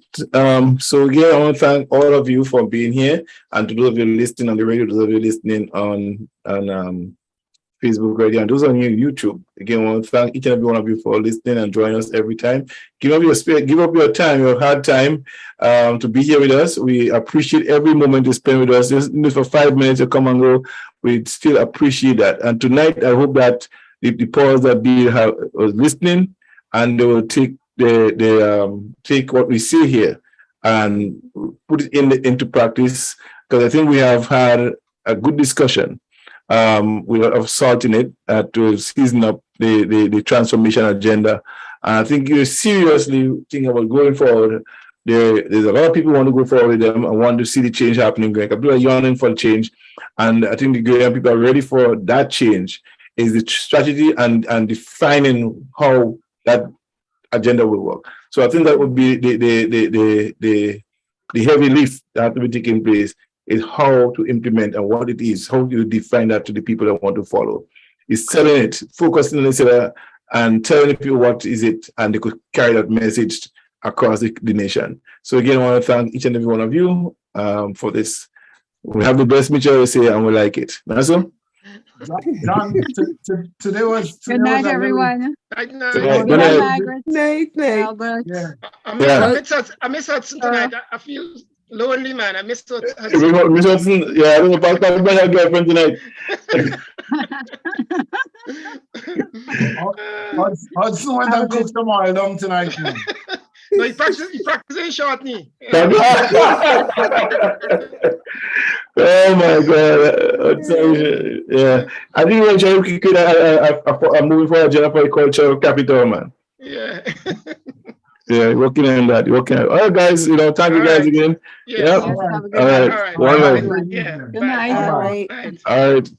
So again, I want to thank all of you for being here, and to those of you listening on the radio, those of you listening on Facebook radio, and those on YouTube. Again, I want to thank each and every one of you for listening and joining us every time. Give up your spirit, give up your time, your hard time to be here with us. We appreciate every moment you spend with us. Just for 5 minutes to come and go, we still appreciate that. And tonight, I hope that the powers that be was listening, and they will take take what we see here and put it into practice, because I think we have had a good discussion. We have salt in it to season up the transformation agenda. And I think you're seriously thinking about going forward. There's a lot of people who want to go forward with them and want to see the change happening. People are yearning for change, and I think the Ghanaian people are ready for that change. Is the strategy and defining how that agenda will work. So I think that would be the heavy lift that has to be taking place, is how to implement and what it is, how do you define that to the people that want to follow. It's selling it, focusing on it, and telling people what is it, and they could carry that message across the nation. So again, I want to thank each and every one of you for this. We have the best Mitchell we say, and we like it. Naso? John, today was. Good night, everyone. Good night. Good night, Margaret. Night. Albert. Yeah. I miss Hudson tonight. I feel lonely, man. I miss Hudson. Miss Hudson, yeah, I don't know about your girlfriend tonight. Hudson went and cooked some oil down tonight, man. No, he practicing short knee. Oh my God! Yeah, I think we're trying to create a movie for Jennifer culture capital, man. Yeah. Yeah, working on that. Working on. All right, guys. Thank you guys again. Yeah. Yes, have a good All night. right. All right. All right. Yeah. Good night. All right. Bye. All right.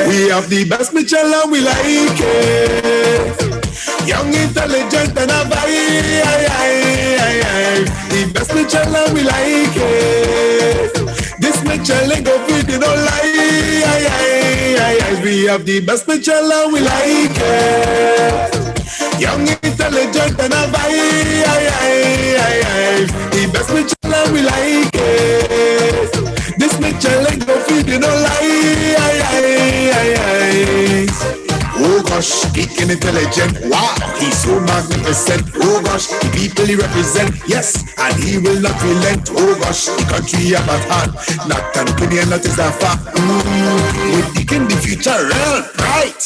We have the best Mitchell and we like it. Young, intelligent and a the best Mitchell and we like it. This Mitchell ain't go feed you no lie. We have the best Mitchell and we like it. Young, intelligent and a the best Mitchell and we like it. This Mitchell ain't go feed you no lie. Oh gosh, he can intelligent. Wow, he's so magnificent. Oh gosh, the people he represent. Yes, and he will not relent. Oh gosh, the country have at hand. Not an opinion, that is a fact. With the in the future, real bright.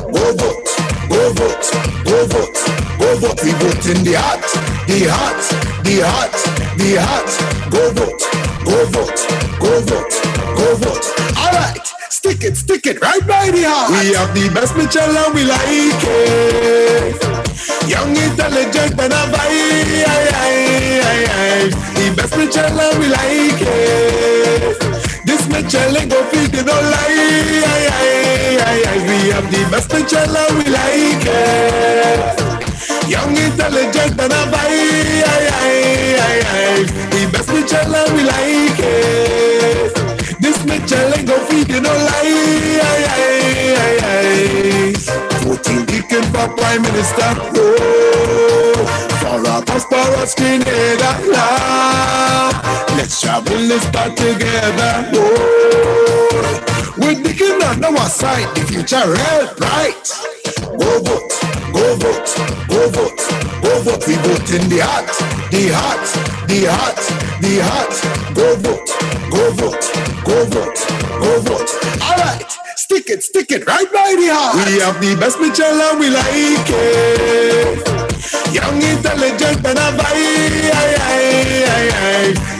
Go vote, go vote, go vote, go Go vote, we vote in the heart, the heart, the heart, the heart. Go vote, go vote, go vote, go vote. All right, stick it right by the heart. We have the best Mitchell and we like it. Young, intelligent and a vibe. The best Mitchell and we like it. This Mitchell ain't go feed you no lie. We have the best Mitchell and we like it. Young, intelligent and a vibe. The best Mitchell and we like it. This Mitchell ain't go feed you no lie. Voting Deacon for Prime Minister. Oh, for a prosperous Grenada. Let's travel this part together. Oh, with Deacon on our side, the future real bright. Go vote, go vote, go vote, go vote. We vote in the heart, the heart, the heart, the heart. Go vote, go vote, go vote, go vote. All right, stick it right by the heart. We have the best Mitchell and we like it. Young, intelligent and a vibe.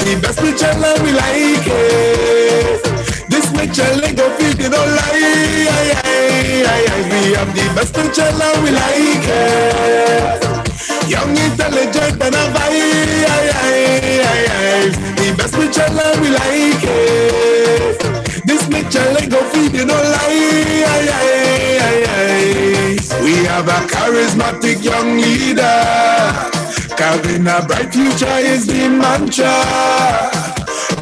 The best Mitchell and we like it. This Mitchell ain't go feed you no lie. We have the best Mitchell and we like it. Young, intelligent and a vibe. The best Mitchell and we like it. This Mitchell ain't go feed you no lie. We have a charismatic young leader. Carving a bright future is the mantra.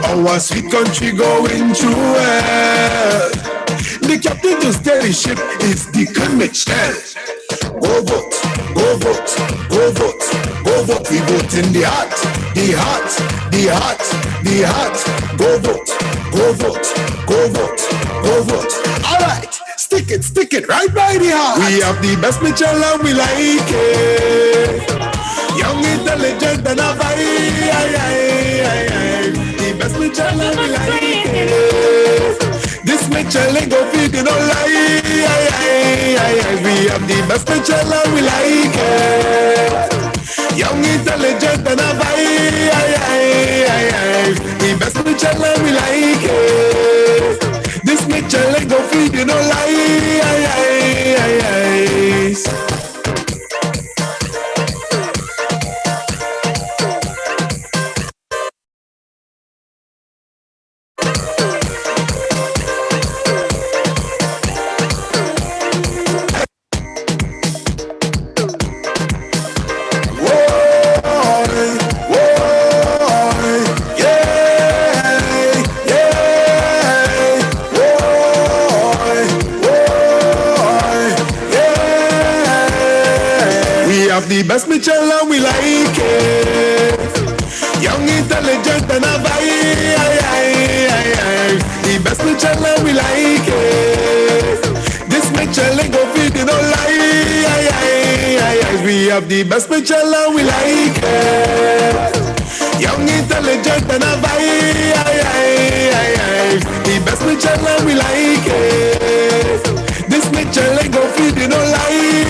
Our sweet country going through it. The captain to steer the ship is Deacon Mitchell. Go vote, go vote, go vote, go vote. We vote in the heart, the heart, the heart, the heart. Go vote, go vote, go vote, go vote. All right, stick it right by the heart. We have the best Mitchell and we like it. Young, intelligent and a vibe. The best Mitchell and we like it. This Mitchell ain't go feed you no lie. We have the best Mitchell and we like it. Young, intelligent and a vibe. The best Mitchell and we like it. This Mitchell ain't go feed you no lies. The best Mitchell and we like it. Young, intelligent and a vibe. The best Mitchell and we like it. This Mitchell ain't go feed you no lie. We have the best Mitchell and we like it. Young, intelligent and a vibe. The best Mitchell and we like it. This Mitchell ain't go feed you no lie.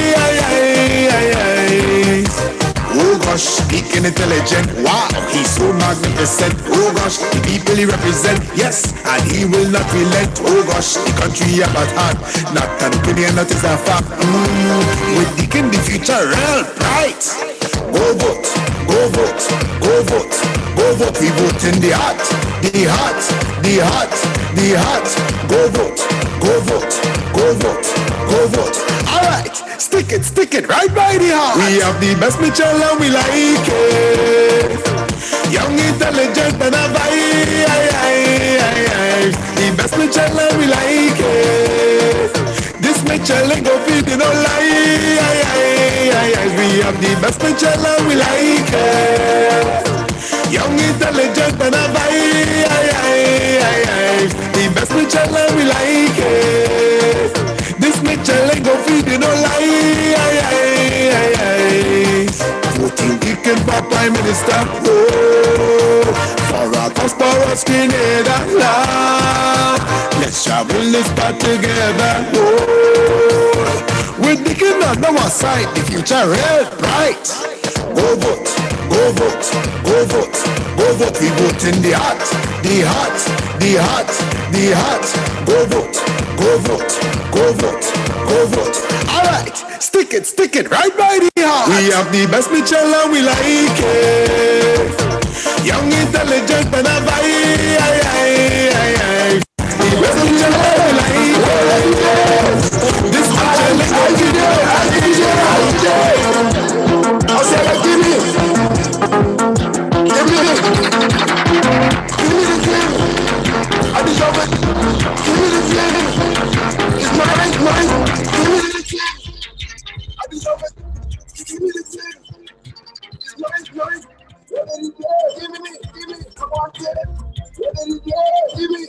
Oh gosh, speaking intelligent, wow, he's so magnificent. Oh gosh, the people he represent, yes, and he will not relent. Oh gosh, the country up at heart, not an opinion, that is a fact. With Deacon the future real bright. Go vote, go vote, go vote, go vote. We vote in the heart, the heart, the heart, the heart. Go vote, go vote, go vote, go vote. All right, stick it right by the heart. We have the best Mitchell and we like it. Young, intelligent and a vibe. The best Mitchell and we like it. This Mitchell ain't go feed you no lie. We have the best Mitchell and we like it. Young, intelligent and a vibe. The best Mitchell and we like it. This Mitchell ain't go feed you no lies. Voting Deacon for Prime Minister. Oh, for a prosperous Grenada. Let's travel this part together. Oh, We're digging on our side, the future real bright. Go vote, go vote, go vote, go vote. We vote in the heart, the heart, the heart, the heart. Go vote, go vote, go vote, go vote. Alright, stick it right by the heart. We have the best Mitchell and we like it. Young, intelligent, and a vibe. The best Mitchell and we like it. This Mitchell is how you do, how you do, how you do. I said, give me the game. I deserve it. Give me the game. It's mine. Give me the game. I deserve it. Give me the game. It's mine. Give me. Come on, get it. Give me.